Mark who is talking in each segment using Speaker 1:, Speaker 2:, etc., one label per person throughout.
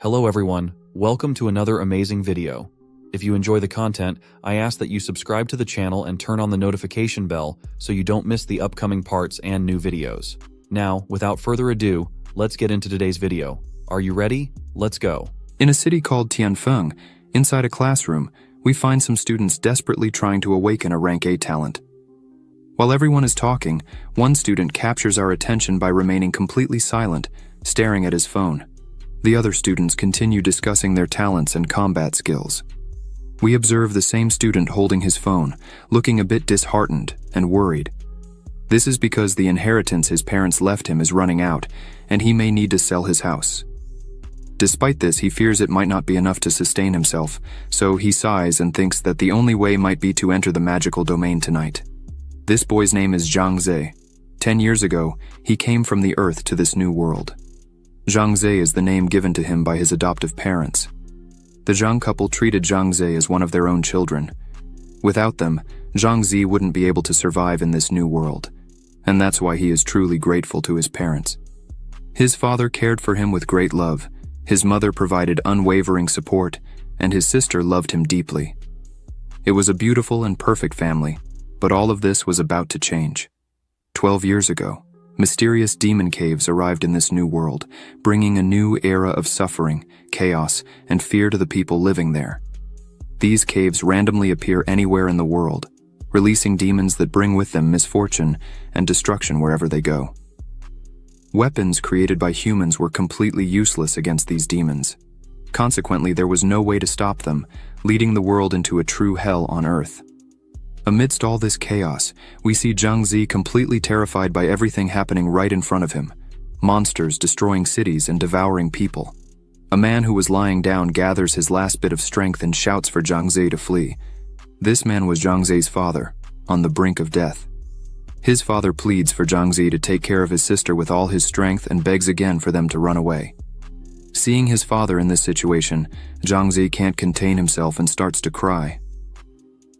Speaker 1: Hello everyone, welcome to another amazing video. If you enjoy the content, I ask that you subscribe to the channel and turn on the notification bell so you don't miss the upcoming parts and new videos. Now, without further ado, let's get into today's video. Are you ready? Let's go.
Speaker 2: In a city called Tianfeng, inside a classroom, we find some students desperately trying to awaken a rank A talent. While everyone is talking, one student captures our attention by remaining completely silent, staring at his phone. The other students continue discussing their talents and combat skills. We observe the same student holding his phone, looking a bit disheartened and worried. This is because the inheritance his parents left him is running out, and he may need to sell his house. Despite this, he fears it might not be enough to sustain himself, so he sighs and thinks that the only way might be to enter the magical domain tonight. This boy's name is Zhang Ze. 10 years ago, he came from the earth to this new world. Zhang Ze is the name given to him by his adoptive parents. The Zhang couple treated Zhang Ze as one of their own children. Without them, Zhang Ze wouldn't be able to survive in this new world, and that's why he is truly grateful to his parents. His father cared for him with great love, his mother provided unwavering support, and his sister loved him deeply. It was a beautiful and perfect family, but all of this was about to change. 12 years ago, mysterious demon caves arrived in this new world, bringing a new era of suffering, chaos, and fear to the people living there. These caves randomly appear anywhere in the world, releasing demons that bring with them misfortune and destruction wherever they go. Weapons created by humans were completely useless against these demons. Consequently, there was no way to stop them, leading the world into a true hell on Earth. Amidst all this chaos, we see Zhang Ze completely terrified by everything happening right in front of him. Monsters destroying cities and devouring people. A man who was lying down gathers his last bit of strength and shouts for Zhang Ze to flee. This man was Zhang Ze's father, on the brink of death. His father pleads for Zhang Ze to take care of his sister with all his strength and begs again for them to run away. Seeing his father in this situation, Zhang Ze can't contain himself and starts to cry.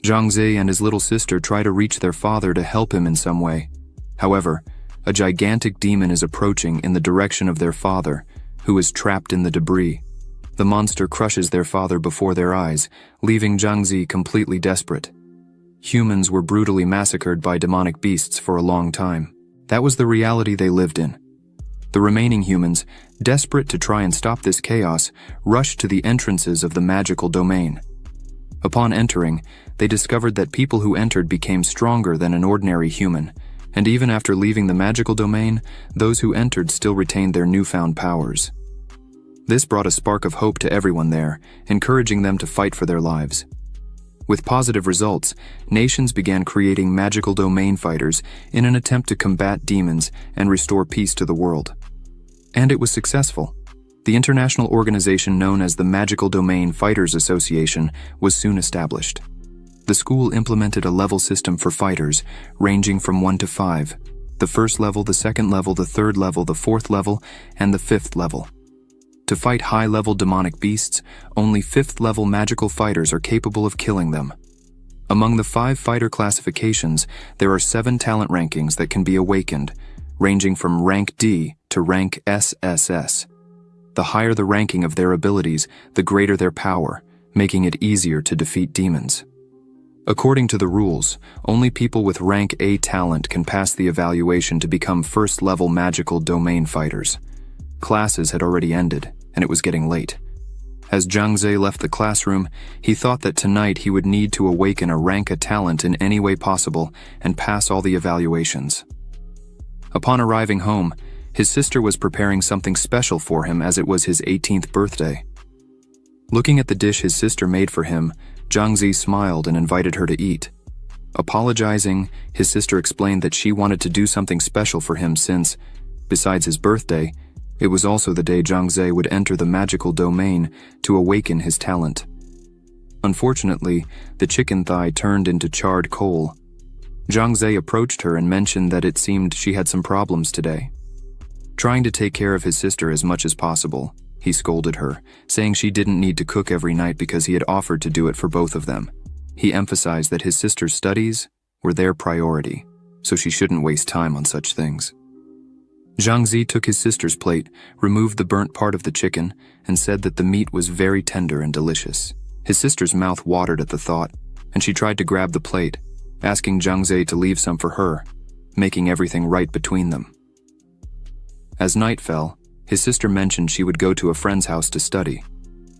Speaker 2: Zhang Ze and his little sister try to reach their father to help him in some way. However, a gigantic demon is approaching in the direction of their father, who is trapped in the debris. The monster crushes their father before their eyes, leaving Zhang Ze completely desperate. Humans were brutally massacred by demonic beasts for a long time. That was the reality they lived in. The remaining humans, desperate to try and stop this chaos, rushed to the entrances of the magical domain. Upon entering, they discovered that people who entered became stronger than an ordinary human, and even after leaving the magical domain, those who entered still retained their newfound powers. This brought a spark of hope to everyone there, encouraging them to fight for their lives. With positive results, nations began creating magical domain fighters in an attempt to combat demons and restore peace to the world. And it was successful. The international organization known as the Magical Domain Fighters Association was soon established. The school implemented a level system for fighters, ranging from 1 to 5. The first level, the second level, the third level, the fourth level, and the fifth level. To fight high-level demonic beasts, only 5th-level magical fighters are capable of killing them. Among the 5 fighter classifications, there are 7 talent rankings that can be awakened, ranging from rank D to rank SSS. The higher the ranking of their abilities, the greater their power, making it easier to defeat demons. According to the rules, only people with rank A talent can pass the evaluation to become first-level magical domain fighters. Classes had already ended, and it was getting late. As Zhang Ze left the classroom, he thought that tonight he would need to awaken a rank A talent in any way possible and pass all the evaluations. Upon arriving home, his sister was preparing something special for him as it was his 18th birthday. Looking at the dish his sister made for him, Zhang Ze smiled and invited her to eat. Apologizing, his sister explained that she wanted to do something special for him since, besides his birthday, it was also the day Zhang Ze would enter the magical domain to awaken his talent. Unfortunately, the chicken thigh turned into charred coal. Zhang Ze approached her and mentioned that it seemed she had some problems today. Trying to take care of his sister as much as possible, he scolded her, saying she didn't need to cook every night because he had offered to do it for both of them. He emphasized that his sister's studies were their priority, so she shouldn't waste time on such things. Zhang Zi took his sister's plate, removed the burnt part of the chicken, and said that the meat was very tender and delicious. His sister's mouth watered at the thought, and she tried to grab the plate, asking Zhang Zi to leave some for her, making everything right between them. As night fell, his sister mentioned she would go to a friend's house to study.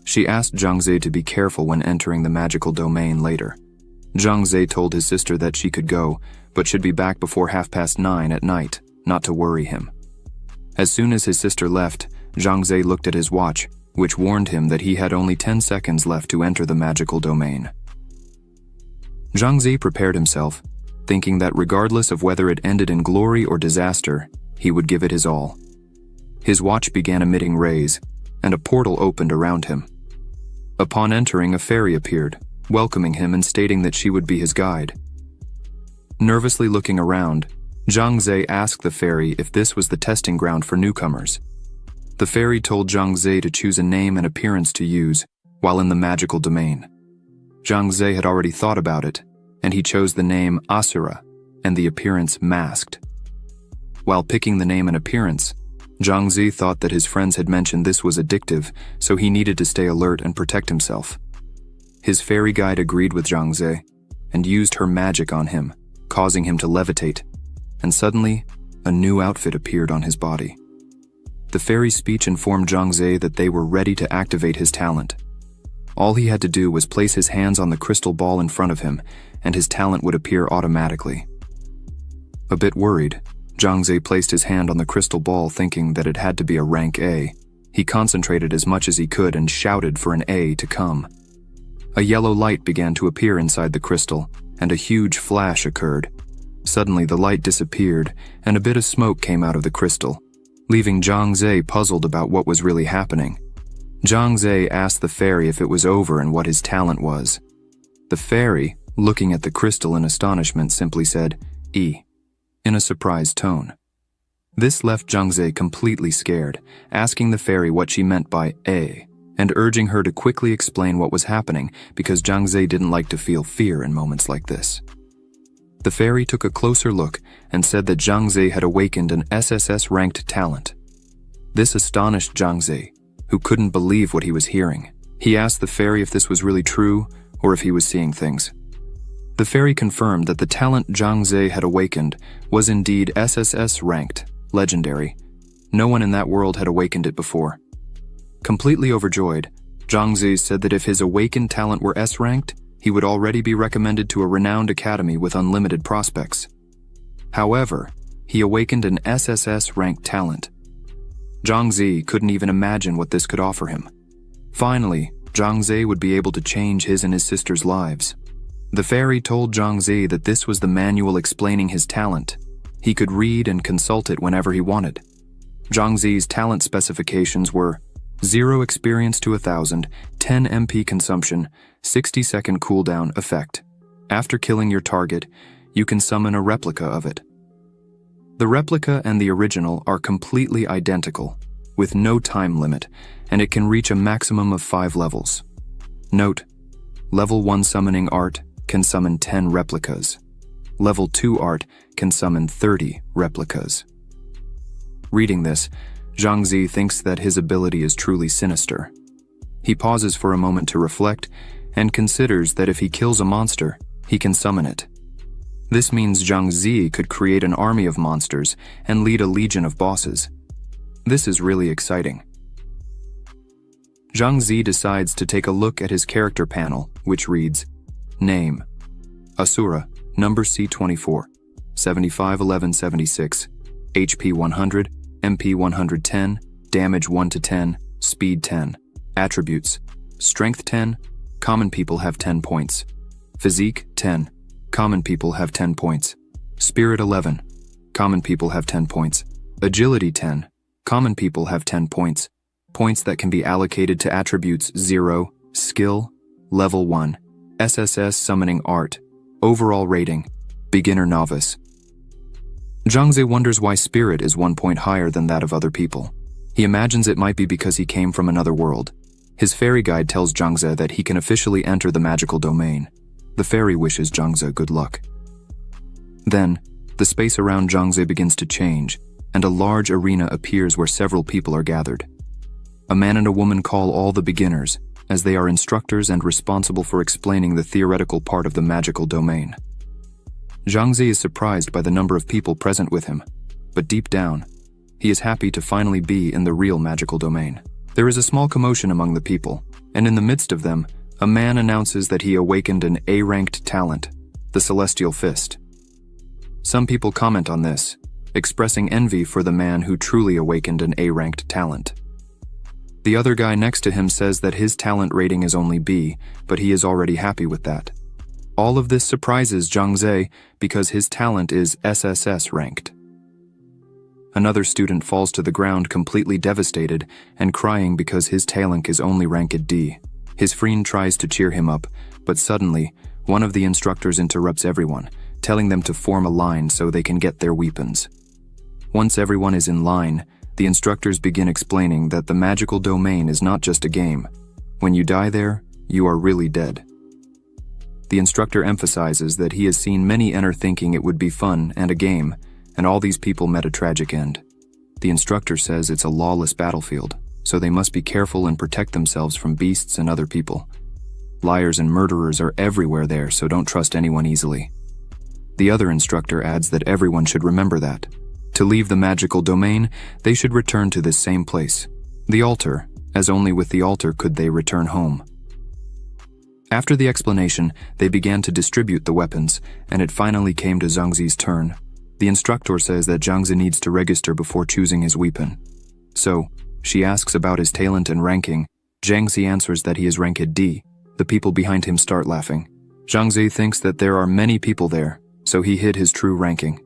Speaker 2: She asked Zhang Zi to be careful when entering the magical domain later. Zhang Zi told his sister that she could go, but should be back before 9:30 at night, not to worry him. As soon as his sister left, Zhang Zi looked at his watch, which warned him that he had only 10 seconds left to enter the magical domain. Zhang Zi prepared himself, thinking that regardless of whether it ended in glory or disaster, he would give it his all. His watch began emitting rays, and a portal opened around him. Upon entering, a fairy appeared, welcoming him and stating that she would be his guide. Nervously looking around, Zhang Zi asked the fairy if this was the testing ground for newcomers. The fairy told Zhang Zi to choose a name and appearance to use while in the magical domain. Zhang Zi had already thought about it, and he chose the name Asura and the appearance Masked. While picking the name and appearance, Zhang Zi thought that his friends had mentioned this was addictive, so he needed to stay alert and protect himself. His fairy guide agreed with Zhang Zi and used her magic on him, causing him to levitate, and suddenly, a new outfit appeared on his body. The fairy's speech informed Zhang Zi that they were ready to activate his talent. All he had to do was place his hands on the crystal ball in front of him, and his talent would appear automatically. A bit worried, Zhang Zi placed his hand on the crystal ball thinking that it had to be a rank A. He concentrated as much as he could and shouted for an A to come. A yellow light began to appear inside the crystal, and a huge flash occurred. Suddenly the light disappeared, and a bit of smoke came out of the crystal, leaving Zhang Zi puzzled about what was really happening. Zhang Zi asked the fairy if it was over and what his talent was. The fairy, looking at the crystal in astonishment, simply said, "E," in a surprised tone. This left Zhang Zi completely scared, asking the fairy what she meant by A, and urging her to quickly explain what was happening because Zhang Zi didn't like to feel fear in moments like this. The fairy took a closer look and said that Zhang Zi had awakened an SSS-ranked talent. This astonished Zhang Zi, who couldn't believe what he was hearing. He asked the fairy if this was really true or if he was seeing things. The fairy confirmed that the talent Zhang Zi had awakened was indeed SSS-ranked, legendary. No one in that world had awakened it before. Completely overjoyed, Zhang Zi said that if his awakened talent were S-ranked, he would already be recommended to a renowned academy with unlimited prospects. However, he awakened an SSS-ranked talent. Zhang Zi couldn't even imagine what this could offer him. Finally, Zhang Zi would be able to change his and his sister's lives. The fairy told Zhang Zi that this was the manual explaining his talent. He could read and consult it whenever he wanted. Zhang Zi's talent specifications were 0 experience to 1,000, 10 MP consumption, 60-second cooldown effect. After killing your target, you can summon a replica of it. The replica and the original are completely identical, with no time limit, and it can reach a maximum of 5 levels. Note: Level 1 summoning art can summon 10 replicas. Level 2 art can summon 30 replicas. Reading this, Zhang Zi thinks that his ability is truly sinister. He pauses for a moment to reflect and considers that if he kills a monster, he can summon it. This means Zhang Zi could create an army of monsters and lead a legion of bosses. This is really exciting. Zhang Zi decides to take a look at his character panel, which reads, Name: Asura, number C24, 751176, HP 100, MP 110, damage 1 to 10, speed 10. Attributes: Strength 10, common people have 10 points. Physique 10, common people have 10 points. Spirit 11, common people have 10 points. Agility 10, common people have 10 points. Points that can be allocated to attributes 0, skill, level 1, SSS summoning art, overall rating, beginner novice. Zhang Zi wonders why spirit is 1 point higher than that of other people. He imagines it might be because he came from another world. His fairy guide tells Zhang Zi that he can officially enter the magical domain. The fairy wishes Zhang Zi good luck. Then, the space around Zhang Zi begins to change, and a large arena appears where several people are gathered. A man and a woman call all the beginners, as they are instructors and responsible for explaining the theoretical part of the magical domain. Zhang Zi is surprised by the number of people present with him, but deep down, he is happy to finally be in the real magical domain. There is a small commotion among the people, and in the midst of them, a man announces that he awakened an A-ranked talent, the Celestial Fist. Some people comment on this, expressing envy for the man who truly awakened an A-ranked talent. The other guy next to him says that his talent rating is only B, but he is already happy with that. All of this surprises Zhang Zi because his talent is SSS ranked. Another student falls to the ground completely devastated and crying because his talent is only ranked D. His friend tries to cheer him up, but suddenly, one of the instructors interrupts everyone, telling them to form a line so they can get their weapons. Once everyone is in line, the instructors begin explaining that the magical domain is not just a game. When you die there, you are really dead. The instructor emphasizes that he has seen many enter thinking it would be fun and a game, and all these people met a tragic end. The instructor says it's a lawless battlefield, so they must be careful and protect themselves from beasts and other people. Liars and murderers are everywhere there, so don't trust anyone easily. The other instructor adds that everyone should remember that. To leave the magical domain, they should return to this same place, the altar, as only with the altar could they return home. After the explanation, they began to distribute the weapons, and it finally came to Zhang Zi's turn. The instructor says that Zhang Zi needs to register before choosing his weapon. So, she asks about his talent and ranking. Zhang Zi answers that he is ranked D. The people behind him start laughing. Zhang Zi thinks that there are many people there, so he hid his true ranking.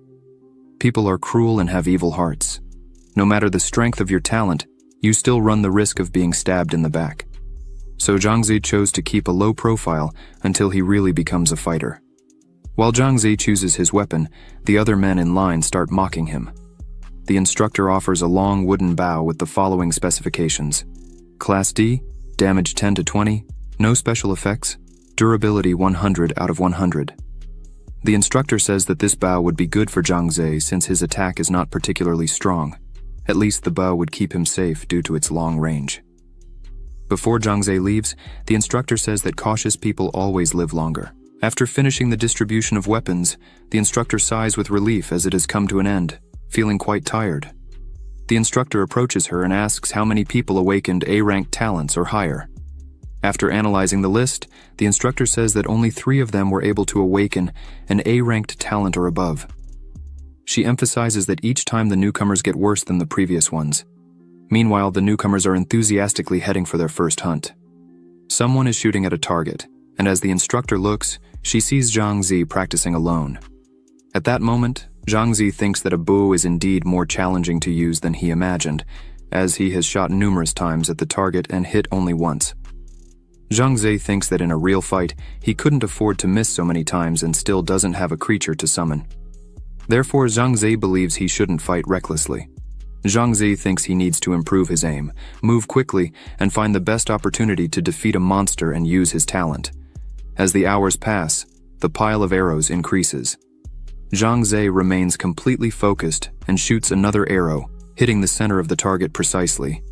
Speaker 2: People are cruel and have evil hearts. No matter the strength of your talent, you still run the risk of being stabbed in the back. So Zhang Zi chose to keep a low profile until he really becomes a fighter. While Zhang Zi chooses his weapon, the other men in line start mocking him. The instructor offers a long wooden bow with the following specifications. Class D, damage 10 to 20, no special effects, durability 100 out of 100. The instructor says that this bow would be good for Zhang Zi since his attack is not particularly strong. At least the bow would keep him safe due to its long range. Before Zhang Zi leaves, the instructor says that cautious people always live longer. After finishing the distribution of weapons, the instructor sighs with relief as it has come to an end, feeling quite tired. The instructor approaches her and asks how many people awakened A-ranked talents or higher. After analyzing the list, the instructor says that only 3 of them were able to awaken an A-ranked talent or above. She emphasizes that each time the newcomers get worse than the previous ones. Meanwhile, the newcomers are enthusiastically heading for their first hunt. Someone is shooting at a target, and as the instructor looks, she sees Zhang Zi practicing alone. At that moment, Zhang Zi thinks that a bow is indeed more challenging to use than he imagined, as he has shot numerous times at the target and hit only once. Zhang Zi thinks that in a real fight, he couldn't afford to miss so many times and still doesn't have a creature to summon. Therefore, Zhang Zi believes he shouldn't fight recklessly. Zhang Zi thinks he needs to improve his aim, move quickly, and find the best opportunity to defeat a monster and use his talent. As the hours pass, the pile of arrows increases. Zhang Zi remains completely focused and shoots another arrow, hitting the center of the target precisely.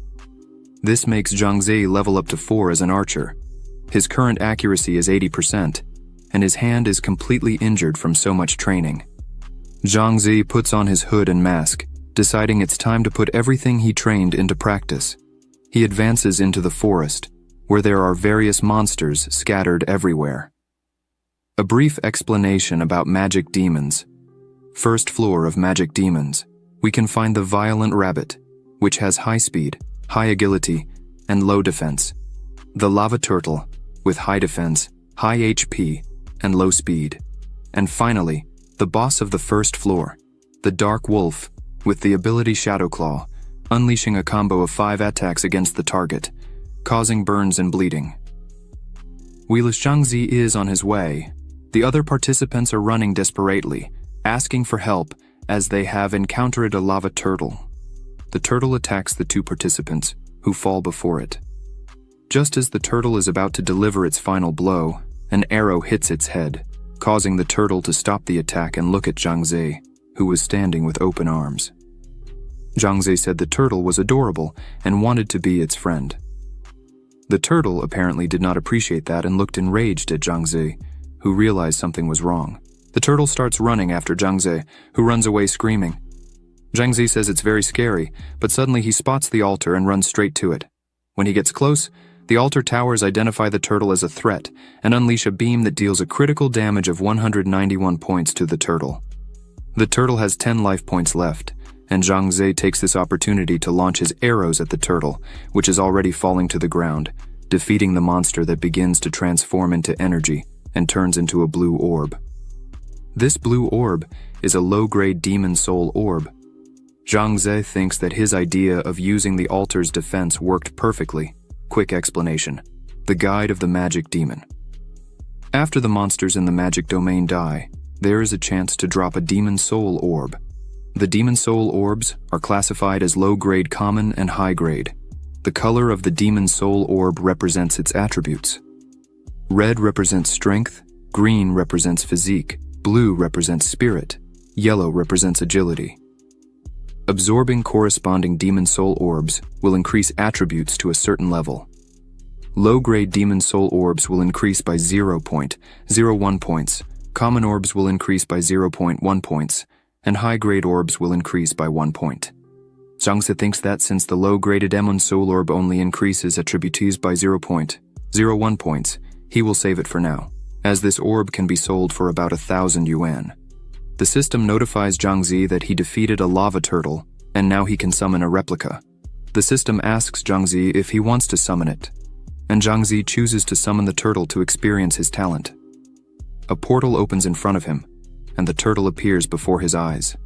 Speaker 2: This makes Zhang Zi level up to 4 as an archer. His current accuracy is 80%, and his hand is completely injured from so much training. Zhang Zi puts on his hood and mask, deciding it's time to put everything he trained into practice. He advances into the forest, where there are various monsters scattered everywhere. A brief explanation about magic demons. First floor of magic demons, we can find the violent rabbit, which has high speed, high agility, and low defense. The lava turtle, with high defense, high HP, and low speed. And finally, the boss of the first floor, the dark wolf, with the ability Shadow Claw, unleashing a combo of 5 attacks against the target, causing burns and bleeding. While Zhang Zi is on his way, the other participants are running desperately, asking for help as they have encountered a lava turtle. The turtle attacks the 2 participants, who fall before it. Just as the turtle is about to deliver its final blow, an arrow hits its head, causing the turtle to stop the attack and look at Zhang Zi, who was standing with open arms. Zhang Ze said the turtle was adorable and wanted to be its friend. The turtle apparently did not appreciate that and looked enraged at Zhang Ze, who realized something was wrong. The turtle starts running after Zhang Ze, who runs away screaming. Zhang Ze says it's very scary, but suddenly he spots the altar and runs straight to it. When he gets close, the altar towers identify the turtle as a threat and unleash a beam that deals a critical damage of 191 points to the turtle. The turtle has 10 life points left, and Zhang Ze takes this opportunity to launch his arrows at the turtle, which is already falling to the ground, defeating the monster that begins to transform into energy and turns into a blue orb. This blue orb is a low-grade demon soul orb. Zhang Ze thinks that his idea of using the altar's defense worked perfectly. Quick explanation: the guide of the magic demon. After the monsters in the magic domain die, there is a chance to drop a demon soul orb. The demon soul orbs are classified as low-grade common and high-grade. The color of the demon soul orb represents its attributes. Red represents strength, green represents physique, blue represents spirit, yellow represents agility. Absorbing corresponding demon soul orbs will increase attributes to a certain level. Low-grade demon soul orbs will increase by 0.01 points, common orbs will increase by 0.1 points, and high-grade orbs will increase by 1 point. Zhang Ze thinks that since the low-graded demon soul orb only increases attributes by 0.01 points, he will save it for now, as this orb can be sold for about 1,000 yuan. The system notifies Zhang Ze that he defeated a lava turtle, and now he can summon a replica. The system asks Zhang Ze if he wants to summon it, and Zhang Ze chooses to summon the turtle to experience his talent. A portal opens in front of him, and the turtle appears before his eyes.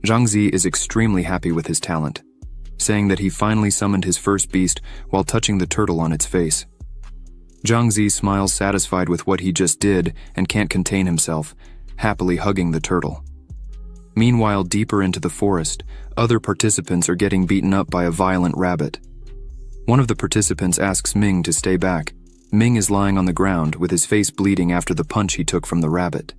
Speaker 2: Zhang Ze is extremely happy with his talent, saying that he finally summoned his first beast while touching the turtle on its face. Zhang Ze smiles satisfied with what he just did and can't contain himself, happily hugging the turtle. Meanwhile, deeper into the forest, other participants are getting beaten up by a violent rabbit. One of the participants asks Ming to stay back. Ming is lying on the ground with his face bleeding after the punch he took from the rabbit.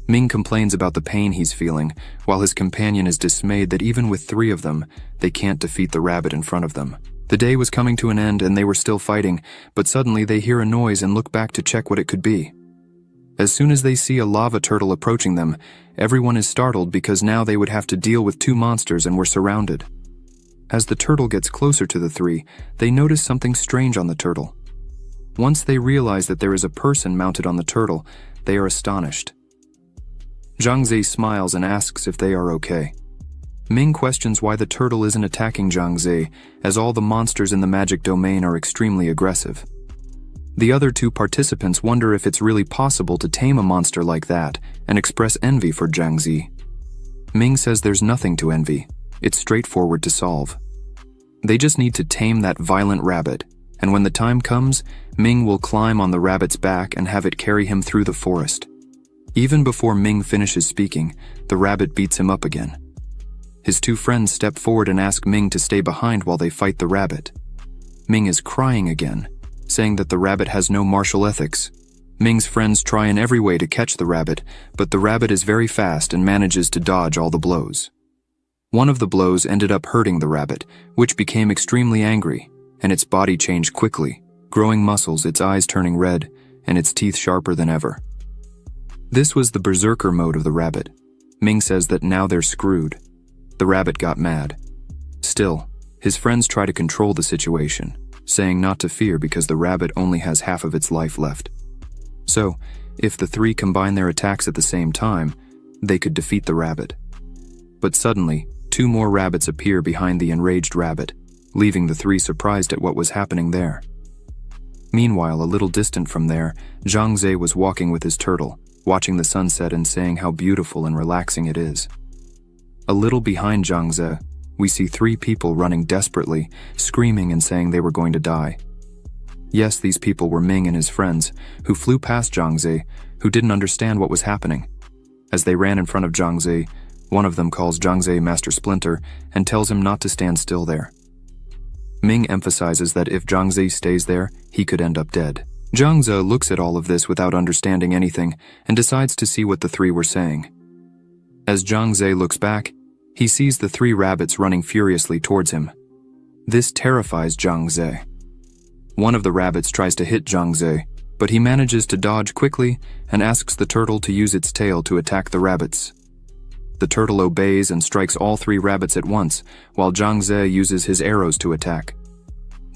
Speaker 2: Ming complains about the pain he's feeling, while his companion is dismayed that even with 3 of them, they can't defeat the rabbit in front of them. The day was coming to an end and they were still fighting, but suddenly they hear a noise and look back to check what it could be. As soon as they see a lava turtle approaching them, everyone is startled because now they would have to deal with 2 monsters and were surrounded. As the turtle gets closer to the 3, they notice something strange on the turtle. Once they realize that there is a person mounted on the turtle, they are astonished. Zhang Ze smiles and asks if they are okay. Ming questions why the turtle isn't attacking Zhang Ze, as all the monsters in the magic domain are extremely aggressive. The other 2 participants wonder if it's really possible to tame a monster like that and express envy for Zhang Ze. Ming says there's nothing to envy, it's straightforward to solve. They just need to tame that violent rabbit, and when the time comes, Ming will climb on the rabbit's back and have it carry him through the forest. Even before Ming finishes speaking, the rabbit beats him up again. His 2 friends step forward and ask Ming to stay behind while they fight the rabbit. Ming is crying again, saying that the rabbit has no martial ethics. Ming's friends try in every way to catch the rabbit, but the rabbit is very fast and manages to dodge all the blows. One of the blows ended up hurting the rabbit, which became extremely angry, and its body changed quickly, growing muscles, its eyes turning red, and its teeth sharper than ever. This was the berserker mode of the rabbit. Ming says that now they're screwed. The rabbit got mad. Still, his friends try to control the situation, saying not to fear because the rabbit only has half of its life left. So, if the 3 combine their attacks at the same time, they could defeat the rabbit. But suddenly, 2 more rabbits appear behind the enraged rabbit, leaving the 3 surprised at what was happening there. Meanwhile, a little distant from there, Zhang Ze was walking with his turtle, watching the sunset and saying how beautiful and relaxing it is. A little behind Zhang Ze, we see 3 people running desperately, screaming and saying they were going to die. Yes, these people were Ming and his friends, who flew past Zhang Ze, who didn't understand what was happening. As they ran in front of Zhang Ze, one of them calls Zhang Ze Master Splinter and tells him not to stand still there. Ming emphasizes that if Zhang Ze stays there, he could end up dead. Zhang Ze looks at all of this without understanding anything and decides to see what the 3 were saying. As Zhang Ze looks back, He sees the 3 rabbits running furiously towards him. This terrifies Zhang Ze. One of the rabbits tries to hit Zhang Ze, but he manages to dodge quickly and asks the turtle to use its tail to attack the rabbits. The turtle obeys and strikes all 3 rabbits at once, while Zhang Ze uses his arrows to attack.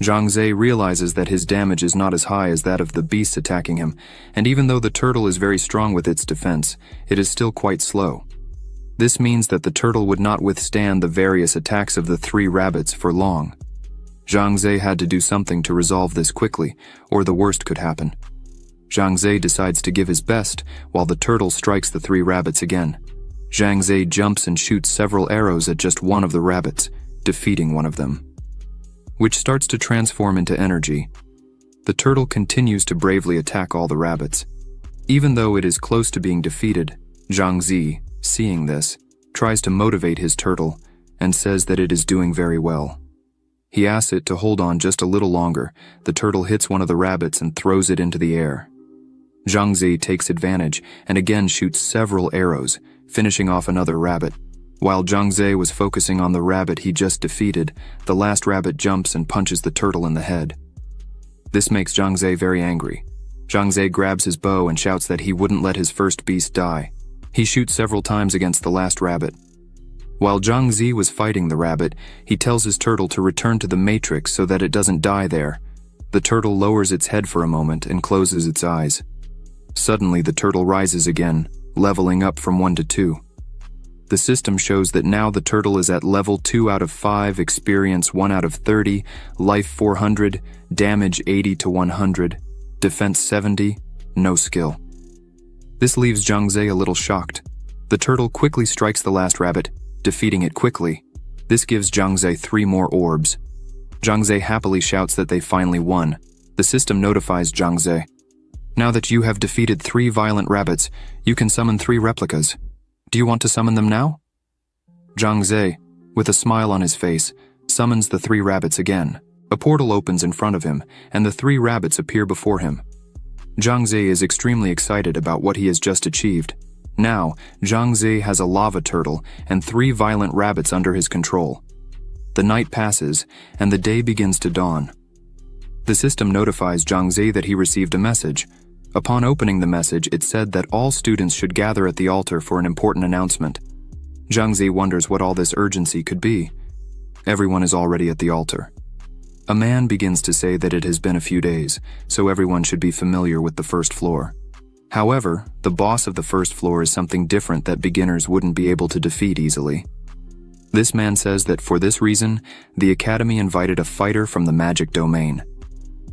Speaker 2: Zhang Ze realizes that his damage is not as high as that of the beasts attacking him, and even though the turtle is very strong with its defense, it is still quite slow. This means that the turtle would not withstand the various attacks of the 3 rabbits for long. Zhang Ze had to do something to resolve this quickly, or the worst could happen. Zhang Ze decides to give his best, while the turtle strikes the 3 rabbits again. Zhang Ze jumps and shoots several arrows at just one of the rabbits, defeating one of them, which starts to transform into energy. The turtle continues to bravely attack all the rabbits. Even though it is close to being defeated, Zhang Ze, seeing this, tries to motivate his turtle and says that it is doing very well. He asks it to hold on just a little longer. The turtle hits one of the rabbits and throws it into the air. Zhang Ze takes advantage and again shoots several arrows, finishing off another rabbit. While Zhang Ze was focusing on the rabbit he just defeated, the last rabbit jumps and punches the turtle in the head. This makes Zhang Ze very angry. Zhang Ze grabs his bow and shouts that he wouldn't let his first beast die. He shoots several times against the last rabbit. While Zhang Ze was fighting the rabbit, he tells his turtle to return to the matrix so that it doesn't die there. The turtle lowers its head for a moment and closes its eyes. Suddenly the turtle rises again, leveling up from 1 to 2. The system shows that now the turtle is at level 2 out of 5, experience 1 out of 30, life 400, damage 80 to 100, defense 70, no skill. This leaves Zhang Ze a little shocked. The turtle quickly strikes the last rabbit, defeating it quickly. This gives Zhang Ze 3 more orbs. Zhang Ze happily shouts that they finally won. The system notifies Zhang Ze. Now that you have defeated 3 violent rabbits, you can summon 3 replicas. Do you want to summon them now? Zhang Ze, with a smile on his face, summons the 3 rabbits again. A portal opens in front of him, and the 3 rabbits appear before him. Zhang Ze is extremely excited about what he has just achieved. Now, Zhang Ze has a lava turtle and 3 violent rabbits under his control. The night passes, and the day begins to dawn. The system notifies Zhang Ze that he received a message. Upon opening the message, it said that all students should gather at the altar for an important announcement. Zhang Ze wonders what all this urgency could be. Everyone is already at the altar. A man begins to say that it has been a few days, so everyone should be familiar with the first floor. However, the boss of the first floor is something different that beginners wouldn't be able to defeat easily. This man says that for this reason, the academy invited a fighter from the magic domain.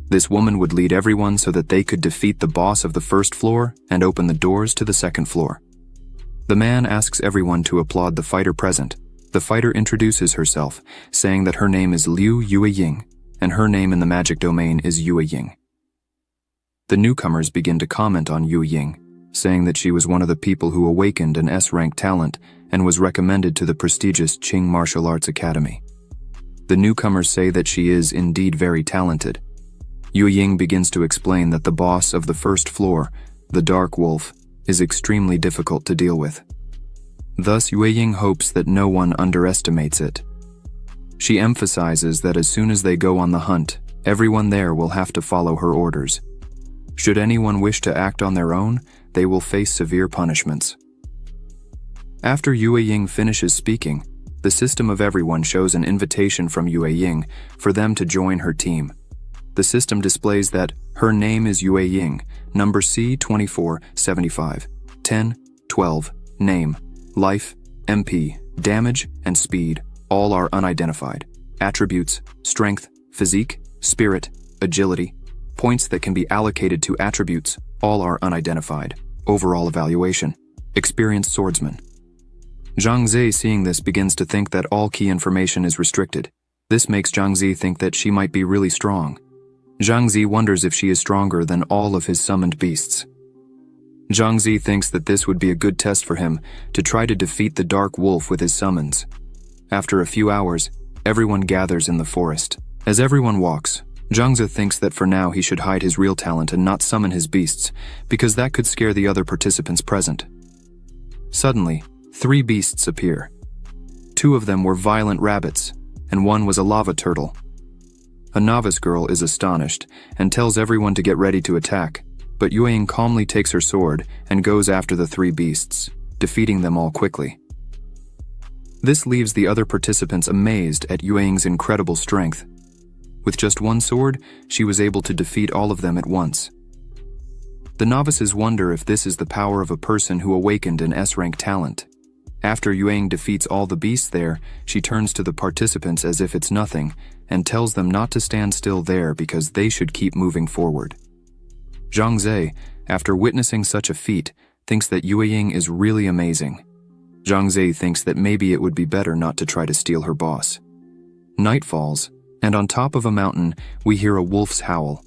Speaker 2: This woman would lead everyone so that they could defeat the boss of the first floor and open the doors to the second floor. The man asks everyone to applaud the fighter present. The fighter introduces herself, saying that her name is Liu Yueying, and her name in the magic domain is Yueying. The newcomers begin to comment on Yueying, saying that she was one of the people who awakened an S-rank talent and was recommended to the prestigious Qing Martial Arts Academy. The newcomers say that she is indeed very talented. Yueying begins to explain that the boss of the first floor, the Dark Wolf, is extremely difficult to deal with. Thus, Yueying hopes that no one underestimates it. She emphasizes that as soon as they go on the hunt, everyone there will have to follow her orders. Should anyone wish to act on their own, they will face severe punishments. After Yueying finishes speaking, the system of everyone shows an invitation from Yueying for them to join her team. The system displays that her name is Yueying, number C2475, 10, 12, name, life, MP, damage, and speed, all are unidentified. Attributes, strength, physique, spirit, agility, points that can be allocated to attributes, all are unidentified. Overall evaluation, experienced swordsman. Zhang Ze, seeing this, begins to think that all key information is restricted. This makes Zhang Ze think that she might be really strong. Zhang Ze wonders if she is stronger than all of his summoned beasts. Zhang Ze thinks that this would be a good test for him to try to defeat the Dark Wolf with his summons. After a few hours, everyone gathers in the forest. As everyone walks, Zhang Ze thinks that for now he should hide his real talent and not summon his beasts, because that could scare the other participants present. Suddenly, 3 beasts appear. 2 of them were violent rabbits, and 1 was a lava turtle. A novice girl is astonished and tells everyone to get ready to attack, but Yueying calmly takes her sword and goes after the 3 beasts, defeating them all quickly. This leaves the other participants amazed at Yueying's incredible strength. With just 1 sword, she was able to defeat all of them at once. The novices wonder if this is the power of a person who awakened an S-rank talent. After Yueying defeats all the beasts there, she turns to the participants as if it's nothing and tells them not to stand still there because they should keep moving forward. Zhang Zhe, after witnessing such a feat, thinks that Yueying is really amazing. Zhang Zhe thinks that maybe it would be better not to try to steal her boss. Night falls, and on top of a mountain, we hear a wolf's howl.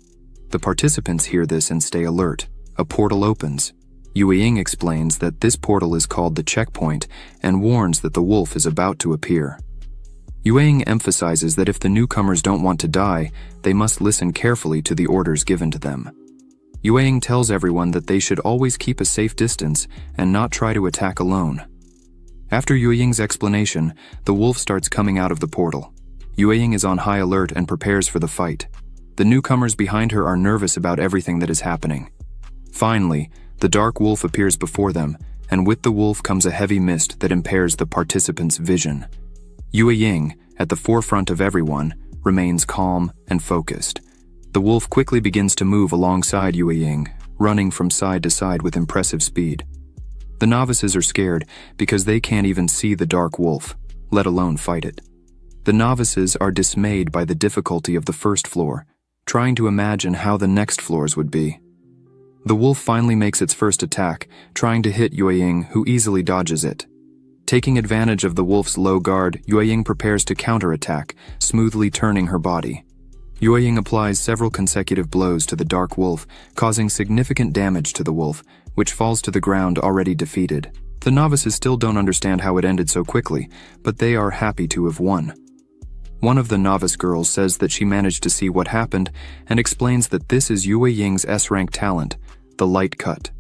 Speaker 2: The participants hear this and stay alert. A portal opens. Yueying explains that this portal is called the checkpoint and warns that the wolf is about to appear. Yueying emphasizes that if the newcomers don't want to die, they must listen carefully to the orders given to them. Yueying tells everyone that they should always keep a safe distance and not try to attack alone. After Yueying's explanation, the wolf starts coming out of the portal. Yueying is on high alert and prepares for the fight. The newcomers behind her are nervous about everything that is happening. Finally, the dark wolf appears before them, and with the wolf comes a heavy mist that impairs the participants' vision. Yueying, at the forefront of everyone, remains calm and focused. The wolf quickly begins to move alongside Yueying, running from side to side with impressive speed. The novices are scared because they can't even see the dark wolf, let alone fight it. The novices are dismayed by the difficulty of the first floor, trying to imagine how the next floors would be. The wolf finally makes its first attack, trying to hit Yueying, who easily dodges it. Taking advantage of the wolf's low guard, Yueying prepares to counterattack, smoothly turning her body. Yueying applies several consecutive blows to the dark wolf, causing significant damage to the wolf, which falls to the ground already defeated. The novices still don't understand how it ended so quickly, but they are happy to have won. One of the novice girls says that she managed to see what happened and explains that this is Yueying's S-rank talent, the light cut.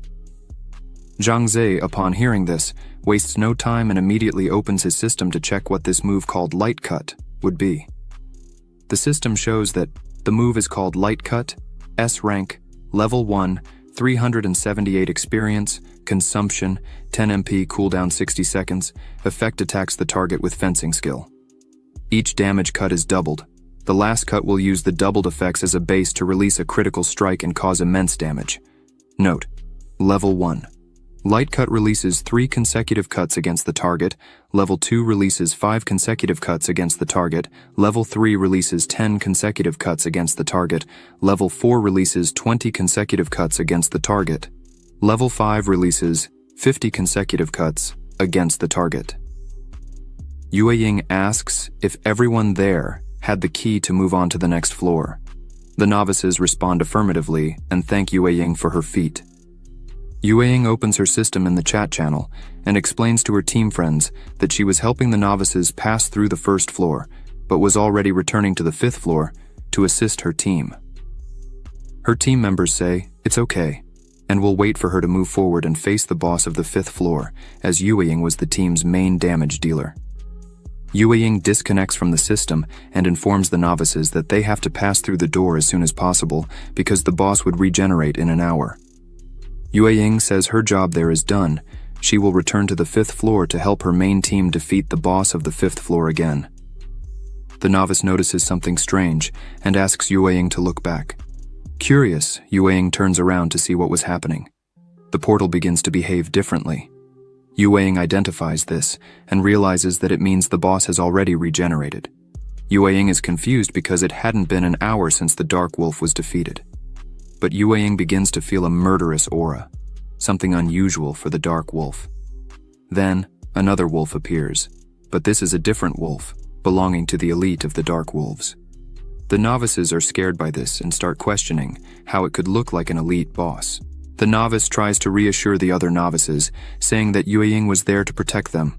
Speaker 2: Zhang Zhe, upon hearing this, wastes no time and immediately opens his system to check what this move called light cut would be. The system shows that the move is called light cut, S-rank, level 1, 378 experience, consumption, 10 MP cooldown 60 seconds, effect attacks the target with fencing skill. Each damage cut is doubled. The last cut will use the doubled effects as a base to release a critical strike and cause immense damage. Note: Level 1. Light cut releases 3 consecutive cuts against the target. Level 2 releases 5 consecutive cuts against the target. Level 3 releases 10 consecutive cuts against the target. Level 4 releases 20 consecutive cuts against the target. Level 5 releases 50 consecutive cuts against the target. Yueying asks if everyone there had the key to move on to the next floor. The novices respond affirmatively and thank Yueying for her feat. Yueying opens her system in the chat channel and explains to her team friends that she was helping the novices pass through the first floor, but was already returning to the 5th floor to assist her team. Her team members say it's okay, and will wait for her to move forward and face the boss of the 5th floor, as Yueying was the team's main damage dealer. Yueying disconnects from the system and informs the novices that they have to pass through the door as soon as possible because the boss would regenerate in an hour. Yueying says her job there is done. She will return to the 5th floor to help her main team defeat the boss of the 5th floor again. The novice notices something strange and asks Yueying to look back. Curious, Yueying turns around to see what was happening. The portal begins to behave differently. Yueying identifies this and realizes that it means the boss has already regenerated. Yueying is confused because it hadn't been an hour since the dark wolf was defeated. But Yueying begins to feel a murderous aura, something unusual for the dark wolf. Then, another wolf appears, but this is a different wolf, belonging to the elite of the dark wolves. The novices are scared by this and start questioning how it could look like an elite boss. The novice tries to reassure the other novices, saying that Yueying was there to protect them.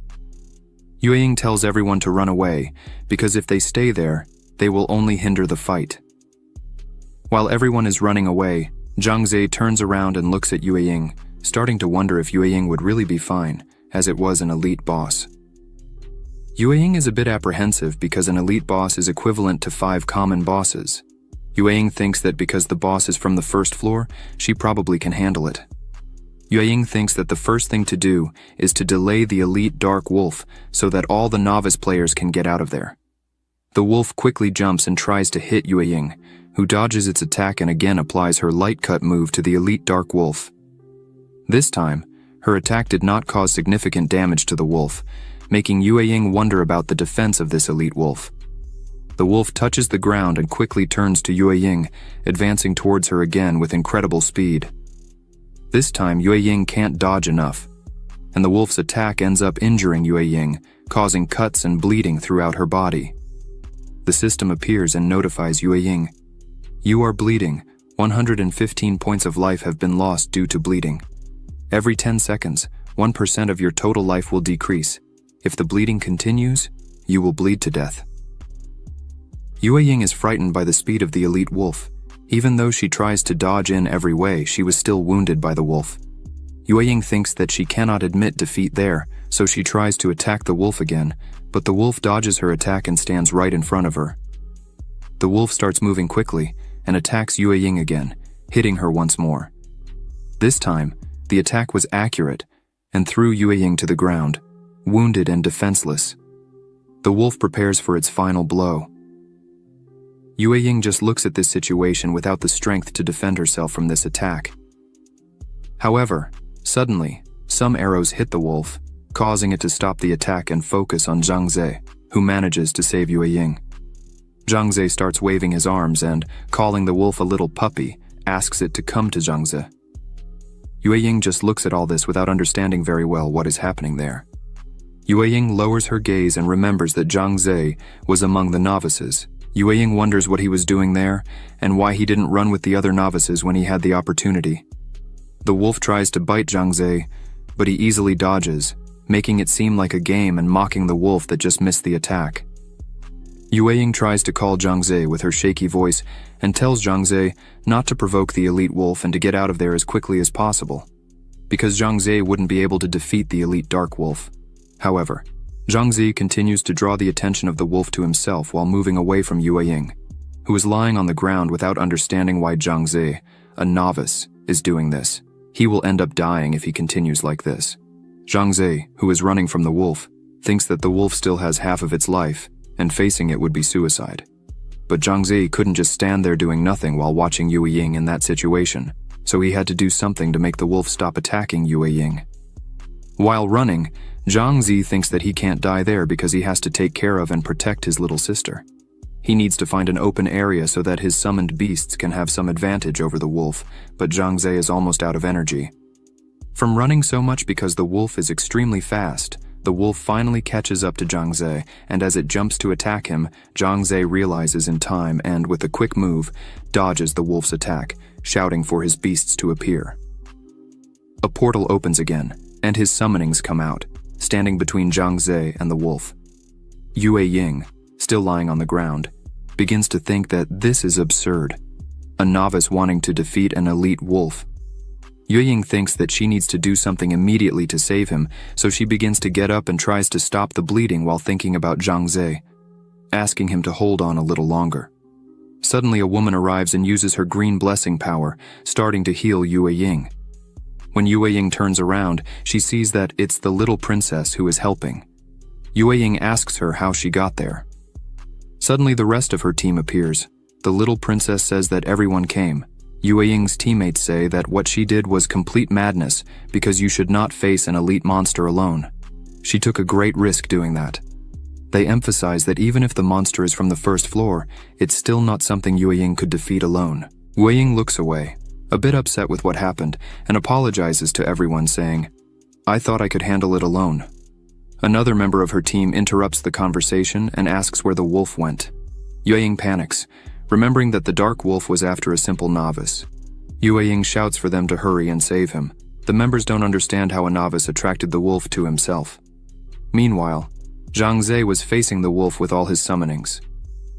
Speaker 2: Yueying tells everyone to run away, because if they stay there, they will only hinder the fight. While everyone is running away, Zhang Zhe turns around and looks at Yueying, starting to wonder if Yueying would really be fine, as it was an elite boss. Yueying is a bit apprehensive because an elite boss is equivalent to 5 common bosses. Yueying thinks that because the boss is from the first floor, she probably can handle it. Yueying thinks that the first thing to do is to delay the elite dark wolf so that all the novice players can get out of there. The wolf quickly jumps and tries to hit Yueying, who dodges its attack and again applies her light cut move to the elite dark wolf. This time, her attack did not cause significant damage to the wolf, making Yueying wonder about the defense of this elite wolf. The wolf touches the ground and quickly turns to Yueying, advancing towards her again with incredible speed. This time, Yueying can't dodge enough, and the wolf's attack ends up injuring Yueying, causing cuts and bleeding throughout her body. The system appears and notifies Yueying. You are bleeding. 115 points of life have been lost due to bleeding. Every 10 seconds, 1% of your total life will decrease. If the bleeding continues, you will bleed to death. Yueying is frightened by the speed of the elite wolf. Even though she tries to dodge in every way, she was still wounded by the wolf. Yueying thinks that she cannot admit defeat there, so she tries to attack the wolf again, but the wolf dodges her attack and stands right in front of her. The wolf starts moving quickly and attacks Yueying again, hitting her once more. This time, the attack was accurate and threw Yueying to the ground, wounded and defenseless. The wolf prepares for its final blow. Yueying just looks at this situation without the strength to defend herself from this attack. However, suddenly, some arrows hit the wolf, causing it to stop the attack and focus on Zhang Ze, who manages to save Yueying. Zhang Ze starts waving his arms and, calling the wolf a little puppy, asks it to come to Zhang Ze. Yueying just looks at all this without understanding very well what is happening there. Yueying lowers her gaze and remembers that Zhang Ze was among the novices. Yueying wonders what he was doing there and why he didn't run with the other novices when he had the opportunity. The wolf tries to bite Zhang Ze, but he easily dodges, making it seem like a game and mocking the wolf that just missed the attack. Yueying tries to call Zhang Ze with her shaky voice and tells Zhang Ze not to provoke the elite wolf and to get out of there as quickly as possible, because Zhang Ze wouldn't be able to defeat the elite dark wolf. However, Zhang Ze continues to draw the attention of the wolf to himself while moving away from Yueying, who is lying on the ground without understanding why Zhang Ze, a novice, is doing this. He will end up dying if he continues like this. Zhang Ze, who is running from the wolf, thinks that the wolf still has half of its life, and facing it would be suicide. But Zhang Ze couldn't just stand there doing nothing while watching Yueying in that situation, so he had to do something to make the wolf stop attacking Yueying. While running, Zhang Ze thinks that he can't die there because he has to take care of and protect his little sister. He needs to find an open area so that his summoned beasts can have some advantage over the wolf, but Zhang Ze is almost out of energy. From running so much because the wolf is extremely fast, the wolf finally catches up to Zhang Ze, and as it jumps to attack him, Zhang Ze realizes in time and, with a quick move, dodges the wolf's attack, shouting for his beasts to appear. A portal opens again, and his summonings come out, standing between Zhang Ze and the wolf. Yueying, still lying on the ground, begins to think that this is absurd. A novice wanting to defeat an elite wolf. Yueying thinks that she needs to do something immediately to save him, so she begins to get up and tries to stop the bleeding while thinking about Zhang Ze, asking him to hold on a little longer. Suddenly a woman arrives and uses her green blessing power, starting to heal Yueying. When Yueying turns around, she sees that it's the little princess who is helping. Yueying asks her how she got there. Suddenly the rest of her team appears. The little princess says that everyone came. Yueying's teammates say that what she did was complete madness because you should not face an elite monster alone. She took a great risk doing that. They emphasize that even if the monster is from the first floor, it's still not something Yueying could defeat alone. Yueying looks away, a bit upset with what happened, and apologizes to everyone, saying, "I thought I could handle it alone." Another member of her team interrupts the conversation and asks where the wolf went. Yueying panics, remembering that the dark wolf was after a simple novice. Yueying shouts for them to hurry and save him. The members don't understand how a novice attracted the wolf to himself. Meanwhile, Zhang Ze was facing the wolf with all his summonings.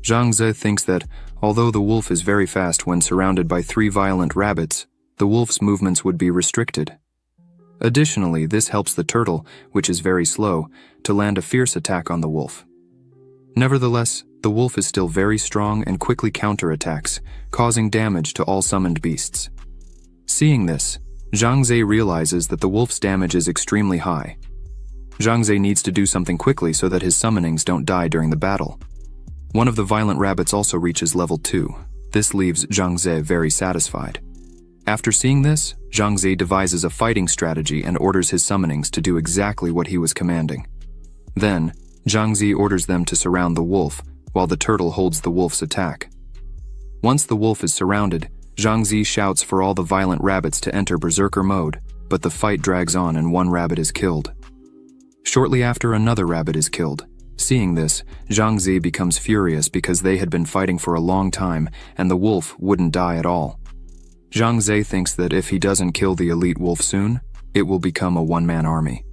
Speaker 2: Zhang Ze thinks that, although the wolf is very fast when surrounded by 3 violent rabbits, the wolf's movements would be restricted. Additionally, this helps the turtle, which is very slow, to land a fierce attack on the wolf. Nevertheless, the wolf is still very strong and quickly counterattacks, causing damage to all summoned beasts. Seeing this, Zhang Ze realizes that the wolf's damage is extremely high. Zhang Ze needs to do something quickly so that his summonings don't die during the battle. One of the violent rabbits also reaches level 2. This leaves Zhang Ze very satisfied. After seeing this, Zhang Ze devises a fighting strategy and orders his summonings to do exactly what he was commanding. Then, Zhang Ze orders them to surround the wolf, while the turtle holds the wolf's attack. Once the wolf is surrounded, Zhang Ze shouts for all the violent rabbits to enter berserker mode, but the fight drags on and one rabbit is killed. Shortly after, another rabbit is killed. Seeing this, Zhang Ze becomes furious because they had been fighting for a long time and the wolf wouldn't die at all. Zhang Ze thinks that if he doesn't kill the elite wolf soon, it will become a one-man army.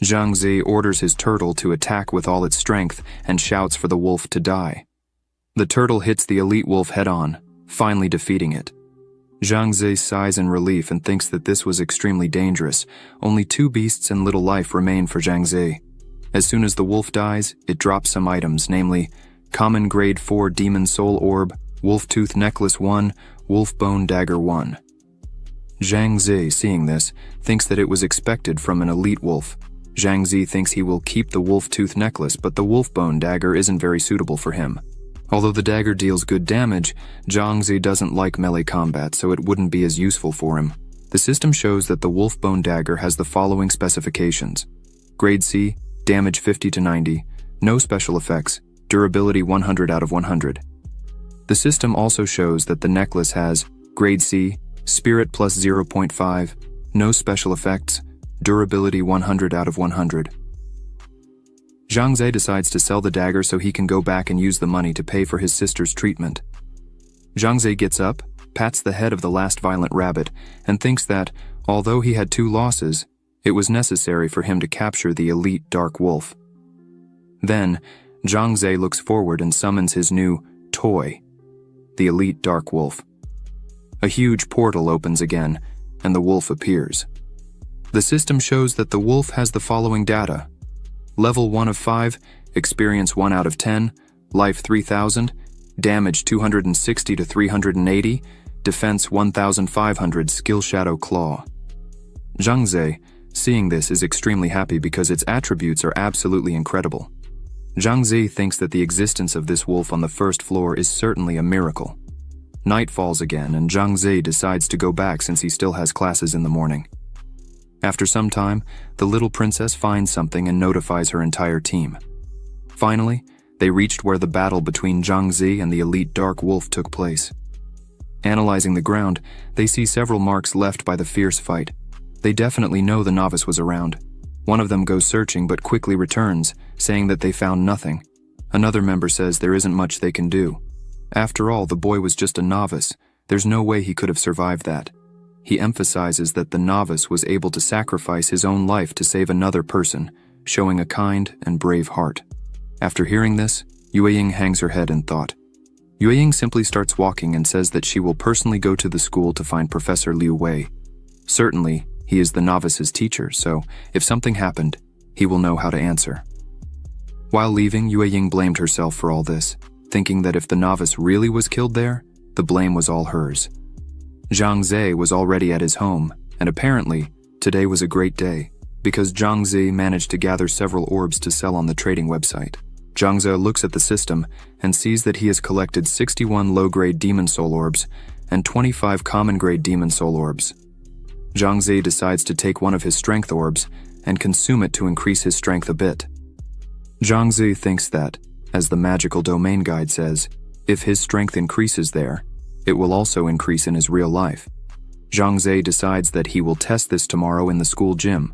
Speaker 2: Zhang Ze orders his turtle to attack with all its strength and shouts for the wolf to die. The turtle hits the elite wolf head-on, finally defeating it. Zhang Ze sighs in relief and thinks that this was extremely dangerous. Only 2 beasts and little life remain for Zhang Ze. As soon as the wolf dies, it drops some items, namely Common Grade 4 Demon Soul Orb, Wolf Tooth Necklace 1, Wolf Bone Dagger 1. Zhang Ze, seeing this, thinks that it was expected from an elite wolf. Zhang Ze thinks he will keep the wolf tooth necklace, but the wolf bone dagger isn't very suitable for him. Although the dagger deals good damage, Zhang Ze doesn't like melee combat, so it wouldn't be as useful for him. The system shows that the wolf bone dagger has the following specifications. Grade C, damage 50 to 90, no special effects, durability 100 out of 100. The system also shows that the necklace has Grade C, spirit plus 0.5, no special effects, durability 100 out of 100. Zhang Ze decides to sell the dagger so he can go back and use the money to pay for his sister's treatment. Zhang Ze gets up, pats the head of the last violent rabbit, and thinks that, although he had 2 losses, it was necessary for him to capture the elite dark wolf. Then, Zhang Ze looks forward and summons his new toy, the elite dark wolf. A huge portal opens again, and the wolf appears. The system shows that the wolf has the following data. Level 1 of 5, experience 1 out of 10, life 3000, damage 260 to 380, defense 1500, skill shadow claw. Zhang Ze, seeing this, is extremely happy because its attributes are absolutely incredible. Zhang Ze thinks that the existence of this wolf on the first floor is certainly a miracle. Night falls again, and Zhang Ze decides to go back since he still has classes in the morning. After some time, the little princess finds something and notifies her entire team. Finally, they reached where the battle between Zhang Ze and the elite dark wolf took place. Analyzing the ground, they see several marks left by the fierce fight. They definitely know the novice was around. One of them goes searching but quickly returns, saying that they found nothing. Another member says there isn't much they can do. After all, the boy was just a novice. There's no way he could have survived that. He emphasizes that the novice was able to sacrifice his own life to save another person, showing a kind and brave heart. After hearing this, Yueying hangs her head in thought. Yueying simply starts walking and says that she will personally go to the school to find Professor Liu Wei. Certainly, he is the novice's teacher, so if something happened, he will know how to answer. While leaving, Yueying blamed herself for all this, thinking that if the novice really was killed there, the blame was all hers. Zhang Ze was already at his home, and apparently, today was a great day, because Zhang Ze managed to gather several orbs to sell on the trading website. Zhang Ze looks at the system and sees that he has collected 61 low-grade Demon Soul Orbs and 25 common-grade Demon Soul Orbs. Zhang Ze decides to take one of his Strength Orbs and consume it to increase his strength a bit. Zhang Ze thinks that, as the magical domain guide says, if his strength increases there, it will also increase in his real life. Zhang Ze decides that he will test this tomorrow in the school gym.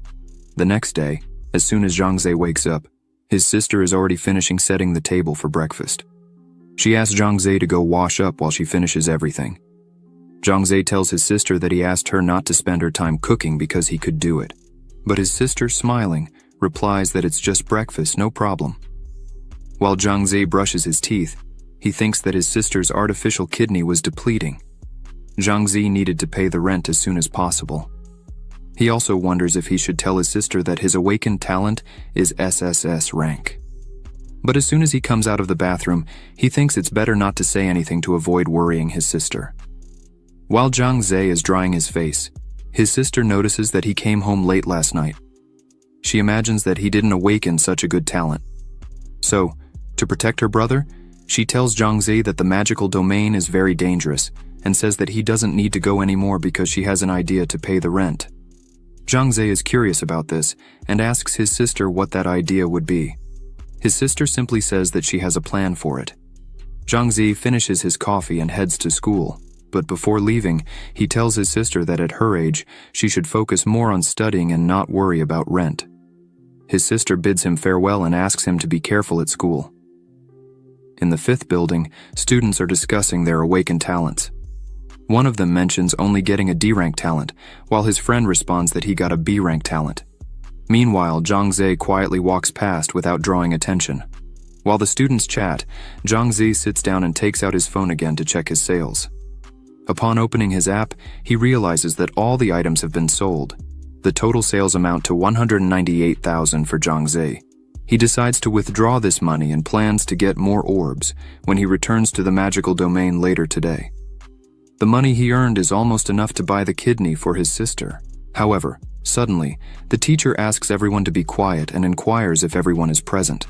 Speaker 2: The next day, as soon as Zhang Ze wakes up, his sister is already finishing setting the table for breakfast. She asks Zhang Ze to go wash up while she finishes everything. Zhang Ze tells his sister that he asked her not to spend her time cooking because he could do it. But his sister, smiling, replies that it's just breakfast, no problem. While Zhang Ze brushes his teeth, he thinks that his sister's artificial kidney was depleting. Zhang Ze needed to pay the rent as soon as possible. He also wonders if he should tell his sister that his awakened talent is SSS rank. But as soon as he comes out of the bathroom, he thinks it's better not to say anything to avoid worrying his sister. While Zhang Zhe is drying his face, his sister notices that he came home late last night. She imagines that he didn't awaken such a good talent. So, to protect her brother, she tells Zhang Zhe that the magical domain is very dangerous and says that he doesn't need to go anymore because she has an idea to pay the rent. Zhang Zhe is curious about this and asks his sister what that idea would be. His sister simply says that she has a plan for it. Zhang Zhe finishes his coffee and heads to school, but before leaving, he tells his sister that at her age, she should focus more on studying and not worry about rent. His sister bids him farewell and asks him to be careful at school. In the 5th building, students are discussing their awakened talents. One of them mentions only getting a D-rank talent, while his friend responds that he got a B-rank talent. Meanwhile, Zhang Zhe quietly walks past without drawing attention. While the students chat, Zhang Zhe sits down and takes out his phone again to check his sales. Upon opening his app, he realizes that all the items have been sold. The total sales amount to 198,000 for Zhang Zhe. He decides to withdraw this money and plans to get more orbs when he returns to the magical domain later today. The money he earned is almost enough to buy the kidney for his sister. However, suddenly, the teacher asks everyone to be quiet and inquires if everyone is present.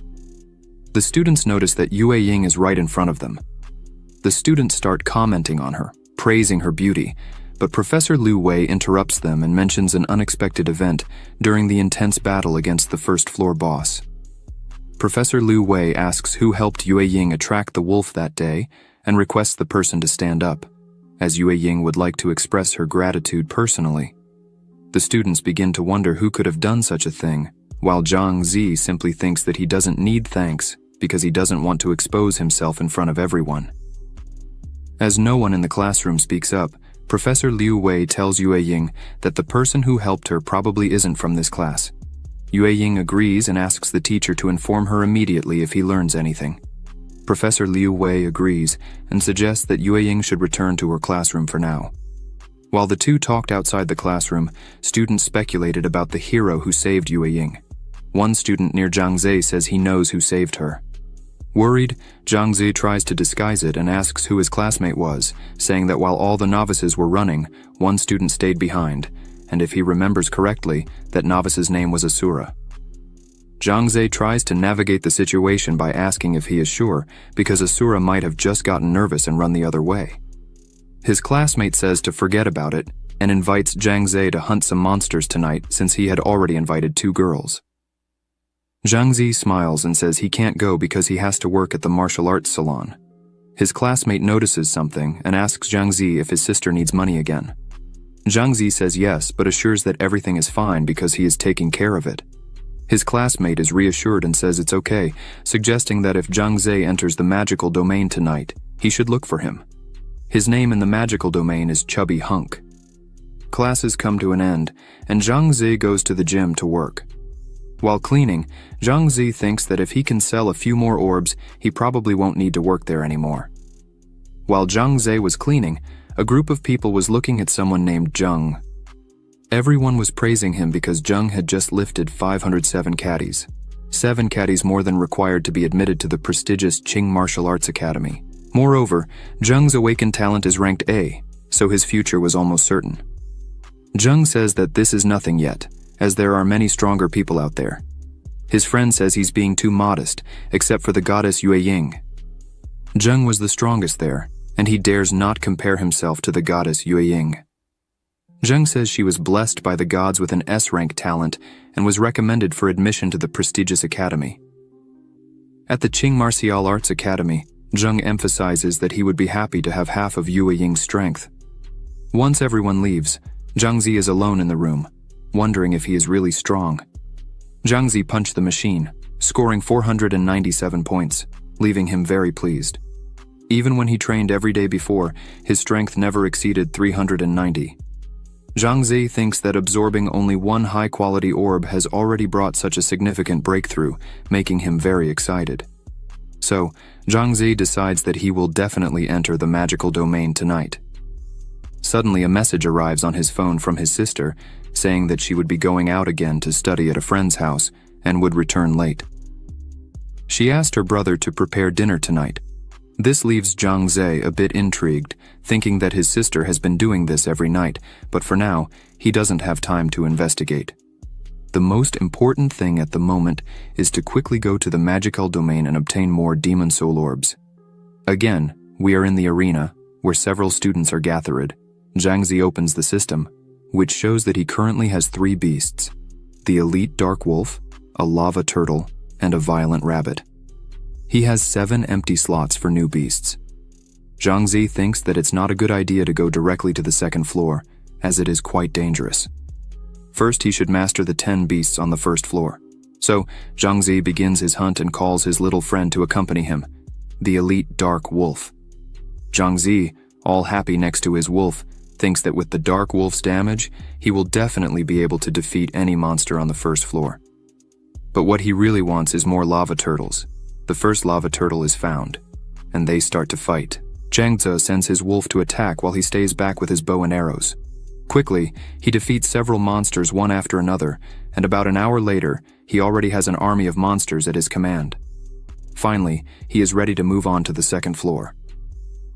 Speaker 2: The students notice that Yue Ying is right in front of them. The students start commenting on her, praising her beauty, but Professor Liu Wei interrupts them and mentions an unexpected event during the intense battle against the first-floor boss. Professor Liu Wei asks who helped Yue Ying attract the wolf that day and requests the person to stand up, as Yue Ying would like to express her gratitude personally. The students begin to wonder who could have done such a thing, while Zhang Zhe simply thinks that he doesn't need thanks because he doesn't want to expose himself in front of everyone. As no one in the classroom speaks up, Professor Liu Wei tells Yue Ying that the person who helped her probably isn't from this class. Yue Ying agrees and asks the teacher to inform her immediately if he learns anything. Professor Liu Wei agrees and suggests that Yue Ying should return to her classroom for now. While the two talked outside the classroom, students speculated about the hero who saved Yue Ying. One student near Zhang Zhe says he knows who saved her. Worried, Zhang Zhe tries to disguise it and asks who his classmate was, saying that while all the novices were running, one student stayed behind, and if he remembers correctly, that novice's name was Asura. Zhang Zhe tries to navigate the situation by asking if he is sure, because Asura might have just gotten nervous and run the other way. His classmate says to forget about it, and invites Zhang Zhe to hunt some monsters tonight since he had already invited 2 girls. Zhang Zhe smiles and says he can't go because he has to work at the martial arts salon. His classmate notices something and asks Zhang Zhe if his sister needs money again. Zhang Zhe says yes, but assures that everything is fine because he is taking care of it. His classmate is reassured and says it's okay, suggesting that if Zhang Zhe enters the magical domain tonight, he should look for him. His name in the magical domain is Chubby Hunk. Classes come to an end, and Zhang Zhe goes to the gym to work. While cleaning, Zhang Zhe thinks that if he can sell a few more orbs, he probably won't need to work there anymore. While Zhang Zhe was cleaning, a group of people was looking at someone named Zheng. Everyone was praising him because Zheng had just lifted 507 caddies, 7 caddies more than required to be admitted to the prestigious Qing Martial Arts Academy. Moreover, Zheng's awakened talent is ranked A, so his future was almost certain. Zheng says that this is nothing yet, as there are many stronger people out there. His friend says he's being too modest, except for the goddess Yue Ying. Zheng was the strongest there, and he dares not compare himself to the goddess Yue Ying. Zheng says she was blessed by the gods with an S-rank talent and was recommended for admission to the prestigious academy. At the Qing Martial Arts Academy, Zheng emphasizes that he would be happy to have half of Yue Ying's strength. Once everyone leaves, Zhang Zhe is alone in the room, wondering if he is really strong. Zhang Zhe punched the machine, scoring 497 points, leaving him very pleased. Even when he trained every day before, his strength never exceeded 390. Zhang Zhe thinks that absorbing only one high-quality orb has already brought such a significant breakthrough, making him very excited. So, Zhang Zhe decides that he will definitely enter the magical domain tonight. Suddenly, a message arrives on his phone from his sister, saying that she would be going out again to study at a friend's house and would return late. She asked her brother to prepare dinner tonight. This leaves Zhang Ze a bit intrigued, thinking that his sister has been doing this every night, but for now, he doesn't have time to investigate. The most important thing at the moment is to quickly go to the magical domain and obtain more demon soul orbs. Again, we are in the arena, where several students are gathered. Zhang Ze opens the system, which shows that he currently has 3 beasts: the elite dark wolf, a lava turtle, and a violent rabbit. He has 7 empty slots for new beasts. Zhang Ze thinks that it's not a good idea to go directly to the 2nd floor, as it is quite dangerous. First, he should master the 10 beasts on the 1st floor. So, Zhang Ze begins his hunt and calls his little friend to accompany him, the elite dark wolf. Zhang Ze, all happy next to his wolf, thinks that with the dark wolf's damage, he will definitely be able to defeat any monster on the 1st floor. But what he really wants is more lava turtles. The first lava turtle is found, and they start to fight. Zhang Ze sends his wolf to attack while he stays back with his bow and arrows. Quickly, he defeats several monsters one after another, and about an hour later, he already has an army of monsters at his command. Finally, he is ready to move on to the 2nd floor.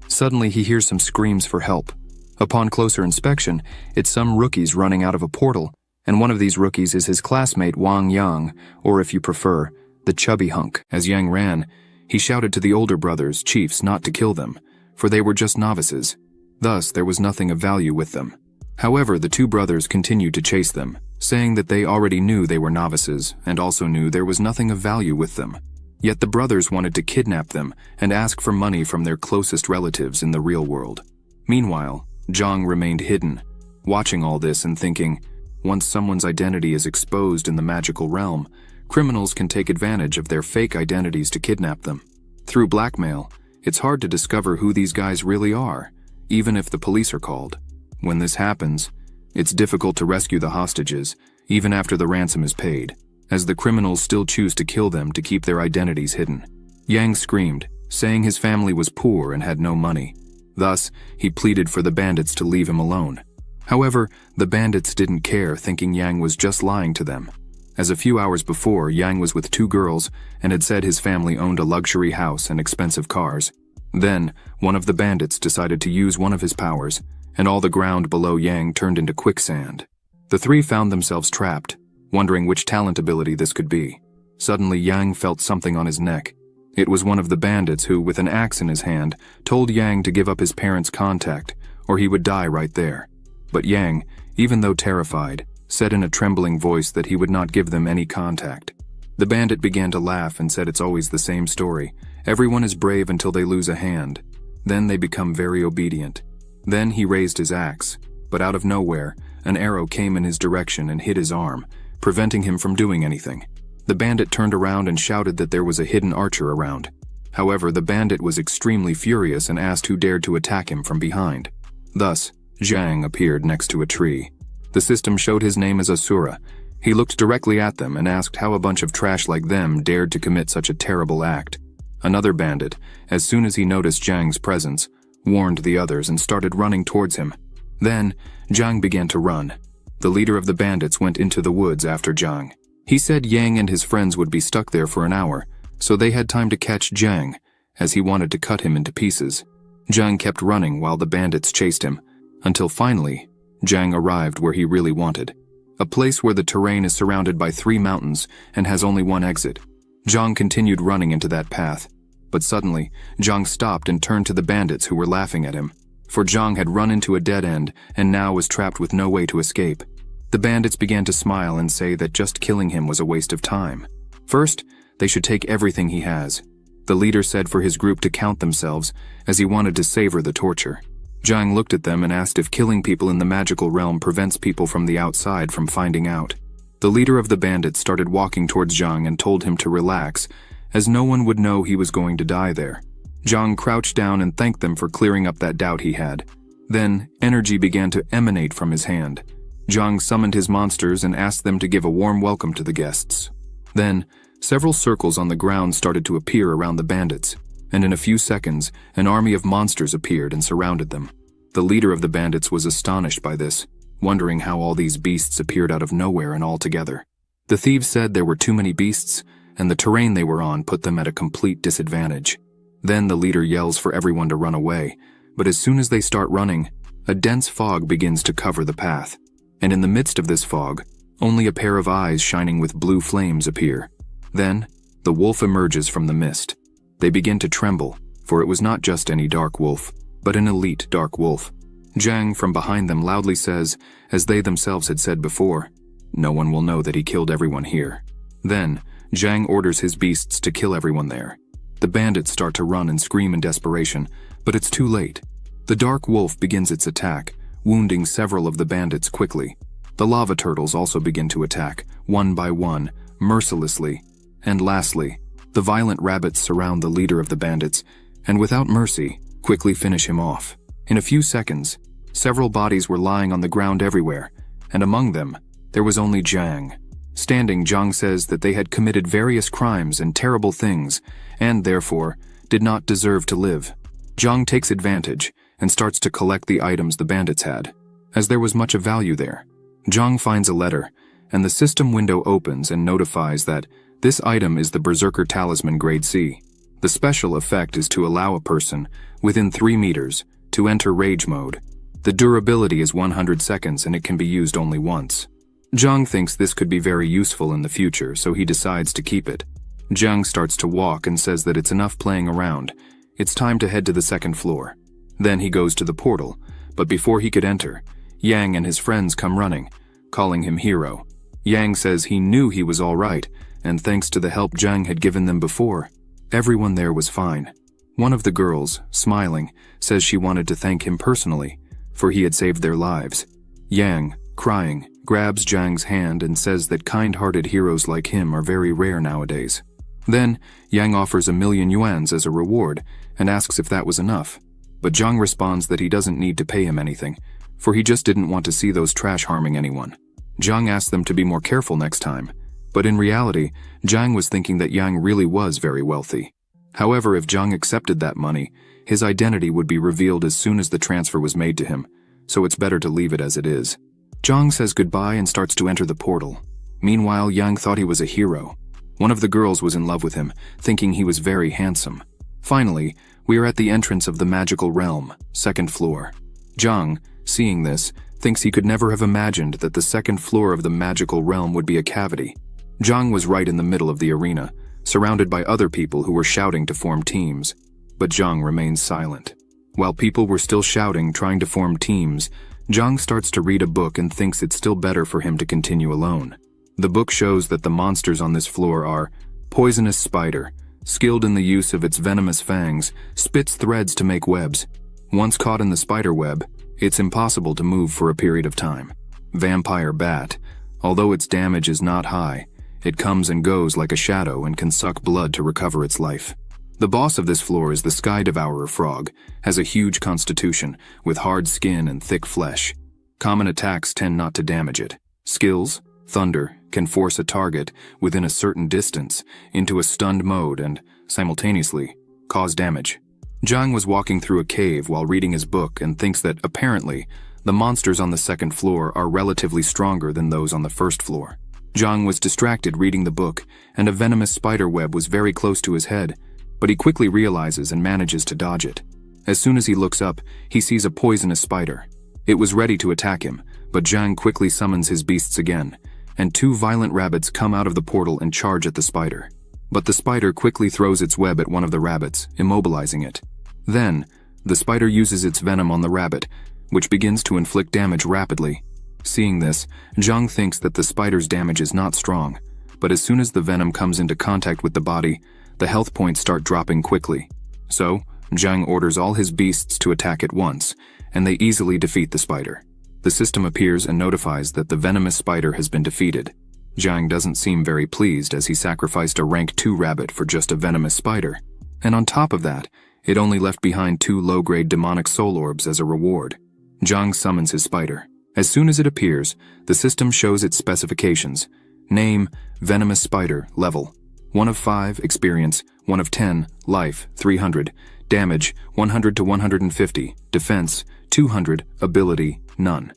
Speaker 2: Suddenly, he hears some screams for help. Upon closer inspection, it's some rookies running out of a portal, and one of these rookies is his classmate Wang Yang, or if you prefer, the chubby hunk. As Yang ran, he shouted to the older brothers, chiefs, not to kill them, for they were just novices. Thus, there was nothing of value with them. However, the 2 brothers continued to chase them, saying that they already knew they were novices and also knew there was nothing of value with them. Yet the brothers wanted to kidnap them and ask for money from their closest relatives in the real world. Meanwhile, Zhang remained hidden, watching all this and thinking, once someone's identity is exposed in the magical realm, criminals can take advantage of their fake identities to kidnap them. Through blackmail, it's hard to discover who these guys really are, even if the police are called. When this happens, it's difficult to rescue the hostages, even after the ransom is paid, as the criminals still choose to kill them to keep their identities hidden. Yang screamed, saying his family was poor and had no money. Thus, he pleaded for the bandits to leave him alone. However, the bandits didn't care, thinking Yang was just lying to them, as a few hours before, Yang was with 2 girls and had said his family owned a luxury house and expensive cars. Then, one of the bandits decided to use one of his powers, and all the ground below Yang turned into quicksand. The 3 found themselves trapped, wondering which talent ability this could be. Suddenly, Yang felt something on his neck. It was one of the bandits who, with an axe in his hand, told Yang to give up his parents' contact, or he would die right there. But Yang, even though terrified, said in a trembling voice that he would not give them any contact. The bandit began to laugh and said it's always the same story. Everyone is brave until they lose a hand. Then they become very obedient. Then he raised his axe, but out of nowhere, an arrow came in his direction and hit his arm, preventing him from doing anything. The bandit turned around and shouted that there was a hidden archer around. However, the bandit was extremely furious and asked who dared to attack him from behind. Thus, Zhang appeared next to a tree. The system showed his name as Asura. He looked directly at them and asked how a bunch of trash like them dared to commit such a terrible act. Another bandit, as soon as he noticed Zhang's presence, warned the others and started running towards him. Then, Zhang began to run. The leader of the bandits went into the woods after Zhang. He said Yang and his friends would be stuck there for an hour, so they had time to catch Zhang, as he wanted to cut him into pieces. Zhang kept running while the bandits chased him, until finally, Zhang arrived where he really wanted. A place where the terrain is surrounded by 3 mountains and has only one exit. Zhang continued running into that path. But suddenly, Zhang stopped and turned to the bandits who were laughing at him, for Zhang had run into a dead end and now was trapped with no way to escape. The bandits began to smile and say that just killing him was a waste of time. First, they should take everything he has. The leader said for his group to count themselves, as he wanted to savor the torture. Zhang looked at them and asked if killing people in the magical realm prevents people from the outside from finding out. The leader of the bandits started walking towards Zhang and told him to relax, as no one would know he was going to die there. Zhang crouched down and thanked them for clearing up that doubt he had. Then, energy began to emanate from his hand. Zhang summoned his monsters and asked them to give a warm welcome to the guests. Then, several circles on the ground started to appear around the bandits, and in a few seconds, an army of monsters appeared and surrounded them. The leader of the bandits was astonished by this. wondering how all these beasts appeared out of nowhere and all together. The thieves said there were too many beasts, and the terrain they were on put them at a complete disadvantage. Then the leader yells for everyone to run away, but as soon as they start running, a dense fog begins to cover the path. And in the midst of this fog, only a pair of eyes shining with blue flames appear. Then, the wolf emerges from the mist. They begin to tremble, for it was not just any dark wolf, but an elite dark wolf. Zhang from behind them loudly says, as they themselves had said before, "No one will know that he killed everyone here." Then, Zhang orders his beasts to kill everyone there. The bandits start to run and scream in desperation, but it's too late. The dark wolf begins its attack, wounding several of the bandits quickly. The lava turtles also begin to attack, one by one, mercilessly. And lastly, the violent rabbits surround the leader of the bandits, and without mercy, quickly finish him off. In a few seconds, several bodies were lying on the ground everywhere, and among them, there was only Zhang. Standing, Zhang says that they had committed various crimes and terrible things, and therefore, did not deserve to live. Zhang takes advantage and starts to collect the items the bandits had, as there was much of value there. Zhang finds a letter, and the system window opens and notifies that this item is the Berserker Talisman Grade C. The special effect is to allow a person, within 3 meters, to enter rage mode. The durability is 100 seconds and it can be used only once. Zhang thinks this could be very useful in the future, so he decides to keep it. Zhang starts to walk and says that it's enough playing around. It's time to head to the second floor. Then he goes to the portal, but before he could enter, Yang and his friends come running, calling him hero. Yang says he knew he was all right, and thanks to the help Zhang had given them before, everyone there was fine. One of the girls, smiling, says she wanted to thank him personally, for he had saved their lives. Yang, crying, grabs Zhang's hand and says that kind-hearted heroes like him are very rare nowadays. Then, Yang offers 1,000,000 yuans as a reward and asks if that was enough. But Zhang responds that he doesn't need to pay him anything, for he just didn't want to see those trash harming anyone. Zhang asks them to be more careful next time, but in reality, Zhang was thinking that Yang really was very wealthy. However, if Zhang accepted that money, his identity would be revealed as soon as the transfer was made to him, so it's better to leave it as it is. Zhang says goodbye and starts to enter the portal. Meanwhile, Yang thought he was a hero. One of the girls was in love with him, thinking he was very handsome. Finally, we are at the entrance of the magical realm, second floor. Zhang, seeing this, thinks he could never have imagined that the second floor of the magical realm would be a cavity. Zhang was right in the middle of the arena, surrounded by other people who were shouting to form teams. But Zhang remains silent. While people were still shouting, trying to form teams, Zhang starts to read a book and thinks it's still better for him to continue alone. The book shows that the monsters on this floor are poisonous spider, skilled in the use of its venomous fangs, spits threads to make webs. Once caught in the spider web, it's impossible to move for a period of time. Vampire bat, although its damage is not high, it comes and goes like a shadow and can suck blood to recover its life. The boss of this floor is the Sky Devourer frog, has a huge constitution, with hard skin and thick flesh. Common attacks tend not to damage it. Skills, thunder, can force a target within a certain distance into a stunned mode and, simultaneously, cause damage. Zhang was walking through a cave while reading his book and thinks that, apparently, the monsters on the second floor are relatively stronger than those on the first floor. Zhang was distracted reading the book, and a venomous spider web was very close to his head, but he quickly realizes and manages to dodge it. As soon as he looks up, he sees a poisonous spider. It was ready to attack him, but Zhang quickly summons his beasts again, and 2 violent rabbits come out of the portal and charge at the spider. But the spider quickly throws its web at one of the rabbits, immobilizing it. Then, the spider uses its venom on the rabbit, which begins to inflict damage rapidly. Seeing this, Zhang thinks that the spider's damage is not strong, but as soon as the venom comes into contact with the body, the health points start dropping quickly. So, Zhang orders all his beasts to attack at once, and they easily defeat the spider. The system appears and notifies that the venomous spider has been defeated. Zhang doesn't seem very pleased as he sacrificed a rank 2 rabbit for just a venomous spider. And on top of that, it only left behind 2 low-grade demonic soul orbs as a reward. Zhang summons his spider. As soon as it appears, the system shows its specifications. Name, venomous spider, level 1 of 5, experience 1 of 10, life 300, damage 100 to 150, defense 200, ability none.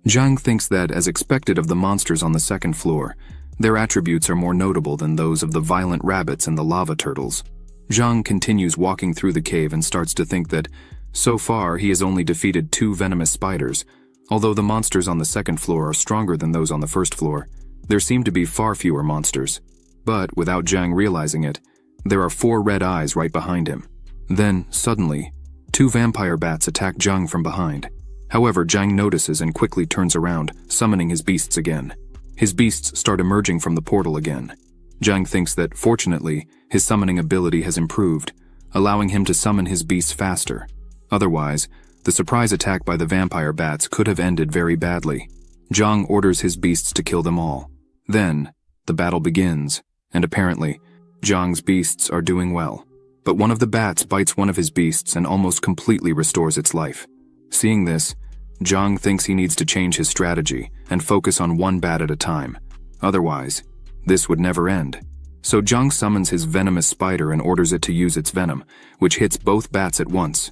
Speaker 2: Zhang thinks that, as expected of the monsters on the second floor, their attributes are more notable than those of the violent rabbits and the lava turtles. Zhang continues walking through the cave and starts to think that, so far, he has only defeated 2 venomous spiders. Although the monsters on the second floor are stronger than those on the first floor, there seem to be far fewer monsters. But, without Zhang realizing it, there are 4 red eyes right behind him. Then, suddenly, 2 vampire bats attack Zhang from behind. However, Zhang notices and quickly turns around, summoning his beasts again. His beasts start emerging from the portal again. Zhang thinks that, fortunately, his summoning ability has improved, allowing him to summon his beasts faster. Otherwise, the surprise attack by the vampire bats could have ended very badly. Zhang orders his beasts to kill them all. Then, the battle begins, and apparently, Zhang's beasts are doing well. But one of the bats bites one of his beasts and almost completely restores its life. Seeing this, Zhang thinks he needs to change his strategy and focus on one bat at a time. Otherwise, this would never end. So Zhang summons his venomous spider and orders it to use its venom, which hits both bats at once.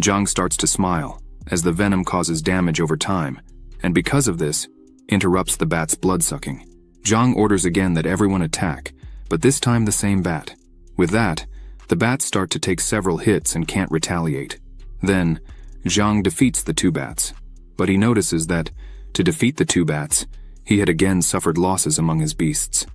Speaker 2: Zhang starts to smile, as the venom causes damage over time, and because of this, interrupts the bat's blood-sucking. Zhang orders again that everyone attack, but this time the same bat. With that, the bats start to take several hits and can't retaliate. Then, Zhang defeats the 2 bats, but he notices that, to defeat the 2 bats, he had again suffered losses among his beasts.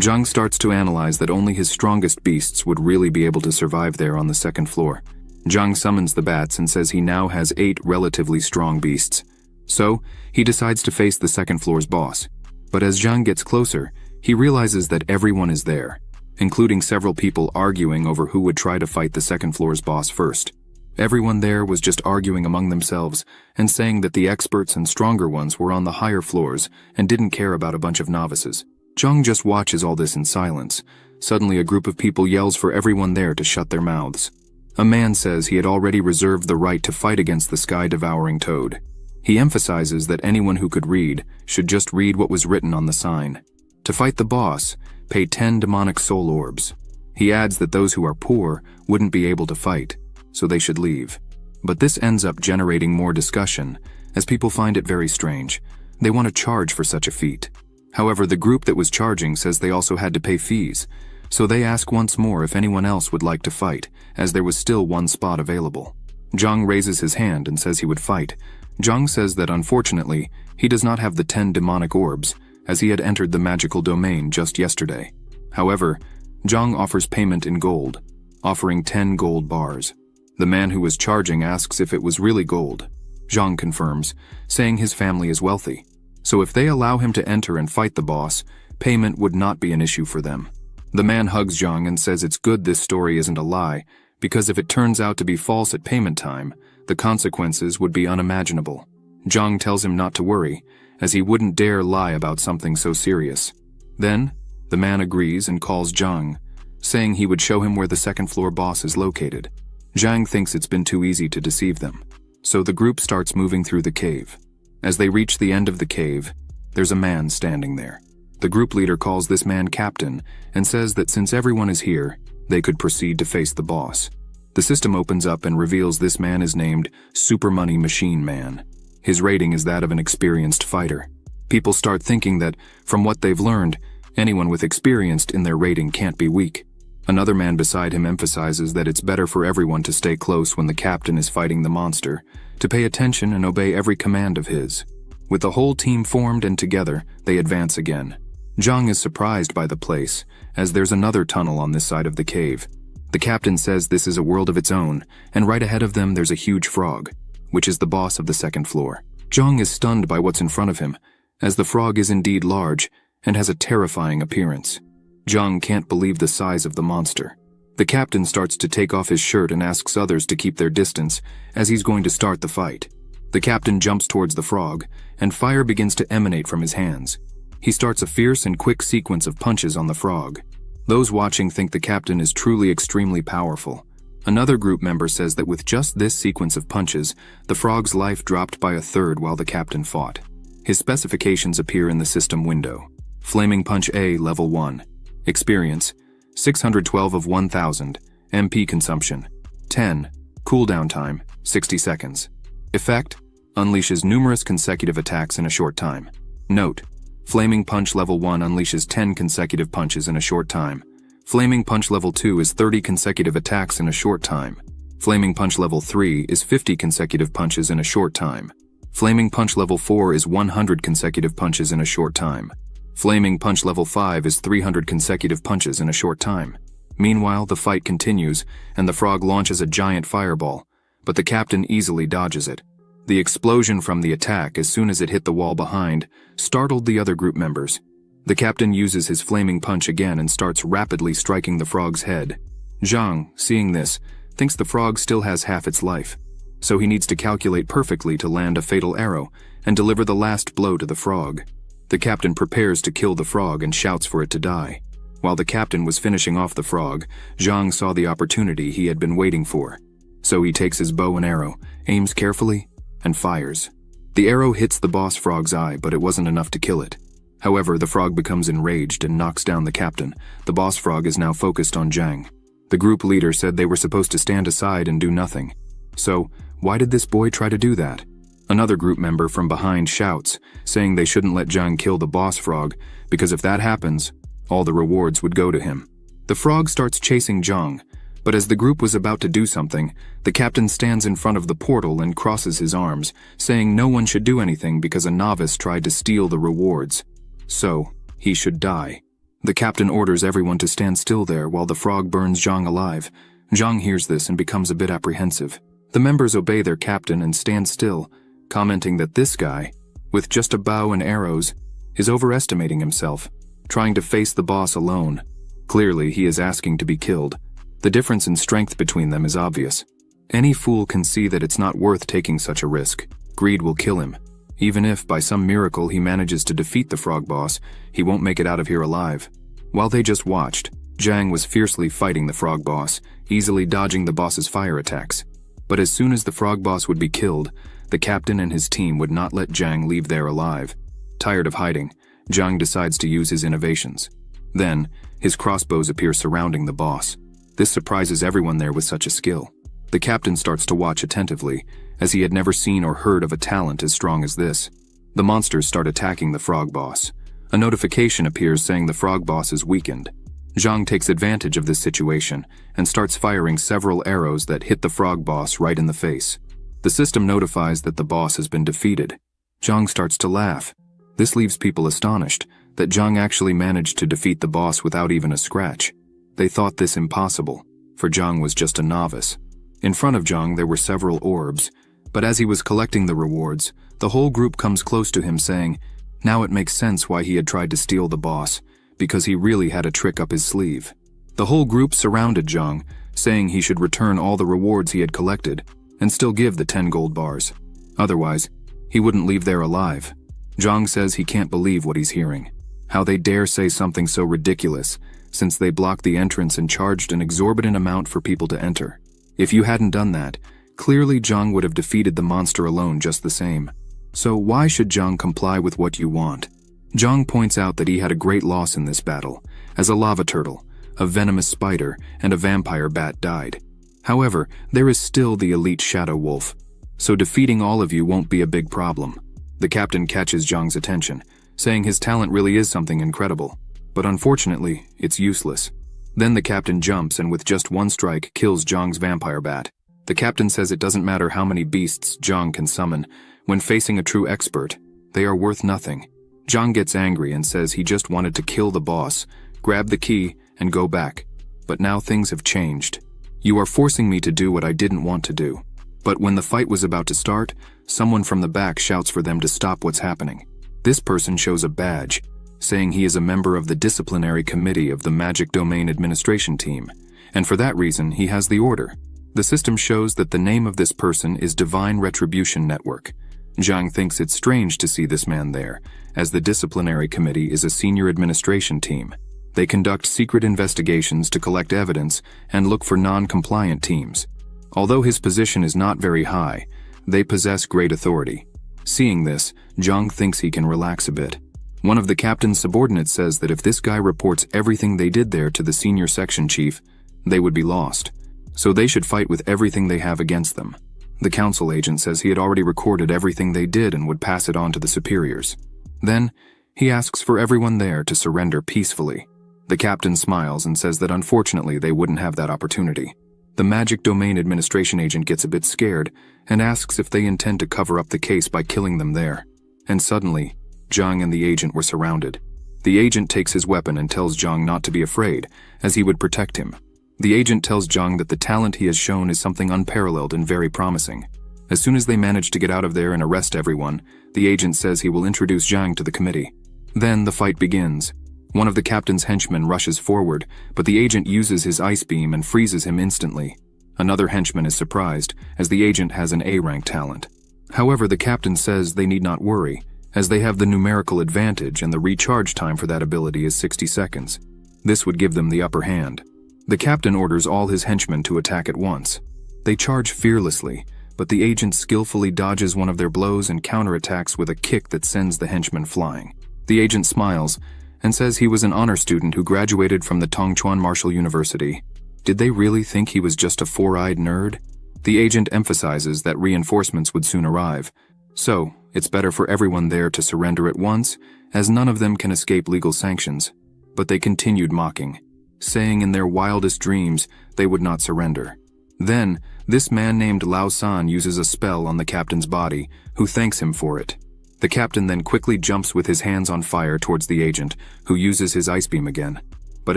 Speaker 2: Zhang starts to analyze that only his strongest beasts would really be able to survive there on the second floor. Zhang summons the bats and says he now has 8 relatively strong beasts. So, he decides to face the second floor's boss. But as Zhang gets closer, he realizes that everyone is there, including several people arguing over who would try to fight the second floor's boss first. Everyone there was just arguing among themselves and saying that the experts and stronger ones were on the higher floors and didn't care about a bunch of novices. Zhang just watches all this in silence. Suddenly a group of people yells for everyone there to shut their mouths. A man says he had already reserved the right to fight against the sky-devouring toad. He emphasizes that anyone who could read should just read what was written on the sign. To fight the boss, pay 10 demonic soul orbs. He adds that those who are poor wouldn't be able to fight, so they should leave. But this ends up generating more discussion, as people find it very strange. They want to charge for such a feat. However, the group that was charging says they also had to pay fees, so they ask once more if anyone else would like to fight, as there was still 1 spot available. Zhang raises his hand and says he would fight. Zhang says that unfortunately, he does not have the 10 demonic orbs, as he had entered the magical domain just yesterday. However, Zhang offers payment in gold, offering 10 gold bars. The man who was charging asks if it was really gold. Zhang confirms, saying his family is wealthy, so if they allow him to enter and fight the boss, payment would not be an issue for them. The man hugs Zhang and says it's good this story isn't a lie, because if it turns out to be false at payment time, the consequences would be unimaginable. Zhang tells him not to worry, as he wouldn't dare lie about something so serious. Then, the man agrees and calls Zhang, saying he would show him where the second floor boss is located. Zhang thinks it's been too easy to deceive them, so the group starts moving through the cave. As they reach the end of the cave, there's a man standing there. The group leader calls this man Captain and says that since everyone is here, they could proceed to face the boss. The system opens up and reveals this man is named Super Money Machine Man. His rating is that of an experienced fighter. People start thinking that, from what they've learned, anyone with experience in their rating can't be weak. Another man beside him emphasizes that it's better for everyone to stay close when the captain is fighting the monster, to pay attention and obey every command of his. With the whole team formed and together, they advance again. Zhang is surprised by the place, as there's another tunnel on this side of the cave. The captain says this is a world of its own, and right ahead of them there's a huge frog, which is the boss of the second floor. Zhang is stunned by what's in front of him, as the frog is indeed large and has a terrifying appearance. Zhang can't believe the size of the monster. The captain starts to take off his shirt and asks others to keep their distance, as he's going to start the fight. The captain jumps towards the frog, and fire begins to emanate from his hands. He starts a fierce and quick sequence of punches on the frog. Those watching think the captain is truly extremely powerful. Another group member says that with just this sequence of punches, the frog's life dropped by 1/3 while the captain fought. His specifications appear in the system window. Flaming Punch A Level 1. Experience, 612 of 1000. MP consumption, 10. Cooldown time, 60 seconds. Effect, unleashes numerous consecutive attacks in a short time. Note: Flaming Punch Level 1 unleashes 10 consecutive punches in a short time. Flaming Punch Level 2 is 30 consecutive attacks in a short time. Flaming Punch Level 3 is 50 consecutive punches in a short time. Flaming Punch Level 4 is 100 consecutive punches in a short time. Flaming Punch Level 5 is 300 consecutive punches in a short time. Meanwhile, the fight continues, and the frog launches a giant fireball, but the captain easily dodges it. The explosion from the attack, as soon as it hit the wall behind, startled the other group members. The captain uses his flaming punch again and starts rapidly striking the frog's head. Zhang, seeing this, thinks the frog still has half its life, so he needs to calculate perfectly to land a fatal arrow and deliver the last blow to the frog. The captain prepares to kill the frog and shouts for it to die. While the captain was finishing off the frog, Zhang saw the opportunity he had been waiting for. So he takes his bow and arrow, aims carefully, and fires. The arrow hits the boss frog's eye, but it wasn't enough to kill it. However, the frog becomes enraged and knocks down the captain. The boss frog is now focused on Zhang. The group leader said they were supposed to stand aside and do nothing. So, why did this boy try to do that? Another group member from behind shouts, saying they shouldn't let Zhang kill the boss frog, because if that happens, all the rewards would go to him. The frog starts chasing Zhang, but as the group was about to do something, the captain stands in front of the portal and crosses his arms, saying no one should do anything because a novice tried to steal the rewards. So, he should die. The captain orders everyone to stand still there while the frog burns Zhang alive. Zhang hears this and becomes a bit apprehensive. The members obey their captain and stand still, commenting that this guy, with just a bow and arrows, is overestimating himself, trying to face the boss alone. Clearly, he is asking to be killed. The difference in strength between them is obvious. Any fool can see that it's not worth taking such a risk. Greed will kill him. Even if, by some miracle, he manages to defeat the frog boss, he won't make it out of here alive. While they just watched, Zhang was fiercely fighting the frog boss, easily dodging the boss's fire attacks. But as soon as the frog boss would be killed, the captain and his team would not let Zhang leave there alive. Tired of hiding, Zhang decides to use his innovations. Then, his crossbows appear surrounding the boss. This surprises everyone there with such a skill. The captain starts to watch attentively, as he had never seen or heard of a talent as strong as this. The monsters start attacking the frog boss. A notification appears saying the frog boss is weakened. Zhang takes advantage of this situation and starts firing several arrows that hit the frog boss right in the face. The system notifies that the boss has been defeated. Zhang starts to laugh. This leaves people astonished that Zhang actually managed to defeat the boss without even a scratch. They thought this impossible, for Zhang was just a novice. In front of Zhang there were several orbs, but as he was collecting the rewards, the whole group comes close to him saying, now it makes sense why he had tried to steal the boss, because he really had a trick up his sleeve. The whole group surrounded Zhang, saying he should return all the rewards he had collected, and still give the 10 gold bars. Otherwise, he wouldn't leave there alive. Zhang says he can't believe what he's hearing. How they dare say something so ridiculous, since they blocked the entrance and charged an exorbitant amount for people to enter. If you hadn't done that, clearly Zhang would have defeated the monster alone just the same. So why should Zhang comply with what you want? Zhang points out that he had a great loss in this battle, as a lava turtle, a venomous spider, and a vampire bat died. However, there is still the elite shadow wolf, so defeating all of you won't be a big problem. The captain catches Zhang's attention, saying his talent really is something incredible, but unfortunately, it's useless. Then the captain jumps and with just one strike kills Zhang's vampire bat. The captain says it doesn't matter how many beasts Zhang can summon. When facing a true expert, they are worth nothing. Zhang gets angry and says he just wanted to kill the boss, grab the key, and go back. But now things have changed. You are forcing me to do what I didn't want to do. But when the fight was about to start, someone from the back shouts for them to stop what's happening. This person shows a badge, saying he is a member of the disciplinary committee of the Magic Domain Administration team, and for that reason he has the order. The system shows that the name of this person is Divine Retribution Network. Zhang thinks it's strange to see this man there, as the disciplinary committee is a senior administration team. They conduct secret investigations to collect evidence and look for non-compliant teams. Although his position is not very high, they possess great authority. Seeing this, Zhang thinks he can relax a bit. One of the captain's subordinates says that if this guy reports everything they did there to the senior section chief, they would be lost. So they should fight with everything they have against them. The council agent says he had already recorded everything they did and would pass it on to the superiors. Then, he asks for everyone there to surrender peacefully. The captain smiles and says that unfortunately they wouldn't have that opportunity. The Magic Domain Administration agent gets a bit scared and asks if they intend to cover up the case by killing them there. And suddenly, Zhang and the agent were surrounded. The agent takes his weapon and tells Zhang not to be afraid, as he would protect him. The agent tells Zhang that the talent he has shown is something unparalleled and very promising. As soon as they manage to get out of there and arrest everyone, the agent says he will introduce Zhang to the committee. Then the fight begins. One of the captain's henchmen rushes forward, but the agent uses his ice beam and freezes him instantly. Another henchman is surprised, as the agent has an A-rank talent. However, the captain says they need not worry, as they have the numerical advantage and the recharge time for that ability is 60 seconds. This would give them the upper hand. The captain orders all his henchmen to attack at once. They charge fearlessly, but the agent skillfully dodges one of their blows and counterattacks with a kick that sends the henchman flying. The agent smiles and says he was an honor student who graduated from the Tongchuan Martial University. Did they really think he was just a four-eyed nerd? The agent emphasizes that reinforcements would soon arrive. So, it's better for everyone there to surrender at once, as none of them can escape legal sanctions. But they continued mocking, saying in their wildest dreams they would not surrender. Then, this man named Lao San uses a spell on the captain's body, who thanks him for it. The captain then quickly jumps with his hands on fire towards the agent, who uses his ice beam again. But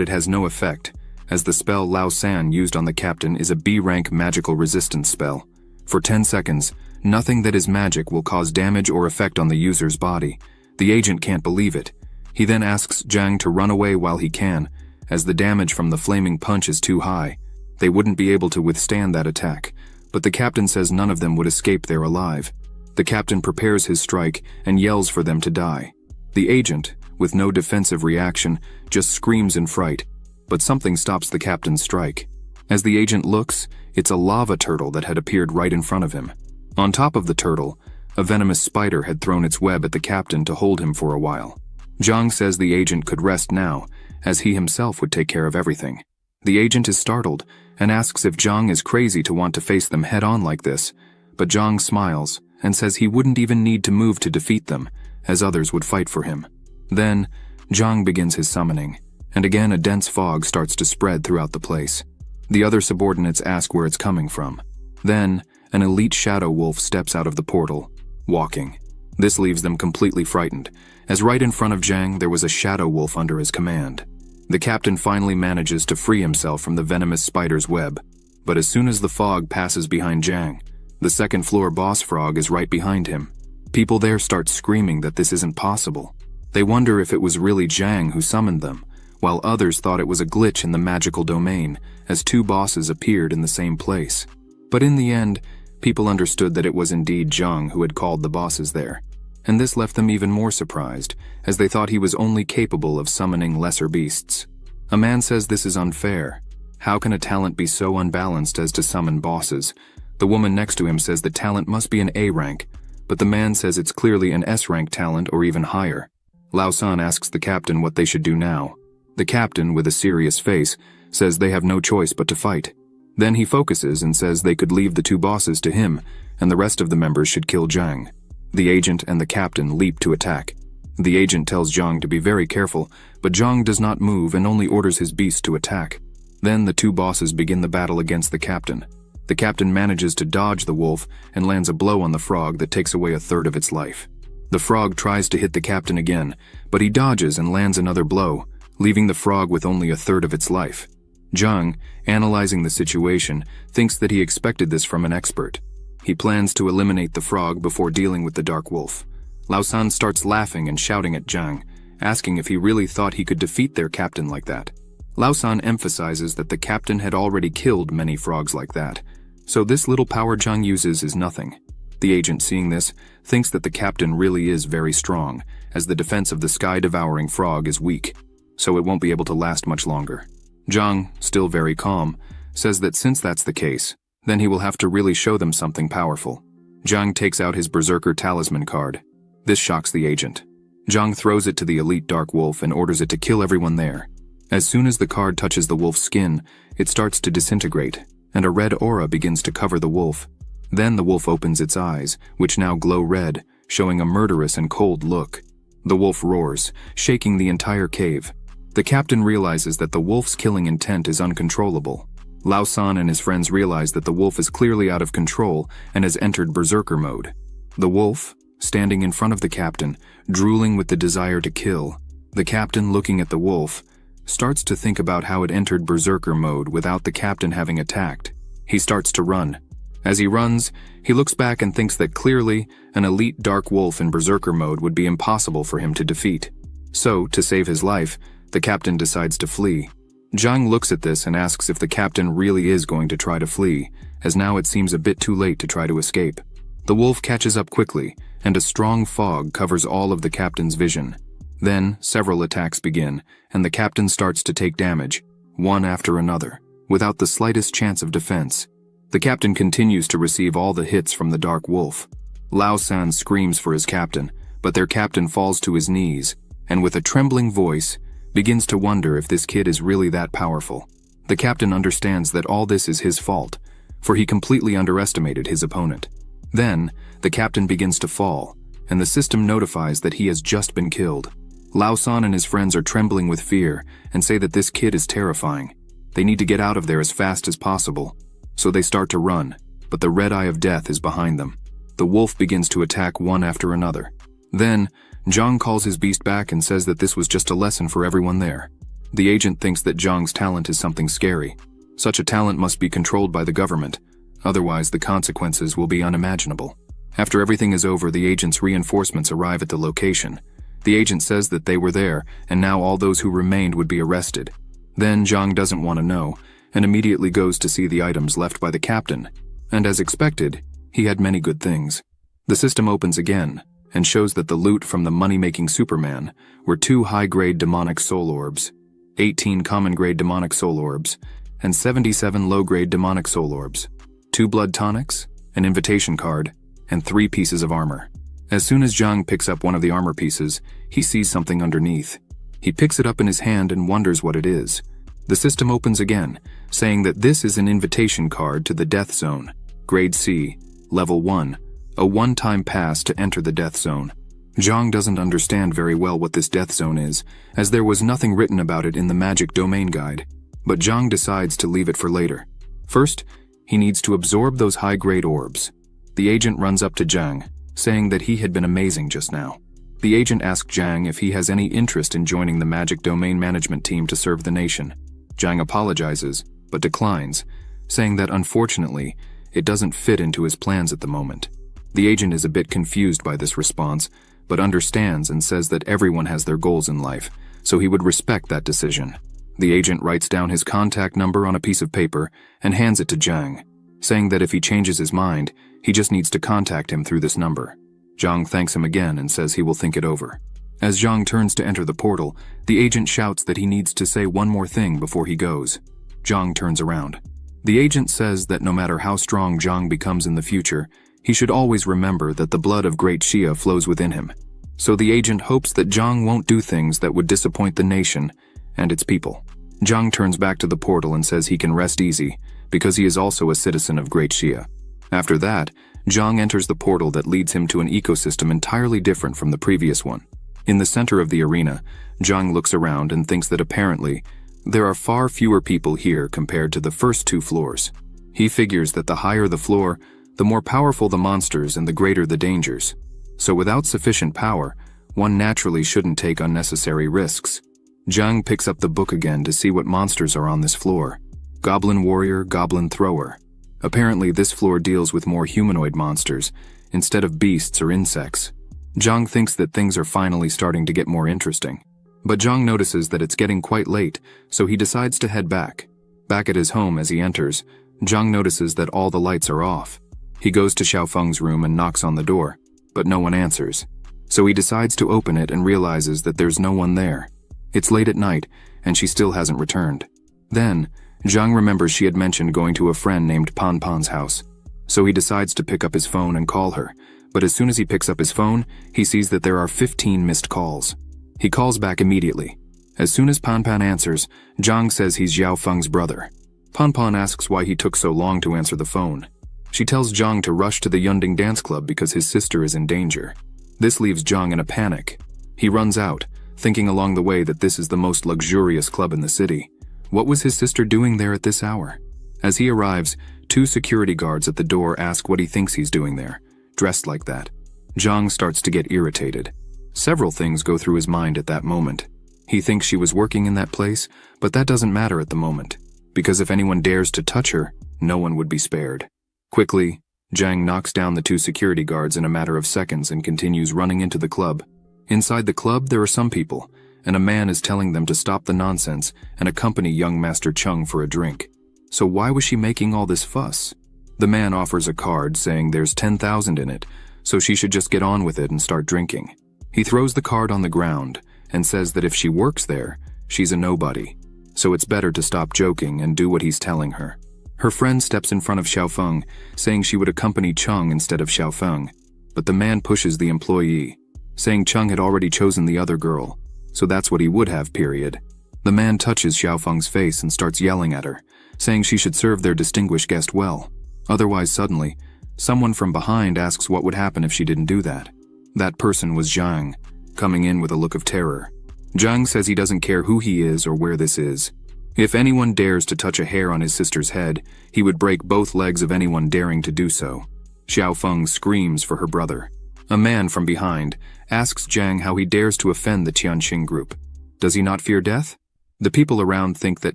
Speaker 2: it has no effect, as the spell Lao San used on the captain is a B-rank magical resistance spell. For 10 seconds, nothing that is magic will cause damage or effect on the user's body. The agent can't believe it. He then asks Zhang to run away while he can, as the damage from the flaming punch is too high. They wouldn't be able to withstand that attack, but the captain says none of them would escape there alive. The captain prepares his strike and yells for them to die. The agent, with no defensive reaction, just screams in fright, but something stops the captain's strike. As the agent looks, it's a lava turtle that had appeared right in front of him. On top of the turtle, a venomous spider had thrown its web at the captain to hold him for a while. Zhang says the agent could rest now, as he himself would take care of everything. The agent is startled and asks if Zhang is crazy to want to face them head-on like this, but Zhang smiles and says he wouldn't even need to move to defeat them, as others would fight for him. Then, Zhang begins his summoning, and again a dense fog starts to spread throughout the place. The other subordinates ask where it's coming from. Then, an elite shadow wolf steps out of the portal, walking. This leaves them completely frightened, as right in front of Zhang there was a shadow wolf under his command. The captain finally manages to free himself from the venomous spider's web, but as soon as the fog passes behind Zhang, the second-floor boss frog is right behind him. People there start screaming that this isn't possible. They wonder if it was really Zhang who summoned them, while others thought it was a glitch in the magical domain, as two bosses appeared in the same place. But in the end, people understood that it was indeed Zhang who had called the bosses there, and this left them even more surprised, as they thought he was only capable of summoning lesser beasts. A man says this is unfair. How can a talent be so unbalanced as to summon bosses? The woman next to him says the talent must be an A rank, but the man says it's clearly an S rank talent or even higher. Lao San asks the captain what they should do now. The captain, with a serious face, says they have no choice but to fight. Then he focuses and says they could leave the two bosses to him, and the rest of the members should kill Zhang. The agent and the captain leap to attack. The agent tells Zhang to be very careful, but Zhang does not move and only orders his beast to attack. Then the two bosses begin the battle against the captain. The captain manages to dodge the wolf and lands a blow on the frog that takes away a third of its life. The frog tries to hit the captain again, but he dodges and lands another blow, leaving the frog with only a third of its life. Zhang, analyzing the situation, thinks that he expected this from an expert. He plans to eliminate the frog before dealing with the dark wolf. Lao San starts laughing and shouting at Zhang, asking if he really thought he could defeat their captain like that. Lao San emphasizes that the captain had already killed many frogs like that, so this little power Zhang uses is nothing. The agent, seeing this, thinks that the captain really is very strong, as the defense of the sky-devouring frog is weak, so it won't be able to last much longer. Zhang, still very calm, says that since that's the case, then he will have to really show them something powerful. Zhang takes out his Berserker Talisman card. This shocks the agent. Zhang throws it to the elite dark wolf and orders it to kill everyone there. As soon as the card touches the wolf's skin, it starts to disintegrate, and a red aura begins to cover the wolf. Then the wolf opens its eyes, which now glow red, showing a murderous and cold look. The wolf roars, shaking the entire cave. The captain realizes that the wolf's killing intent is uncontrollable. Lao San and his friends realize that the wolf is clearly out of control and has entered berserker mode. The wolf, standing in front of the captain, drooling with the desire to kill. The captain, looking at the wolf, starts to think about how it entered berserker mode without the captain having attacked. He starts to run. As he runs, he looks back and thinks that clearly an elite dark wolf in berserker mode would be impossible for him to defeat. So, to save his life, the captain decides to flee. Zhang looks at this and asks if the captain really is going to try to flee, as now it seems a bit too late to try to escape. The wolf catches up quickly, and a strong fog covers all of the captain's vision. Then, several attacks begin, and the captain starts to take damage, one after another, without the slightest chance of defense. The captain continues to receive all the hits from the dark wolf. Lao San screams for his captain, but their captain falls to his knees, and with a trembling voice, begins to wonder if this kid is really that powerful. The captain understands that all this is his fault, for he completely underestimated his opponent. Then, the captain begins to fall, and the system notifies that he has just been killed. Lao San and his friends are trembling with fear and say that this kid is terrifying. They need to get out of there as fast as possible. So they start to run, but the red eye of death is behind them. The wolf begins to attack one after another. Then, Zhang calls his beast back and says that this was just a lesson for everyone there. The agent thinks that Zhang's talent is something scary. Such a talent must be controlled by the government, otherwise the consequences will be unimaginable. After everything is over, the agent's reinforcements arrive at the location. The agent says that they were there, and now all those who remained would be arrested. Then Zhang doesn't want to know, and immediately goes to see the items left by the captain. And as expected, he had many good things. The system opens again, and shows that the loot from the money-making Superman were 2 high-grade demonic soul orbs, 18 common-grade demonic soul orbs, and 77 low-grade demonic soul orbs, 2 blood tonics, an invitation card, and 3 pieces of armor. As soon as Zhang picks up one of the armor pieces, he sees something underneath. He picks it up in his hand and wonders what it is. The system opens again, saying that this is an invitation card to the Death Zone, Grade C, Level 1, a one-time pass to enter the Death Zone. Zhang doesn't understand very well what this Death Zone is, as there was nothing written about it in the Magic Domain Guide, but Zhang decides to leave it for later. First, he needs to absorb those high-grade orbs. The agent runs up to Zhang, saying that he had been amazing just now. The agent asks Zhang if he has any interest in joining the Magic Domain Management team to serve the nation. Zhang apologizes, but declines, saying that unfortunately, it doesn't fit into his plans at the moment. The agent is a bit confused by this response, but understands and says that everyone has their goals in life, so he would respect that decision. The agent writes down his contact number on a piece of paper and hands it to Zhang, saying that if he changes his mind, he just needs to contact him through this number. Zhang thanks him again and says he will think it over. As Zhang turns to enter the portal, the agent shouts that he needs to say one more thing before he goes. Zhang turns around. The agent says that no matter how strong Zhang becomes in the future, he should always remember that the blood of Great Xia flows within him. So the agent hopes that Zhang won't do things that would disappoint the nation and its people. Zhang turns back to the portal and says he can rest easy, because he is also a citizen of Great Xia. After that, Zhang enters the portal that leads him to an ecosystem entirely different from the previous one. In the center of the arena, Zhang looks around and thinks that apparently, there are far fewer people here compared to the first 2 floors. He figures that the higher the floor, the more powerful the monsters and the greater the dangers. So without sufficient power, one naturally shouldn't take unnecessary risks. Zhang picks up the book again to see what monsters are on this floor. Goblin Warrior, Goblin Thrower. Apparently this floor deals with more humanoid monsters, instead of beasts or insects. Zhang thinks that things are finally starting to get more interesting. But Zhang notices that it's getting quite late, so he decides to head back. Back at his home as he enters, Zhang notices that all the lights are off. He goes to Xiaofeng's room and knocks on the door, but no one answers. So he decides to open it and realizes that there's no one there. It's late at night, and she still hasn't returned. Then, Zhang remembers she had mentioned going to a friend named Pan Pan's house. So he decides to pick up his phone and call her, but as soon as he picks up his phone, he sees that there are 15 missed calls. He calls back immediately. As soon as Pan Pan answers, Zhang says he's Xiaofeng's brother. Pan Pan asks why he took so long to answer the phone. She tells Zhang to rush to the Yunding dance club because his sister is in danger. This leaves Zhang in a panic. He runs out, thinking along the way that this is the most luxurious club in the city. What was his sister doing there at this hour? As he arrives, 2 security guards at the door ask what he thinks he's doing there, dressed like that. Zhang starts to get irritated. Several things go through his mind at that moment. He thinks she was working in that place, but that doesn't matter at the moment, because if anyone dares to touch her, no one would be spared. Quickly, Zhang knocks down the 2 security guards in a matter of seconds and continues running into the club. Inside the club, there are some people, and a man is telling them to stop the nonsense and accompany young Master Chung for a drink. So why was she making all this fuss? The man offers a card saying there's 10,000 in it, so she should just get on with it and start drinking. He throws the card on the ground and says that if she works there, she's a nobody, so it's better to stop joking and do what he's telling her. Her friend steps in front of Xiaofeng, saying she would accompany Chung instead of Xiaofeng, but the man pushes the employee, saying Chung had already chosen the other girl, so that's what he would have, period. The man touches Xiaofeng's face and starts yelling at her, saying she should serve their distinguished guest well. Otherwise, suddenly, someone from behind asks what would happen if she didn't do that. That person was Zhang, coming in with a look of terror. Zhang says he doesn't care who he is or where this is. If anyone dares to touch a hair on his sister's head, he would break both legs of anyone daring to do so. Xiaofeng screams for her brother. A man from behind asks Zhang how he dares to offend the Tianqing group. Does he not fear death? The people around think that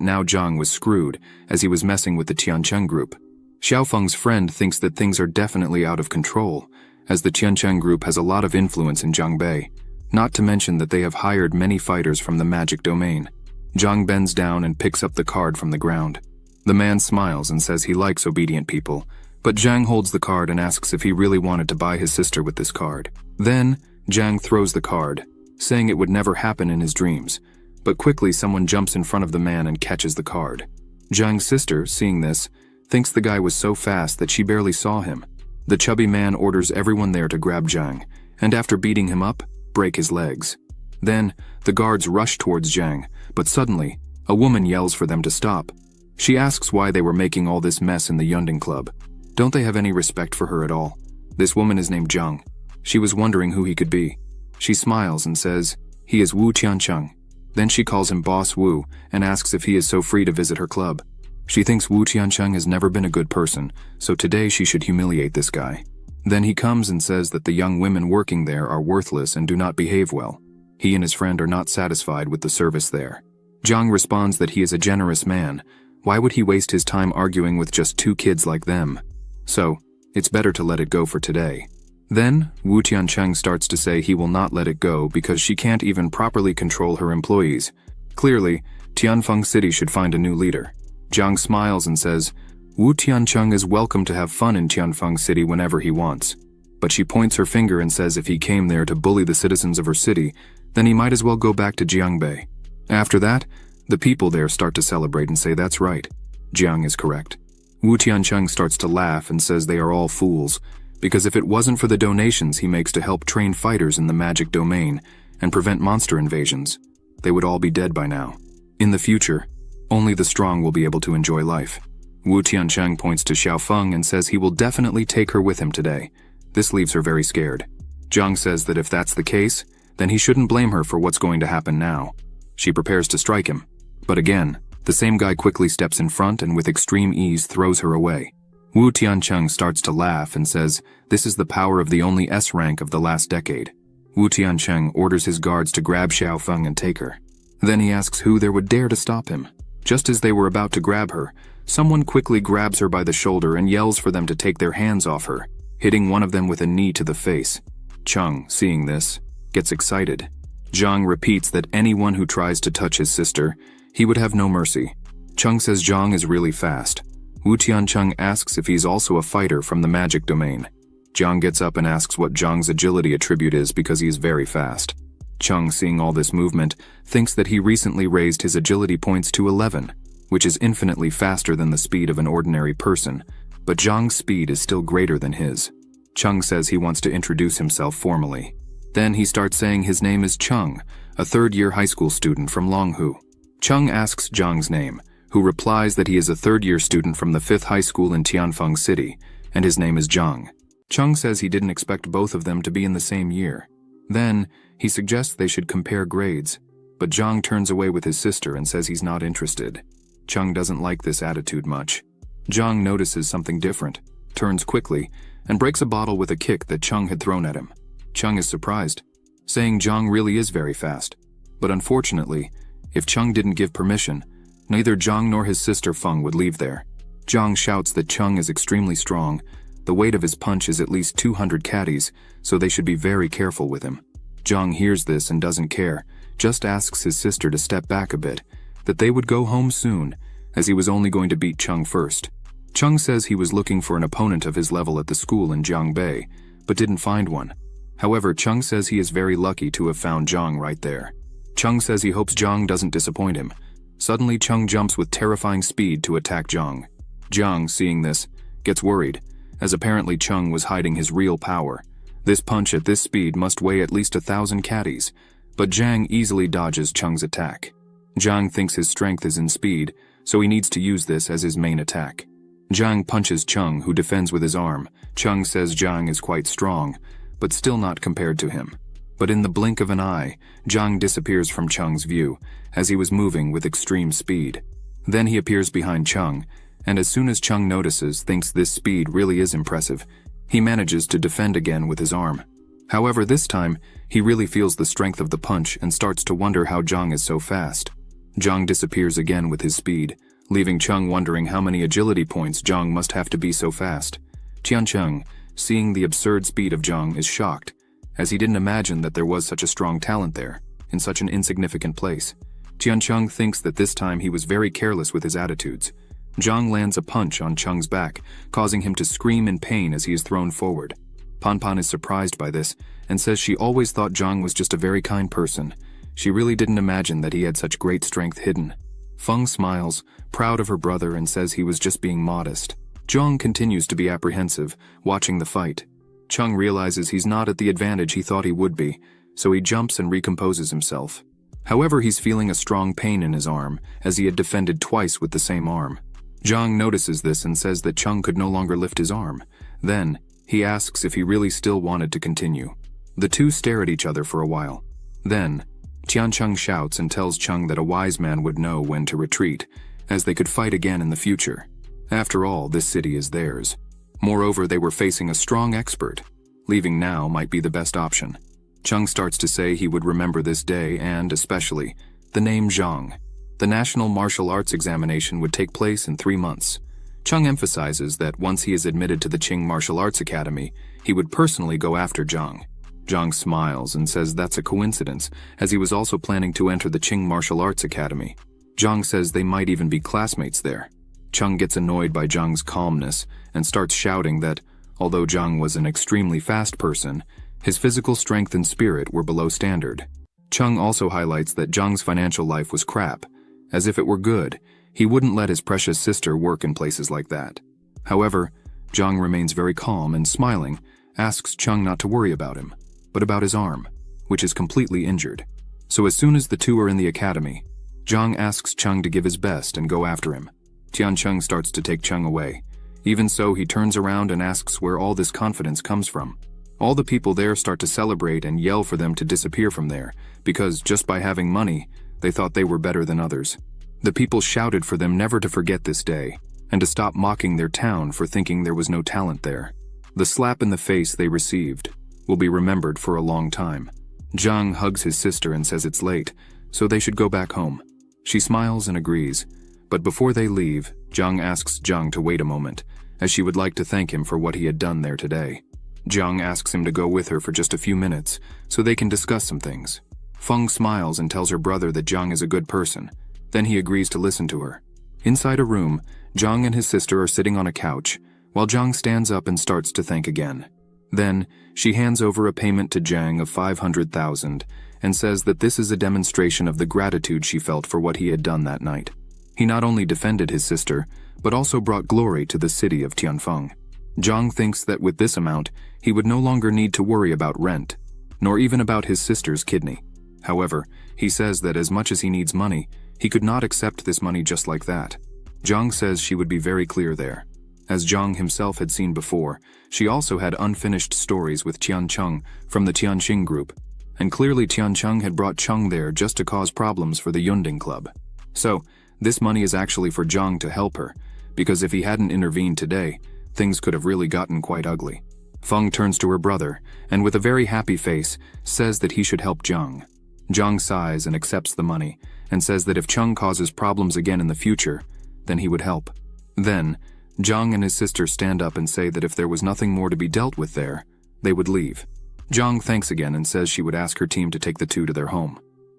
Speaker 2: now Zhang was screwed, as he was messing with the Tianqing group. Xiaofeng's friend thinks that things are definitely out of control, as the Tianqing group has a lot of influence in Zhangbei, not to mention that they have hired many fighters from the magic domain. Zhang bends down and picks up the card from the ground. The man smiles and says he likes obedient people, but Zhang holds the card and asks if he really wanted to buy his sister with this card. Then, Zhang throws the card, saying it would never happen in his dreams, but quickly someone jumps in front of the man and catches the card. Zhang's sister, seeing this, thinks the guy was so fast that she barely saw him. The chubby man orders everyone there to grab Zhang, and after beating him up, break his legs. Then, the guards rush towards Zhang, but suddenly, a woman yells for them to stop. She asks why they were making all this mess in the Yunding Club. Don't they have any respect for her at all? This woman is named Zhang. She was wondering who he could be. She smiles and says, he is Wu Tiancheng. Then she calls him Boss Wu and asks if he is so free to visit her club. She thinks Wu Tiancheng has never been a good person, so today she should humiliate this guy. Then he comes and says that the young women working there are worthless and do not behave well. He and his friend are not satisfied with the service there. Zhang responds that he is a generous man. Why would he waste his time arguing with just 2 kids like them? So, it's better to let it go for today. Then, Wu Tiancheng starts to say he will not let it go because she can't even properly control her employees. Clearly, Tianfeng City should find a new leader. Zhang smiles and says, Wu Tiancheng is welcome to have fun in Tianfeng City whenever he wants. But she points her finger and says if he came there to bully the citizens of her city, then he might as well go back to Jiangbei. After that, the people there start to celebrate and say that's right. Jiang is correct. Wu Tiancheng starts to laugh and says they are all fools, because if it wasn't for the donations he makes to help train fighters in the magic domain and prevent monster invasions, they would all be dead by now. In the future, only the strong will be able to enjoy life. Wu Tiancheng points to Xiaofeng and says he will definitely take her with him today. This leaves her very scared. Zhang says that if that's the case, then he shouldn't blame her for what's going to happen now. She prepares to strike him, but again, the same guy quickly steps in front and with extreme ease throws her away. Wu Tiancheng starts to laugh and says this is the power of the only S rank of the last decade. Wu Tiancheng orders his guards to grab Xiaofeng and take her. Then he asks who there would dare to stop him. Just as they were about to grab her, someone quickly grabs her by the shoulder and yells for them to take their hands off her, hitting one of them with a knee to the face. Chung, seeing this, gets excited. Zhang repeats that anyone who tries to touch his sister, he would have no mercy. Chung says Zhang is really fast. Wu Tiancheng asks if he's also a fighter from the magic domain. Zhang gets up and asks what Zhang's agility attribute is because he is very fast. Chung, seeing all this movement, thinks that he recently raised his agility points to 11, which is infinitely faster than the speed of an ordinary person, but Zhang's speed is still greater than his. Chung says he wants to introduce himself formally. Then he starts saying his name is Chung, a third-year high school student from Longhu. Chung asks Zhang's name, who replies that he is a third-year student from the 5th high school in Tianfeng City, and his name is Jung. Chung says he didn't expect both of them to be in the same year. Then, he suggests they should compare grades, but Jung turns away with his sister and says he's not interested. Chung doesn't like this attitude much. Jung notices something different, turns quickly, and breaks a bottle with a kick that Chung had thrown at him. Chung is surprised, saying Jung really is very fast. But unfortunately, if Chung didn't give permission, neither Jung nor his sister Feng would leave there. Jung shouts that Chung is extremely strong. The weight of his punch is at least 200 catties, so they should be very careful with him. Jung hears this and doesn't care, just asks his sister to step back a bit, that they would go home soon, as he was only going to beat Chung first. Chung says he was looking for an opponent of his level at the school in Jiangbei, but didn't find one. However, Chung says he is very lucky to have found Jung right there. Chung says he hopes Jung doesn't disappoint him. Suddenly, Chung jumps with terrifying speed to attack Jung. Jung, seeing this, gets worried, as apparently Chung was hiding his real power. This punch at this speed must weigh at least 1,000 catties, but Jang easily dodges Chung's attack. Jung thinks his strength is in speed, so he needs to use this as his main attack. Jung punches Chung, who defends with his arm. Chung says Jung is quite strong, but still not compared to him. But in the blink of an eye, Jung disappears from Chung's view, as he was moving with extreme speed. Then he appears behind Chung, and as soon as Chung notices, thinks this speed really is impressive. He manages to defend again with his arm. However, this time, he really feels the strength of the punch and starts to wonder how Jung is so fast. Jung disappears again with his speed, leaving Chung wondering how many agility points Jung must have to be so fast. Tiancheng, seeing the absurd speed of Jung, is shocked, as he didn't imagine that there was such a strong talent there, in such an insignificant place. Tiancheng thinks that this time he was very careless with his attitudes. Jung lands a punch on Chung's back, causing him to scream in pain as he is thrown forward. Panpan is surprised by this, and says she always thought Jung was just a very kind person. She really didn't imagine that he had such great strength hidden. Feng smiles, proud of her brother, and says he was just being modest. Jung continues to be apprehensive, watching the fight. Chung realizes he's not at the advantage he thought he would be, so he jumps and recomposes himself. However, he's feeling a strong pain in his arm, as he had defended twice with the same arm. Jung notices this and says that Chung could no longer lift his arm. Then, he asks if he really still wanted to continue. The two stare at each other for a while. Then, Tiancheng shouts and tells Chung that a wise man would know when to retreat, as they could fight again in the future. After all, this city is theirs. Moreover, they were facing a strong expert. Leaving now might be the best option. Chung starts to say he would remember this day and, especially, the name Zhang. The National Martial Arts examination would take place in 3 months. Chung emphasizes that once he is admitted to the Qing Martial Arts Academy, he would personally go after Zhang. Zhang smiles and says that's a coincidence, as he was also planning to enter the Qing Martial Arts Academy. Zhang says they might even be classmates there. Chung gets annoyed by Zhang's calmness and starts shouting that, although Zhang was an extremely fast person, his physical strength and spirit were below standard. Chung also highlights that Zhang's financial life was crap. As if it were good, he wouldn't let his precious sister work in places like that. However, Zhang remains very calm and smiling, asks Chung not to worry about him, but about his arm, which is completely injured. So as soon as the two are in the academy, Zhang asks Chung to give his best and go after him. Tiancheng starts to take Chung away. Even so, he turns around and asks where all this confidence comes from. All the people there start to celebrate and yell for them to disappear from there, because just by having money, they thought they were better than others. The people shouted for them never to forget this day, and to stop mocking their town for thinking there was no talent there. The slap in the face they received will be remembered for a long time. Zhang hugs his sister and says it's late, so they should go back home. She smiles and agrees, but before they leave, Zhang asks Zhang to wait a moment, as she would like to thank him for what he had done there today. Zhang asks him to go with her for just a few minutes, so they can discuss some things. Feng smiles and tells her brother that Zhang is a good person. Then he agrees to listen to her. Inside a room, Zhang and his sister are sitting on a couch, while Zhang stands up and starts to thank again. Then, she hands over a payment to Zhang of 500,000 and says that this is a demonstration of the gratitude she felt for what he had done that night. He not only defended his sister, but also brought glory to the city of Tianfeng. Zhang thinks that with this amount, he would no longer need to worry about rent, nor even about his sister's kidney. However, he says that as much as he needs money, he could not accept this money just like that. Zhang says she would be very clear there. As Zhang himself had seen before, she also had unfinished stories with Tian Cheng from the Tianxing group, and clearly Tian Cheng had brought Cheng there just to cause problems for the Yunding Club. So, this money is actually for Zhang to help her, because if he hadn't intervened today, things could have really gotten quite ugly. Feng turns to her brother, and with a very happy face, says that he should help Zhang. Zhang sighs and accepts the money, and says that if Cheng causes problems again in the future, then he would help. Then, Zhang and his sister stand up and say that if there was nothing more to be dealt with there, they would leave. Zhang thanks again and says she would ask her team to take the two to their home.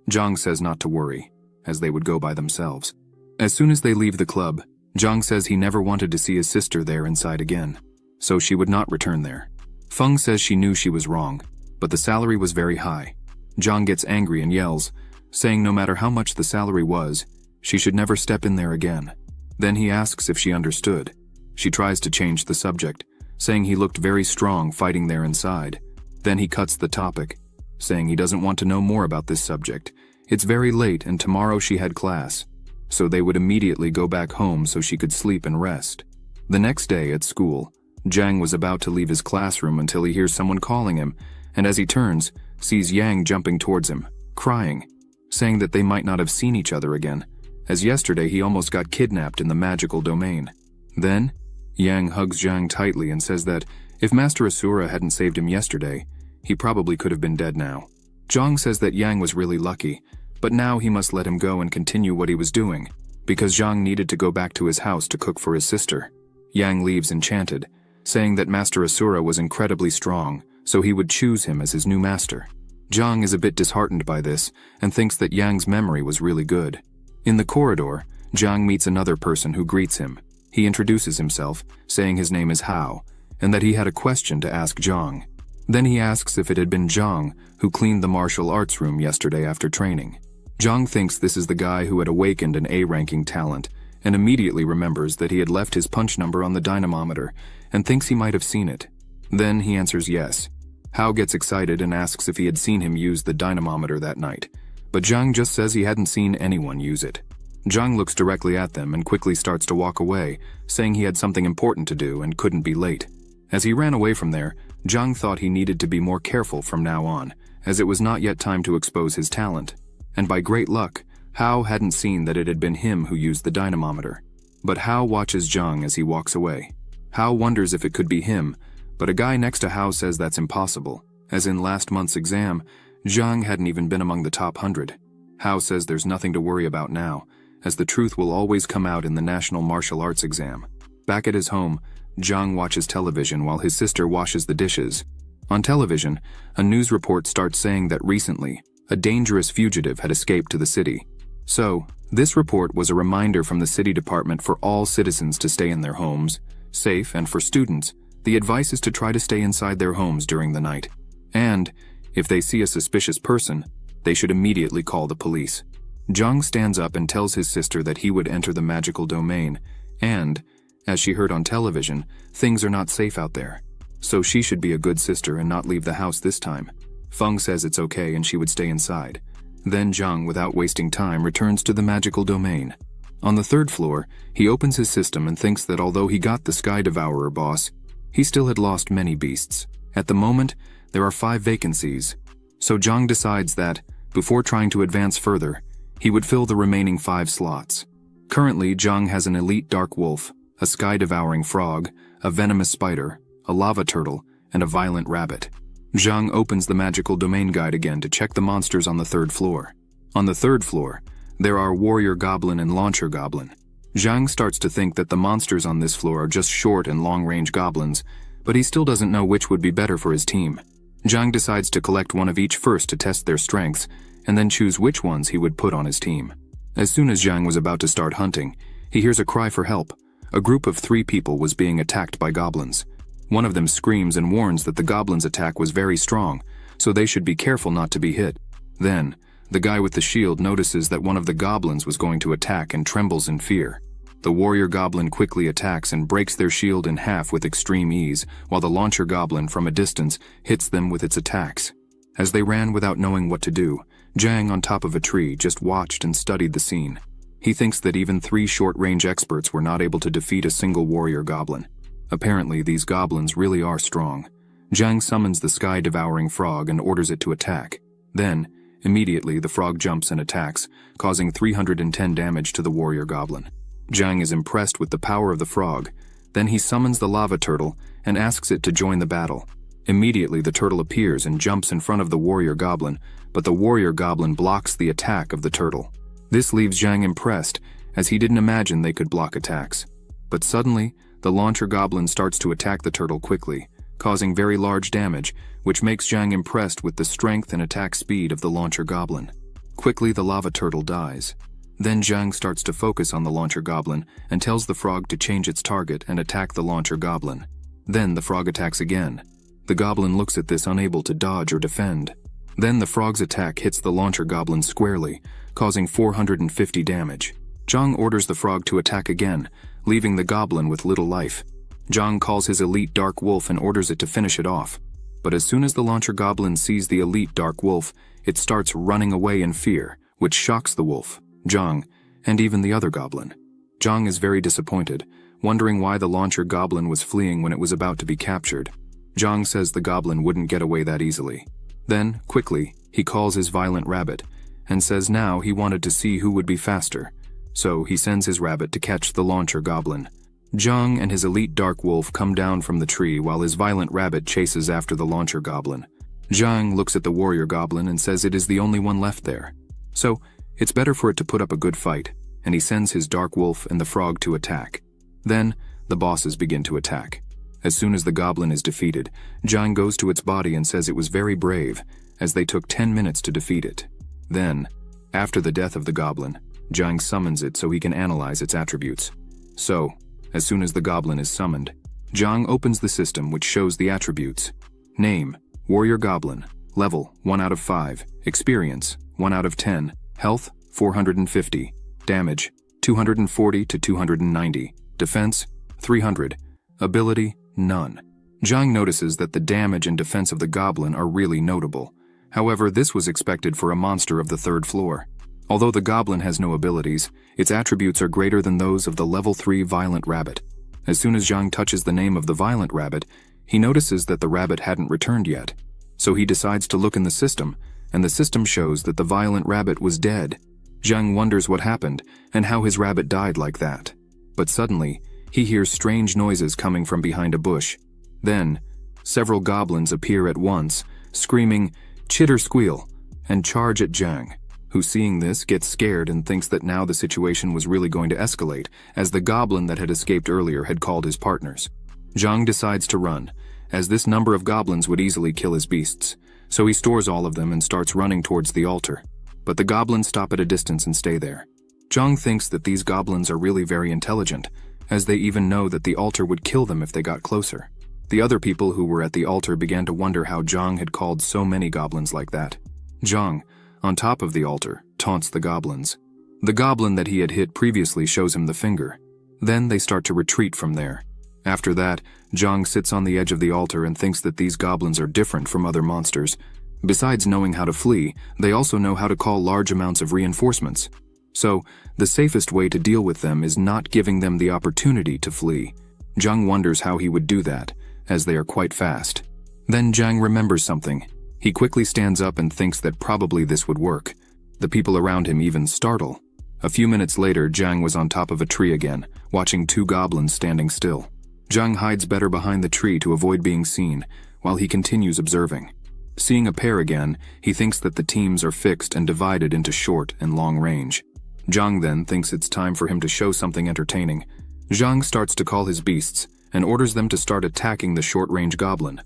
Speaker 2: Zhang says not to worry, as they would go by themselves. As soon as they leave the club, Zhang says he never wanted to see his sister there inside again, so she would not return there. Feng says she knew she was wrong, but the salary was very high. Zhang gets angry and yells, saying no matter how much the salary was, she should never step in there again. Then he asks if she understood. She tries to change the subject, saying he looked very strong fighting there inside. Then he cuts the topic, saying he doesn't want to know more about this subject. It's very late and tomorrow she had class, so they would immediately go back home so she could sleep and rest. The next day at school, Zhang was about to leave his classroom until he hears someone calling him, and as he turns, sees Yang jumping towards him, crying, saying that they might not have seen each other again, as yesterday he almost got kidnapped in the magical domain. Then, Yang hugs Zhang tightly and says that if Master Asura hadn't saved him yesterday, he probably could have been dead now. Zhang says that Yang was really lucky, but now he must let him go and continue what he was doing, because Zhang needed to go back to his house to cook for his sister. Yang leaves enchanted, saying that Master Asura was incredibly strong, so he would choose him as his new master. Zhang is a bit disheartened by this and thinks that Yang's memory was really good. In the corridor, Zhang meets another person who greets him. He introduces himself, saying his name is Hao, and that he had a question to ask Zhang. Then he asks if it had been Zhang who cleaned the martial arts room yesterday after training. Zhang thinks this is the guy who had awakened an A-ranking talent, and immediately remembers that he had left his punch number on the dynamometer, and thinks he might have seen it. Then he answers yes. Hao gets excited and asks if he had seen him use the dynamometer that night, but Zhang just says he hadn't seen anyone use it. Zhang looks directly at them and quickly starts to walk away, saying he had something important to do and couldn't be late. As he ran away from there, Zhang thought he needed to be more careful from now on, as it was not yet time to expose his talent. And by great luck, Hao hadn't seen that it had been him who used the dynamometer. But Hao watches Zhang as he walks away. Hao wonders if it could be him, but a guy next to Hao says that's impossible, as in last month's exam, Zhang hadn't even been among the top 100. Hao says there's nothing to worry about now, as the truth will always come out in the National Martial Arts exam. Back at his home, Zhang watches television while his sister washes the dishes. On television, a news report starts saying that recently, a dangerous fugitive had escaped to the city. So, this report was a reminder from the city department for all citizens to stay in their homes, safe, and for students, the advice is to try to stay inside their homes during the night. And, if they see a suspicious person, they should immediately call the police. Zhang stands up and tells his sister that he would enter the magical domain, and, as she heard on television, things are not safe out there. So she should be a good sister and not leave the house this time. Feng says it's okay and she would stay inside. Then Zhang, without wasting time, returns to the magical domain. On the 3rd floor, he opens his system and thinks that although he got the Sky Devourer boss, he still had lost many beasts. At the moment, there are 5 vacancies. So Zhang decides that, before trying to advance further, he would fill the remaining 5 slots. Currently, Zhang has an elite dark wolf, a sky-devouring frog, a venomous spider, a lava turtle, and a violent rabbit. Zhang opens the magical domain guide again to check the monsters on the 3rd floor. On the 3rd floor, there are warrior goblin and launcher goblin. Zhang starts to think that the monsters on this floor are just short and long-range goblins, but he still doesn't know which would be better for his team. Zhang decides to collect one of each first to test their strengths, and then choose which ones he would put on his team. As soon as Zhang was about to start hunting, he hears a cry for help. A group of 3 people was being attacked by goblins. One of them screams and warns that the goblins' attack was very strong, so they should be careful not to be hit. Then, the guy with the shield notices that one of the goblins was going to attack and trembles in fear. The warrior goblin quickly attacks and breaks their shield in half with extreme ease, while the launcher goblin from a distance hits them with its attacks. As they ran without knowing what to do, Zhang on top of a tree just watched and studied the scene. He thinks that even 3 short-range experts were not able to defeat a single warrior goblin. Apparently, these goblins really are strong. Zhang summons the sky-devouring frog and orders it to attack. Then, immediately, the frog jumps and attacks, causing 310 damage to the warrior goblin. Zhang is impressed with the power of the frog. Then he summons the lava turtle and asks it to join the battle. Immediately, the turtle appears and jumps in front of the warrior goblin, but the warrior goblin blocks the attack of the turtle. This leaves Zhang impressed, as he didn't imagine they could block attacks. But suddenly, the launcher goblin starts to attack the turtle quickly, causing very large damage, which makes Zhang impressed with the strength and attack speed of the launcher goblin. Quickly, the lava turtle dies. Then Zhang starts to focus on the launcher goblin and tells the frog to change its target and attack the launcher goblin. Then the frog attacks again. The goblin looks at this, unable to dodge or defend. Then the frog's attack hits the launcher goblin squarely, causing 450 damage. Zhang orders the frog to attack again, leaving the goblin with little life. Zhang calls his elite dark wolf and orders it to finish it off. But as soon as the launcher goblin sees the elite dark wolf, it starts running away in fear, which shocks the wolf, Zhang, and even the other goblin. Zhang is very disappointed, wondering why the launcher goblin was fleeing when it was about to be captured. Zhang says the goblin wouldn't get away that easily. Then, quickly, he calls his violent rabbit, and says now he wanted to see who would be faster. So he sends his rabbit to catch the launcher goblin. Zhang and his elite dark wolf come down from the tree while his violent rabbit chases after the launcher goblin. Zhang looks at the warrior goblin and says it is the only one left there. So, it's better for it to put up a good fight, and he sends his dark wolf and the frog to attack. Then, the bosses begin to attack. As soon as the goblin is defeated, Zhang goes to its body and says it was very brave, as they took 10 minutes to defeat it. Then, after the death of the goblin, Zhang summons it so he can analyze its attributes. So, as soon as the goblin is summoned, Zhang opens the system which shows the attributes. Name, Warrior Goblin. Level, 1 out of 5. Experience, 1 out of 10. Health, 450. Damage, 240 to 290. Defense, 300. Ability, none. Zhang notices that the damage and defense of the goblin are really notable. However, this was expected for a monster of the 3rd floor. Although the goblin has no abilities, its attributes are greater than those of the level 3 violent rabbit. As soon as Zhang touches the name of the violent rabbit, he notices that the rabbit hadn't returned yet. So he decides to look in the system, and the system shows that the violent rabbit was dead. Zhang wonders what happened and how his rabbit died like that. But suddenly, he hears strange noises coming from behind a bush. Then, several goblins appear at once, screaming, "Chitter squeal," and charge at Zhang, who seeing this gets scared and thinks that now the situation was really going to escalate, as the goblin that had escaped earlier had called his partners. Zhang decides to run, as this number of goblins would easily kill his beasts, so he stores all of them and starts running towards the altar. But the goblins stop at a distance and stay there. Zhang thinks that these goblins are really very intelligent, as they even know that the altar would kill them if they got closer. The other people who were at the altar began to wonder how Zhang had called so many goblins like that. Zhang, on top of the altar, taunts the goblins. The goblin that he had hit previously shows him the finger. Then they start to retreat from there. After that, Zhang sits on the edge of the altar and thinks that these goblins are different from other monsters. Besides knowing how to flee, they also know how to call large amounts of reinforcements. So, the safest way to deal with them is not giving them the opportunity to flee. Zhang wonders how he would do that, as they are quite fast. Then Zhang remembers something. He quickly stands up and thinks that probably this would work. The people around him even startle. A few minutes later, Zhang was on top of a tree again, watching 2 goblins standing still. Zhang hides better behind the tree to avoid being seen, while he continues observing. Seeing a pair again, he thinks that the teams are fixed and divided into short and long range. Zhang then thinks it's time for him to show something entertaining. Zhang starts to call his beasts, and orders them to start attacking the short-range goblin.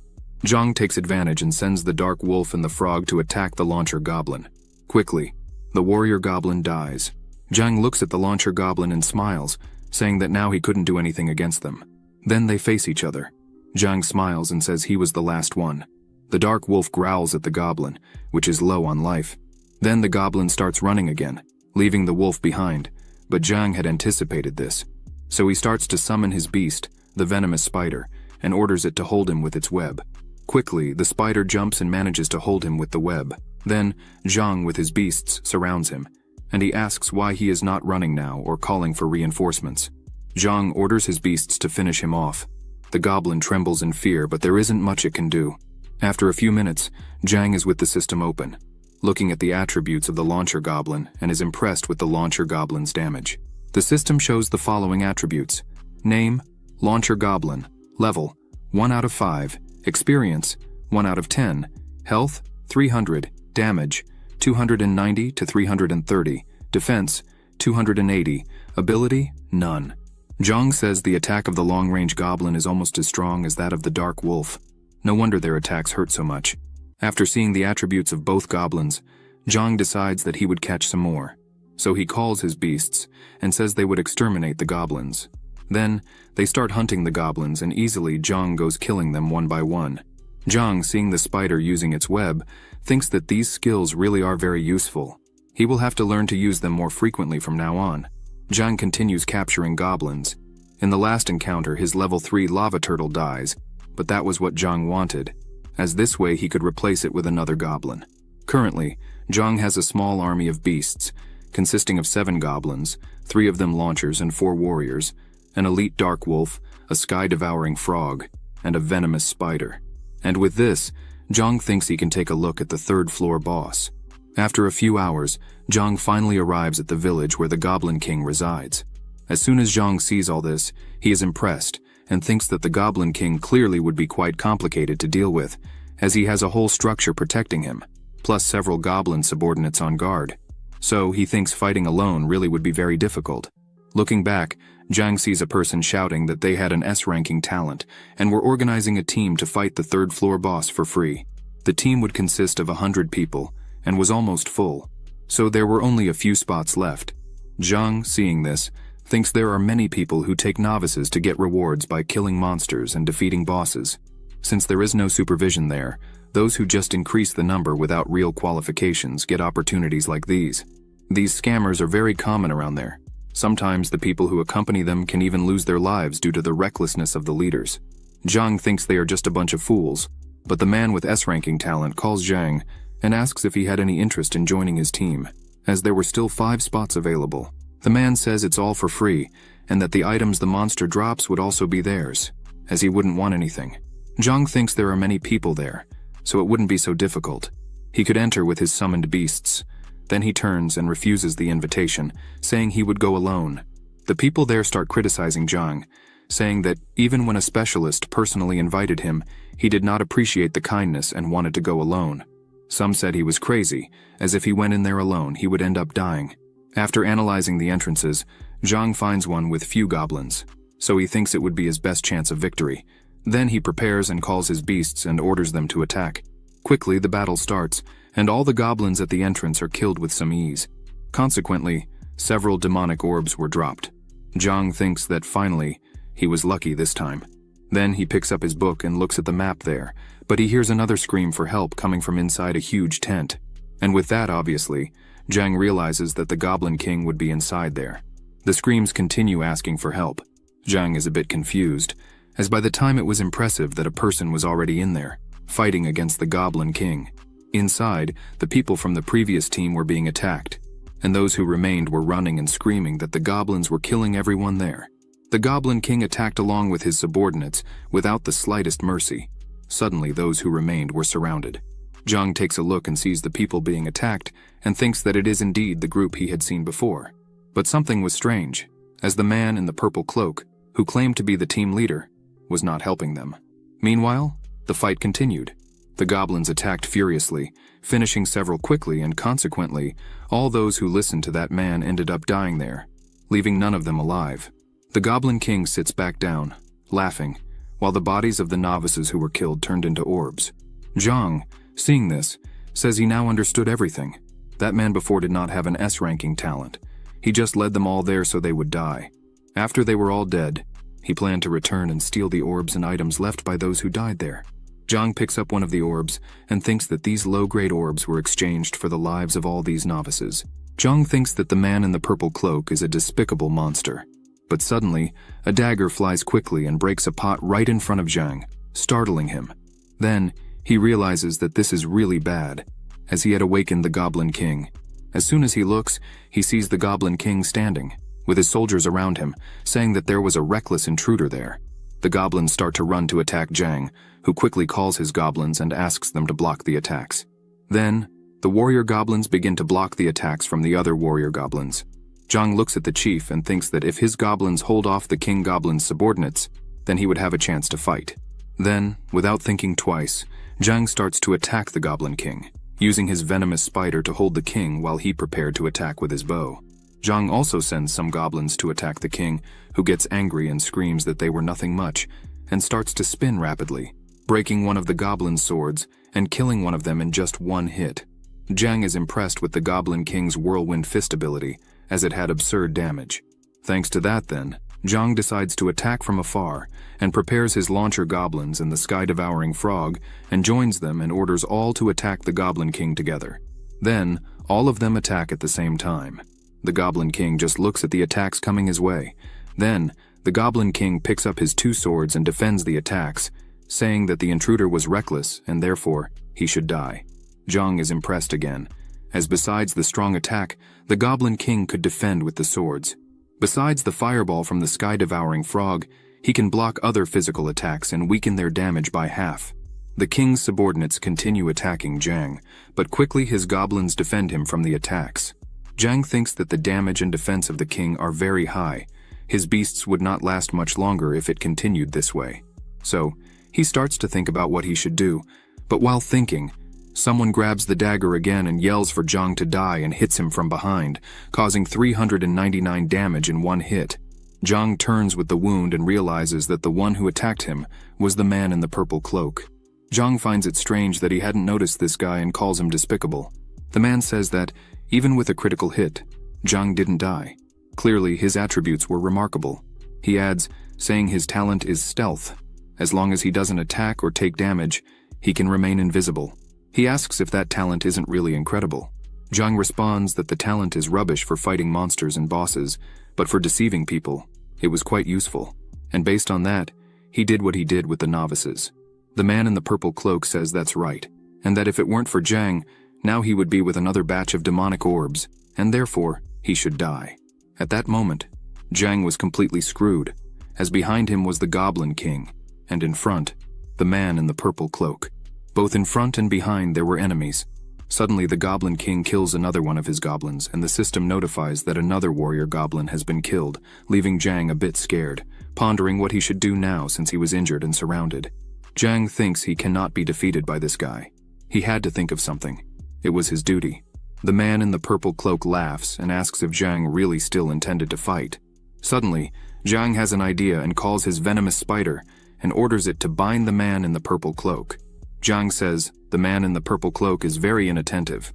Speaker 2: Zhang takes advantage and sends the dark wolf and the frog to attack the launcher goblin. Quickly, the warrior goblin dies. Zhang looks at the launcher goblin and smiles, saying that now he couldn't do anything against them. Then they face each other. Zhang smiles and says he was the last one. The dark wolf growls at the goblin, which is low on life. Then the goblin starts running again, leaving the wolf behind, but Zhang had anticipated this. So he starts to summon his beast, the venomous spider, and orders it to hold him with its web. Quickly, the spider jumps and manages to hold him with the web. Then, Zhang with his beasts surrounds him, and he asks why he is not running now or calling for reinforcements. Zhang orders his beasts to finish him off. The goblin trembles in fear, but there isn't much it can do. After a few minutes, Zhang is with the system open, looking at the attributes of the launcher goblin, and is impressed with the launcher goblin's damage. The system shows the following attributes: name, launcher goblin, level, 1 out of 5, experience, 1 out of 10, health, 300, damage, 290 to 330, defense, 280, ability, none. Zhang says the attack of the long-range goblin is almost as strong as that of the dark wolf. No wonder their attacks hurt so much. After seeing the attributes of both goblins, Zhang decides that he would catch some more. So he calls his beasts and says they would exterminate the goblins. Then, they start hunting the goblins, and easily Zhang goes killing them one by one. Zhang, seeing the spider using its web, thinks that these skills really are very useful. He will have to learn to use them more frequently from now on. Zhang continues capturing goblins. In the last encounter, his level 3 lava turtle dies, but that was what Zhang wanted, as this way he could replace it with another goblin. Currently, Zhang has a small army of beasts, consisting of 7 goblins, 3 of them launchers and 4 warriors, an elite dark wolf, a sky-devouring frog, and a venomous spider. And with this, Zhang thinks he can take a look at the 3rd floor boss. After a few hours, Zhang finally arrives at the village where the Goblin King resides. As soon as Zhang sees all this, he is impressed and thinks that the Goblin King clearly would be quite complicated to deal with, as he has a whole structure protecting him, plus several goblin subordinates on guard. So he thinks fighting alone really would be very difficult. Looking back, Zhang sees a person shouting that they had an S-ranking talent and were organizing a team to fight the 3rd floor boss for free. The team would consist of 100 people and was almost full, so there were only a few spots left. Zhang, seeing this, thinks there are many people who take novices to get rewards by killing monsters and defeating bosses. Since there is no supervision there, those who just increase the number without real qualifications get opportunities like these. These scammers are very common around there. Sometimes the people who accompany them can even lose their lives due to the recklessness of the leaders. Zhang thinks they are just a bunch of fools, but the man with S-ranking talent calls Zhang and asks if he had any interest in joining his team, as there were still 5 spots available. The man says it's all for free, and that the items the monster drops would also be theirs, as he wouldn't want anything. Zhang thinks there are many people there, so it wouldn't be so difficult. He could enter with his summoned beasts. Then he turns and refuses the invitation, saying he would go alone. The people there start criticizing Zhang, saying that even when a specialist personally invited him, he did not appreciate the kindness and wanted to go alone. Some said he was crazy, as if he went in there alone, he would end up dying. After analyzing the entrances, Zhang finds one with few goblins, so he thinks it would be his best chance of victory. Then he prepares and calls his beasts and orders them to attack. Quickly, the battle starts, and all the goblins at the entrance are killed with some ease. Consequently, several demonic orbs were dropped. Zhang thinks that finally, he was lucky this time. Then he picks up his book and looks at the map there, but he hears another scream for help coming from inside a huge tent. And with that, obviously, Zhang realizes that the Goblin King would be inside there. The screams continue asking for help. Zhang is a bit confused, as by the time it was impressive that a person was already in there, fighting against the Goblin King. Inside, the people from the previous team were being attacked, and those who remained were running and screaming that the goblins were killing everyone there. The Goblin King attacked along with his subordinates without the slightest mercy. Suddenly, those who remained were surrounded. Zhang takes a look and sees the people being attacked and thinks that it is indeed the group he had seen before. But something was strange, as the man in the purple cloak, who claimed to be the team leader, was not helping them. Meanwhile, the fight continued. The goblins attacked furiously, finishing several quickly, and consequently, all those who listened to that man ended up dying there, leaving none of them alive. The Goblin King sits back down, laughing, while the bodies of the novices who were killed turned into orbs. Zhang, seeing this, says he now understood everything. That man before did not have an S-ranking talent. He just led them all there so they would die. After they were all dead, he planned to return and steal the orbs and items left by those who died there. Zhang picks up one of the orbs and thinks that these low-grade orbs were exchanged for the lives of all these novices. Zhang thinks that the man in the purple cloak is a despicable monster. But suddenly, a dagger flies quickly and breaks a pot right in front of Zhang, startling him. Then, he realizes that this is really bad, as he had awakened the Goblin King. As soon as he looks, he sees the Goblin King standing, with his soldiers around him, saying that there was a reckless intruder there. The goblins start to run to attack Jang, who quickly calls his goblins and asks them to block the attacks. Then, the warrior goblins begin to block the attacks from the other warrior goblins. Jang looks at the chief and thinks that if his goblins hold off the king goblin's subordinates, then he would have a chance to fight. Then, without thinking twice, Jang starts to attack the goblin king, using his venomous spider to hold the king while he prepared to attack with his bow. Jang also sends some goblins to attack the king, who gets angry and screams that they were nothing much, and starts to spin rapidly, breaking one of the goblin's swords and killing one of them in just one hit. Jang is impressed with the goblin king's whirlwind fist ability, as it had absurd damage. Thanks to that then, Jang decides to attack from afar and prepares his launcher goblins and the sky-devouring frog and joins them and orders all to attack the goblin king together. Then, all of them attack at the same time. The goblin king just looks at the attacks coming his way. Then, the goblin king picks up his two swords and defends the attacks, saying that the intruder was reckless and therefore he should die. Jang is impressed again, as besides the strong attack, the goblin king could defend with the swords. Besides the fireball from the sky-devouring frog, he can block other physical attacks and weaken their damage by half. The king's subordinates continue attacking Jang, but quickly his goblins defend him from the attacks. Jang thinks that the damage and defense of the king are very high. His beasts would not last much longer if it continued this way. So, he starts to think about what he should do, but while thinking, someone grabs the dagger again and yells for Jang to die and hits him from behind, causing 399 damage in one hit. Jang turns with the wound and realizes that the one who attacked him was the man in the purple cloak. Jang finds it strange that he hadn't noticed this guy and calls him despicable. The man says that, even with a critical hit, Jang didn't die. Clearly, his attributes were remarkable. He adds, saying his talent is stealth. As long as he doesn't attack or take damage, he can remain invisible. He asks if that talent isn't really incredible. Jang responds that the talent is rubbish for fighting monsters and bosses, but for deceiving people, it was quite useful. And based on that, he did what he did with the novices. The man in the purple cloak says that's right, and that if it weren't for Jang, now he would be with another batch of demonic orbs, and therefore, he should die. At that moment, Jang was completely screwed, as behind him was the Goblin King, and in front, the man in the purple cloak. Both in front and behind there were enemies. Suddenly the Goblin King kills another one of his goblins, and the system notifies that another warrior goblin has been killed, leaving Jang a bit scared, pondering what he should do now since he was injured and surrounded. Jang thinks he cannot be defeated by this guy. He had to think of something. It was his duty. The man in the purple cloak laughs and asks if Jang really still intended to fight. Suddenly, Jang has an idea and calls his venomous spider and orders it to bind the man in the purple cloak. Jang says the man in the purple cloak is very inattentive.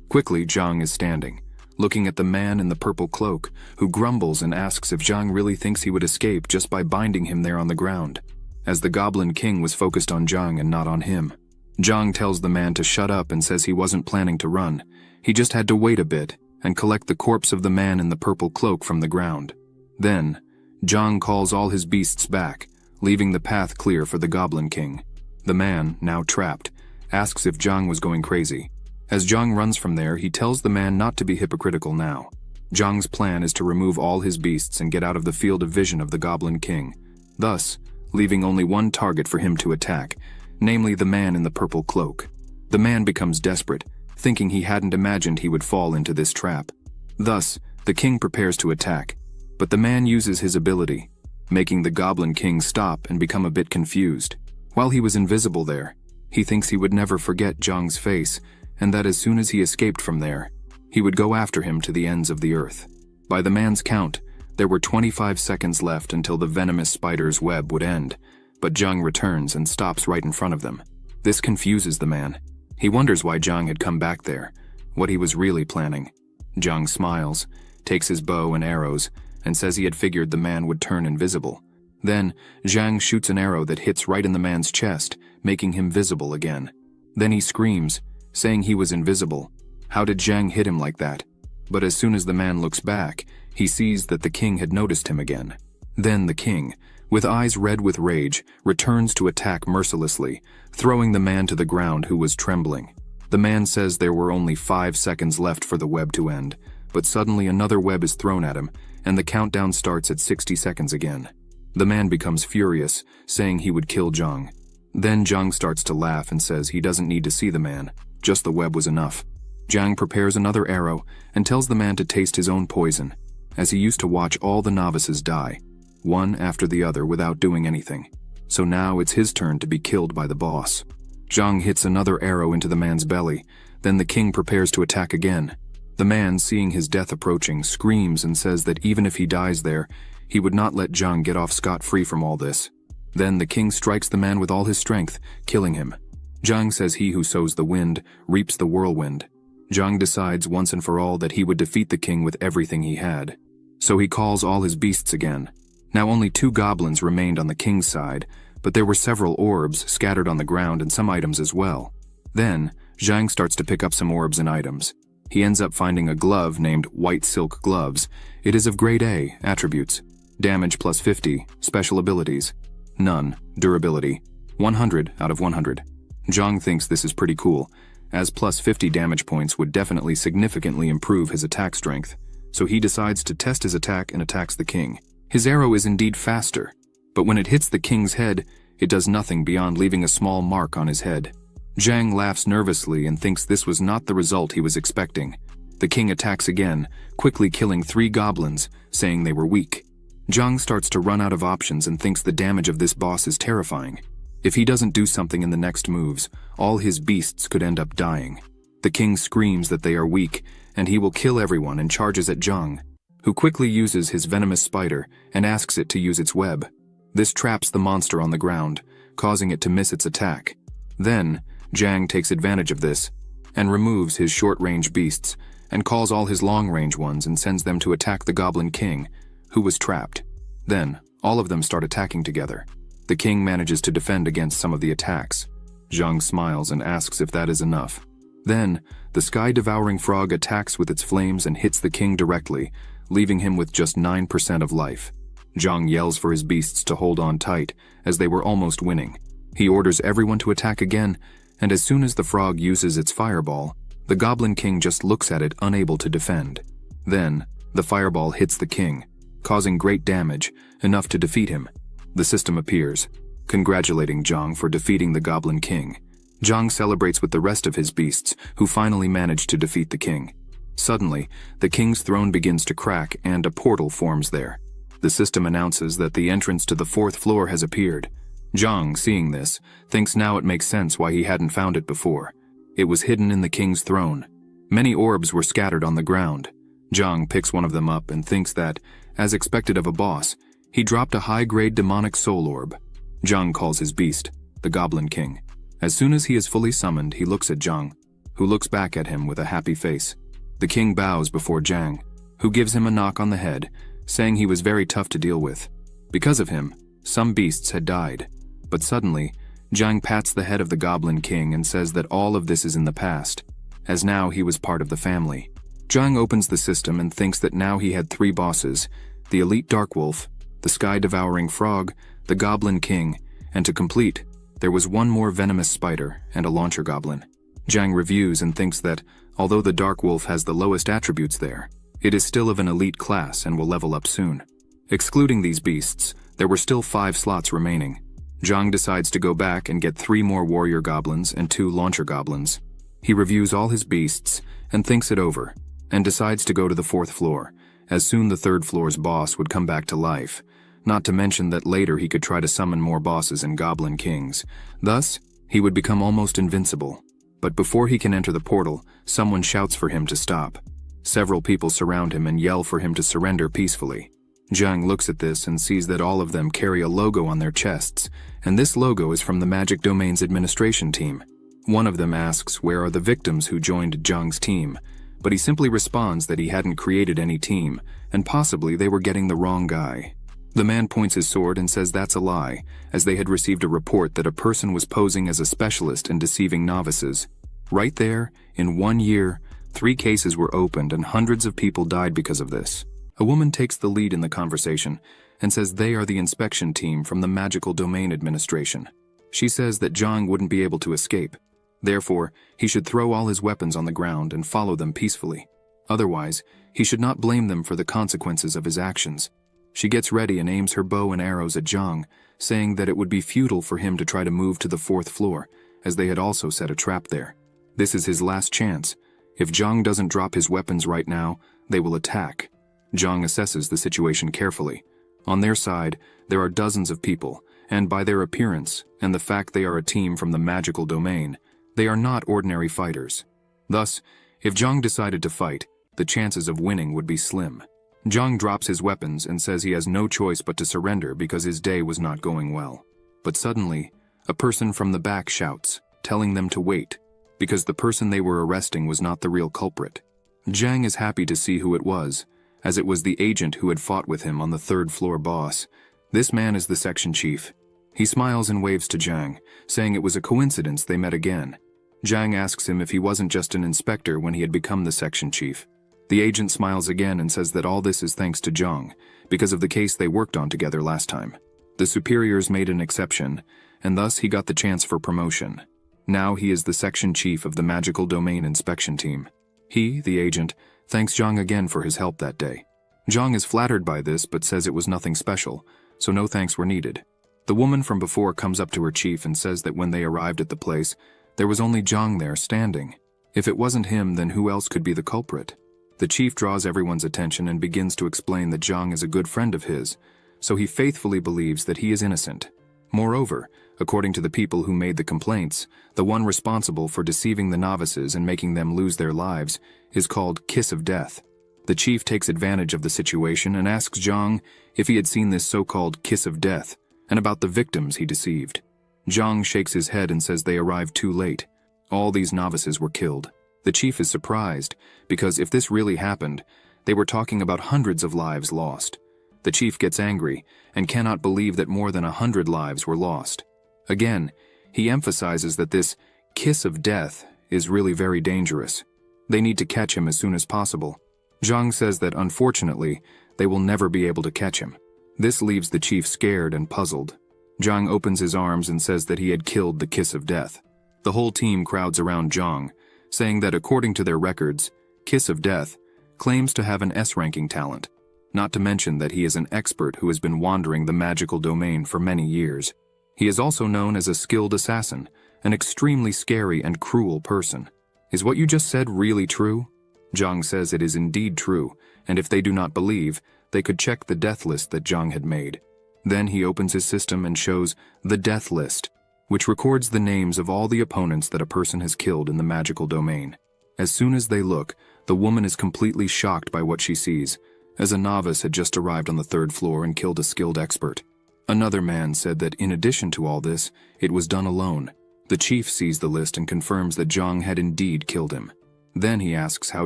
Speaker 2: Quickly, Jang is standing, looking at the man in the purple cloak, who grumbles and asks if Jang really thinks he would escape just by binding him there on the ground, as the Goblin King was focused on Jang and not on him. Jang tells the man to shut up and says he wasn't planning to run. He just had to wait a bit and collect the corpse of the man in the purple cloak from the ground. Then, Jang calls all his beasts back, leaving the path clear for the Goblin King. The man, now trapped, asks if Jang was going crazy. As Jang runs from there, he tells the man not to be hypocritical now. Jang's plan is to remove all his beasts and get out of the field of vision of the Goblin King, thus leaving only one target for him to attack, namely the man in the purple cloak. The man becomes desperate, thinking he hadn't imagined he would fall into this trap. Thus, the king prepares to attack, but the man uses his ability, making the Goblin King stop and become a bit confused. While he was invisible there, he thinks he would never forget Jang's face, and that as soon as he escaped from there, he would go after him to the ends of the earth. By the man's count, there were 25 seconds left until the venomous spider's web would end, but Jang returns and stops right in front of them. This confuses the man. He wonders why Jang had come back there, what he was really planning. Jang smiles, takes his bow and arrows, and says he had figured the man would turn invisible. Then, Jang shoots an arrow that hits right in the man's chest, making him visible again. Then he screams, saying he was invisible. How did Jang hit him like that? But as soon as the man looks back, he sees that the king had noticed him again. Then the king, with eyes red with rage, returns to attack mercilessly, throwing the man to the ground who was trembling. The man says there were only 5 seconds left for the web to end, but suddenly another web is thrown at him, and the countdown starts at 60 seconds again. The man becomes furious, saying he would kill Zhang. Then Zhang starts to laugh and says he doesn't need to see the man, just the web was enough. Zhang prepares another arrow and tells the man to taste his own poison, as he used to watch all the novices die, one after the other without doing anything. So now it's his turn to be killed by the boss. Zhang hits another arrow into the man's belly, then the king prepares to attack again. The man, seeing his death approaching, screams and says that even if he dies there, he would not let Zhang get off scot-free from all this. Then the king strikes the man with all his strength, killing him. Zhang says he who sows the wind reaps the whirlwind. Zhang decides once and for all that he would defeat the king with everything he had. So he calls all his beasts again. Now only 2 goblins remained on the king's side, but there were several orbs scattered on the ground and some items as well. Then, Zhang starts to pick up some orbs and items. He ends up finding a glove named White Silk Gloves. It is of grade A, attributes. Damage plus 50, special abilities. None, durability. 100 out of 100. Zhang thinks this is pretty cool, as plus 50 damage points would definitely significantly improve his attack strength. So he decides to test his attack and attacks the king. His arrow is indeed faster, but when it hits the king's head, it does nothing beyond leaving a small mark on his head. Zhang laughs nervously and thinks this was not the result he was expecting. The king attacks again, quickly killing 3 goblins, saying they were weak. Zhang starts to run out of options and thinks the damage of this boss is terrifying. If he doesn't do something in the next moves, all his beasts could end up dying. The king screams that they are weak, and he will kill everyone and charges at Zhang, who quickly uses his venomous spider and asks it to use its web. This traps the monster on the ground, causing it to miss its attack. Then, Zhang takes advantage of this, and removes his short-range beasts, and calls all his long-range ones and sends them to attack the Goblin King, who was trapped. Then, all of them start attacking together. The king manages to defend against some of the attacks. Zhang smiles and asks if that is enough. Then, the sky-devouring frog attacks with its flames and hits the king directly, leaving him with just 9% of life. Zhang yells for his beasts to hold on tight, as they were almost winning. He orders everyone to attack again, and as soon as the frog uses its fireball, the Goblin King just looks at it, unable to defend. Then, the fireball hits the king, causing great damage, enough to defeat him. The system appears, congratulating Zhang for defeating the Goblin King. Zhang celebrates with the rest of his beasts, who finally manage to defeat the king. Suddenly, the king's throne begins to crack and a portal forms there. The system announces that the entrance to the 4th floor has appeared. Zhang, seeing this, thinks now it makes sense why he hadn't found it before. It was hidden in the king's throne. Many orbs were scattered on the ground. Zhang picks one of them up and thinks that, as expected of a boss, he dropped a high-grade demonic soul orb. Zhang calls his beast, the Goblin King. As soon as he is fully summoned, he looks at Zhang, who looks back at him with a happy face. The king bows before Zhang, who gives him a knock on the head, saying he was very tough to deal with. Because of him, some beasts had died. But suddenly, Zhang pats the head of the Goblin King and says that all of this is in the past, as now he was part of the family. Zhang opens the system and thinks that now he had 3 bosses, the Elite Dark Wolf, the Sky-Devouring Frog, the Goblin King, and to complete, there was one more venomous spider and a launcher goblin. Zhang reviews and thinks that, although the Dark Wolf has the lowest attributes there, it is still of an elite class and will level up soon. Excluding these beasts, there were still 5 slots remaining. Zhang decides to go back and get 3 more warrior goblins and 2 launcher goblins. He reviews all his beasts and thinks it over, and decides to go to the 4th floor, as soon the 3rd floor's boss would come back to life. Not to mention that later he could try to summon more bosses and Goblin Kings. Thus, he would become almost invincible. But before he can enter the portal, someone shouts for him to stop. Several people surround him and yell for him to surrender peacefully. Zhang looks at this and sees that all of them carry a logo on their chests, and this logo is from the Magic Domain's administration team. One of them asks where are the victims who joined Zhang's team, but he simply responds that he hadn't created any team, and possibly they were getting the wrong guy. The man points his sword and says that's a lie, as they had received a report that a person was posing as a specialist in deceiving novices. Right there, in 1 year, 3 cases were opened and hundreds of people died because of this. A woman takes the lead in the conversation and says they are the inspection team from the Magical Domain Administration. She says that Zhang wouldn't be able to escape. Therefore, he should throw all his weapons on the ground and follow them peacefully. Otherwise, he should not blame them for the consequences of his actions. She gets ready and aims her bow and arrows at Zhang, saying that it would be futile for him to try to move to the 4th floor, as they had also set a trap there. This is his last chance. If Zhang doesn't drop his weapons right now, they will attack. Zhang assesses the situation carefully. On their side, there are dozens of people, and by their appearance, and the fact they are a team from the magical domain, they are not ordinary fighters. Thus, if Zhang decided to fight, the chances of winning would be slim. Zhang drops his weapons and says he has no choice but to surrender because his day was not going well. But suddenly, a person from the back shouts, telling them to wait, because the person they were arresting was not the real culprit. Zhang is happy to see who it was, as it was the agent who had fought with him on the 3rd floor boss. This man is the section chief. He smiles and waves to Zhang, saying it was a coincidence they met again. Zhang asks him if he wasn't just an inspector when he had become the section chief. The agent smiles again and says that all this is thanks to Zhang, because of the case they worked on together last time. The superiors made an exception, and thus he got the chance for promotion. Now he is the section chief of the Magical Domain Inspection Team. He, the agent, thanks Zhang again for his help that day. Zhang is flattered by this but says it was nothing special, so no thanks were needed. The woman from before comes up to her chief and says that when they arrived at the place, there was only Zhang there standing. If it wasn't him, then who else could be the culprit? The chief draws everyone's attention and begins to explain that Zhang is a good friend of his, so he faithfully believes that he is innocent. Moreover, according to the people who made the complaints, the one responsible for deceiving the novices and making them lose their lives is called Kiss of Death. The chief takes advantage of the situation and asks Zhang if he had seen this so-called Kiss of Death, and about the victims he deceived. Zhang shakes his head and says they arrived too late. All these novices were killed. The chief is surprised, because if this really happened, they were talking about hundreds of lives lost. The chief gets angry and cannot believe that more than 100 lives were lost. Again, he emphasizes that this kiss of death is really very dangerous. They need to catch him as soon as possible. Zhang says that unfortunately, they will never be able to catch him. This leaves the chief scared and puzzled. Zhang opens his arms and says that he had killed the Kiss of Death. The whole team crowds around Zhang, saying that according to their records, Kiss of Death claims to have an S-ranking talent, not to mention that he is an expert who has been wandering the magical domain for many years. He is also known as a skilled assassin, an extremely scary and cruel person. Is what you just said really true? Zhang says it is indeed true, and if they do not believe, they could check the death list that Zhang had made. Then he opens his system and shows the death list, which records the names of all the opponents that a person has killed in the magical domain. As soon as they look, the woman is completely shocked by what she sees, as a novice had just arrived on the 3rd floor and killed a skilled expert. Another man said that in addition to all this, it was done alone. The chief sees the list and confirms that Zhang had indeed killed him. Then he asks how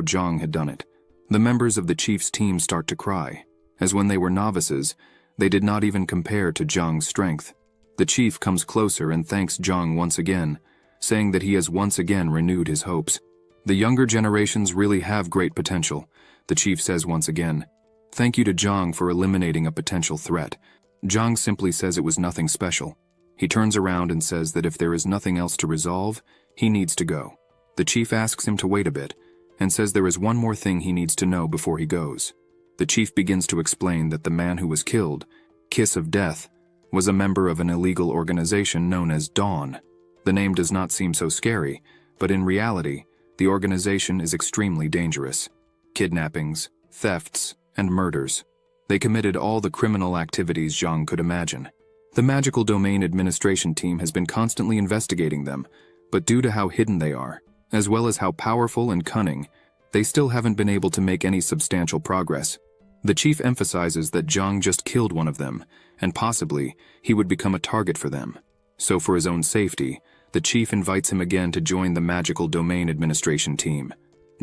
Speaker 2: Zhang had done it. The members of the chief's team start to cry, as when they were novices, they did not even compare to Zhang's strength. The chief comes closer and thanks Zhang once again, saying that he has once again renewed his hopes. The younger generations really have great potential, the chief says once again. Thank you to Zhang for eliminating a potential threat. Zhang simply says it was nothing special. He turns around and says that if there is nothing else to resolve, he needs to go. The chief asks him to wait a bit, and says there is one more thing he needs to know before he goes. The chief begins to explain that the man who was killed, Kiss of Death, was a member of an illegal organization known as Dawn. The name does not seem so scary, but in reality, the organization is extremely dangerous. Kidnappings, thefts, and murders. They committed all the criminal activities Zhang could imagine. The Magical Domain Administration team has been constantly investigating them, but due to how hidden they are, as well as how powerful and cunning, they still haven't been able to make any substantial progress. The chief emphasizes that Zhang just killed one of them, and possibly he would become a target for them. So for his own safety, the chief invites him again to join the Magical Domain Administration team.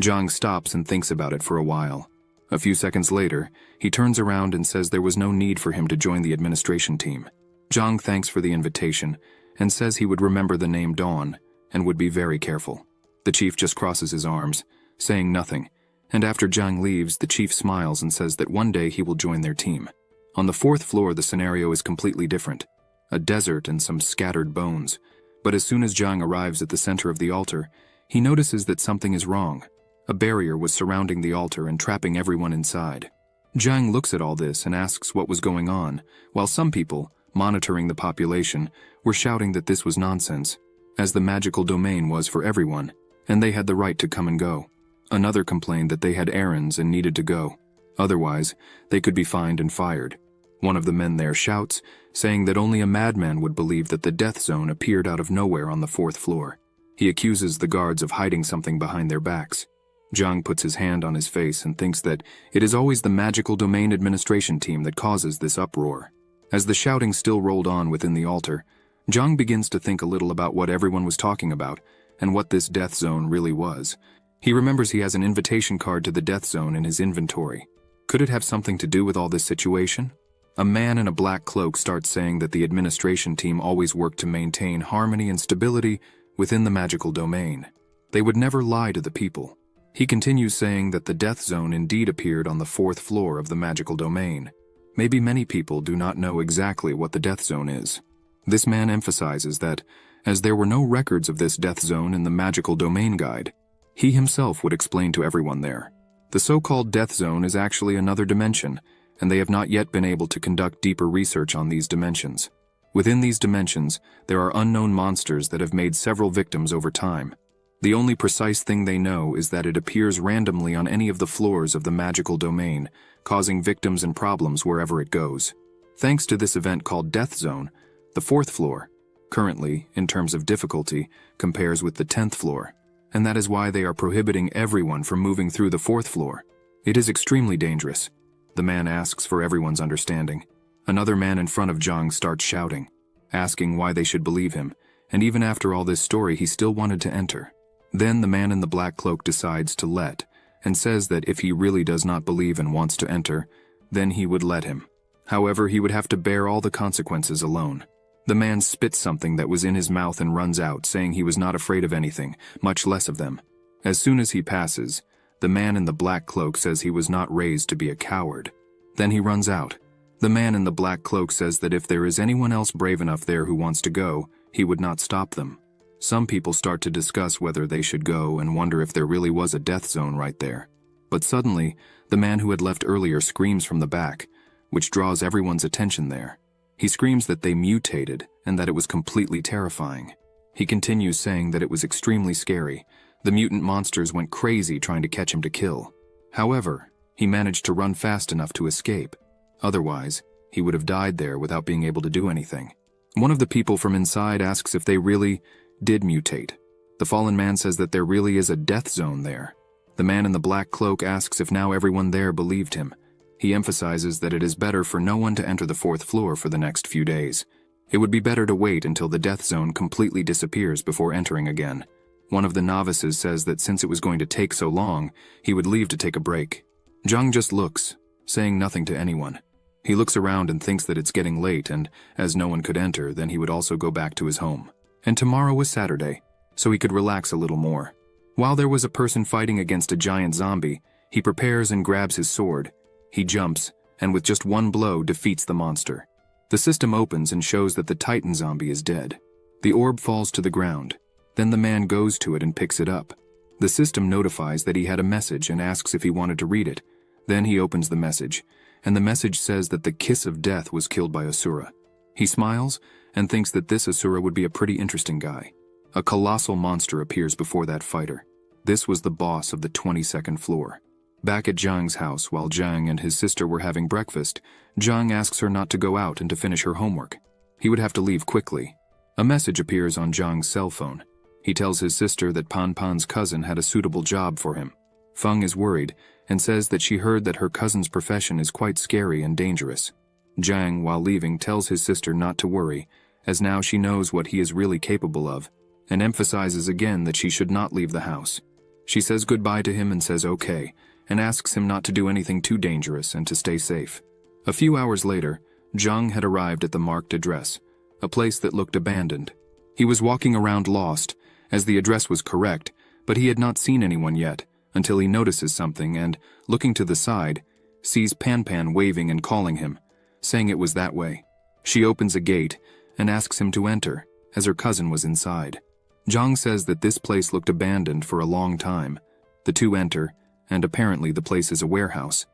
Speaker 2: Zhang stops and thinks about it for a while. A few seconds later, he turns around and says there was no need for him to join the administration team. Zhang thanks for the invitation and says he would remember the name Dawn and would be very careful. The chief just crosses his arms, saying nothing, and after Zhang leaves, the chief smiles and says that one day he will join their team. On the 4th floor, the scenario is completely different. A desert and some scattered bones. But as soon as Zhang arrives at the center of the altar, he notices that something is wrong. A barrier was surrounding the altar and trapping everyone inside. Zhang looks at all this and asks what was going on, while some people, monitoring the population, were shouting that this was nonsense, as the magical domain was for everyone, and they had the right to come and go. Another complained that they had errands and needed to go. Otherwise, they could be fined and fired. One of the men there shouts, saying that only a madman would believe that the death zone appeared out of nowhere on the 4th floor. He accuses the guards of hiding something behind their backs. Zhang puts his hand on his face and thinks that it is always the magical domain administration team that causes this uproar. As the shouting still rolled on within the altar, Zhang begins to think a little about what everyone was talking about and what this death zone really was. He remembers he has an invitation card to the death zone in his inventory. Could it have something to do with all this situation? A man in a black cloak starts saying that the administration team always worked to maintain harmony and stability within the magical domain. They would never lie to the people. He continues saying that the death zone indeed appeared on the 4th floor of the magical domain. Maybe many people do not know exactly what the death zone is. This man emphasizes that, as there were no records of this death zone in the magical domain guide, he himself would explain to everyone there. The so-called death zone is actually another dimension, and they have not yet been able to conduct deeper research on these dimensions. Within these dimensions, there are unknown monsters that have made several victims over time. The only precise thing they know is that it appears randomly on any of the floors of the magical domain, causing victims and problems wherever it goes. Thanks to this event called Death Zone, the 4th floor, currently, in terms of difficulty, compares with the 10th floor, and that is why they are prohibiting everyone from moving through the 4th floor. It is extremely dangerous. The man asks for everyone's understanding. Another man in front of Zhang starts shouting, asking why they should believe him, and even after all this story he still wanted to enter. Then the man in the black cloak decides to let, and says that if he really does not believe and wants to enter, then he would let him. However, he would have to bear all the consequences alone. The man spits something that was in his mouth and runs out, saying he was not afraid of anything, much less of them. As soon as he passes, the man in the black cloak says he was not raised to be a coward. Then he runs out. The man in the black cloak says that if there is anyone else brave enough there who wants to go, he would not stop them. Some people start to discuss whether they should go and wonder if there really was a death zone right there. But suddenly, the man who had left earlier screams from the back, which draws everyone's attention there. He screams that they mutated and that it was completely terrifying. He continues saying that it was extremely scary. The mutant monsters went crazy trying to catch him to kill. However, he managed to run fast enough to escape. Otherwise, he would have died there without being able to do anything. One of the people from inside asks if they really did mutate. The fallen man says that there really is a death zone there. The man in the black cloak asks if now everyone there believed him. He emphasizes that it is better for no one to enter the 4th floor for the next few days. It would be better to wait until the death zone completely disappears before entering again. One of the novices says that since it was going to take so long, he would leave to take a break. Zhang just looks, saying nothing to anyone. He looks around and thinks that it's getting late, and as no one could enter, then he would also go back to his home. And tomorrow was Saturday, so he could relax a little more. While there was a person fighting against a giant zombie, he prepares and grabs his sword. He jumps, and with just one blow defeats the monster. The system opens and shows that the Titan zombie is dead. The orb falls to the ground. Then the man goes to it and picks it up. The system notifies that he had a message and asks if he wanted to read it. Then he opens the message, and the message says that the Kiss of Death was killed by Asura. He smiles and thinks that this Asura would be a pretty interesting guy. A colossal monster appears before that fighter. This was the boss of the 22nd floor. Back at Zhang's house, while Zhang and his sister were having breakfast, Zhang asks her not to go out and to finish her homework. He would have to leave quickly. A message appears on Zhang's cell phone. He tells his sister that Pan Pan's cousin had a suitable job for him. Feng is worried and says that she heard that her cousin's profession is quite scary and dangerous. Zhang, while leaving, tells his sister not to worry, as now she knows what he is really capable of, and emphasizes again that she should not leave the house. She says goodbye to him and says okay, and asks him not to do anything too dangerous and to stay safe. A few hours later, Zhang had arrived at the marked address, a place that looked abandoned. He was walking around lost, as the address was correct, but he had not seen anyone yet, until he notices something and, looking to the side, sees Pan Pan waving and calling him, saying it was that way. She opens a gate and asks him to enter, as her cousin was inside. Zhang says that this place looked abandoned for a long time. The two enter, and apparently the place is a warehouse.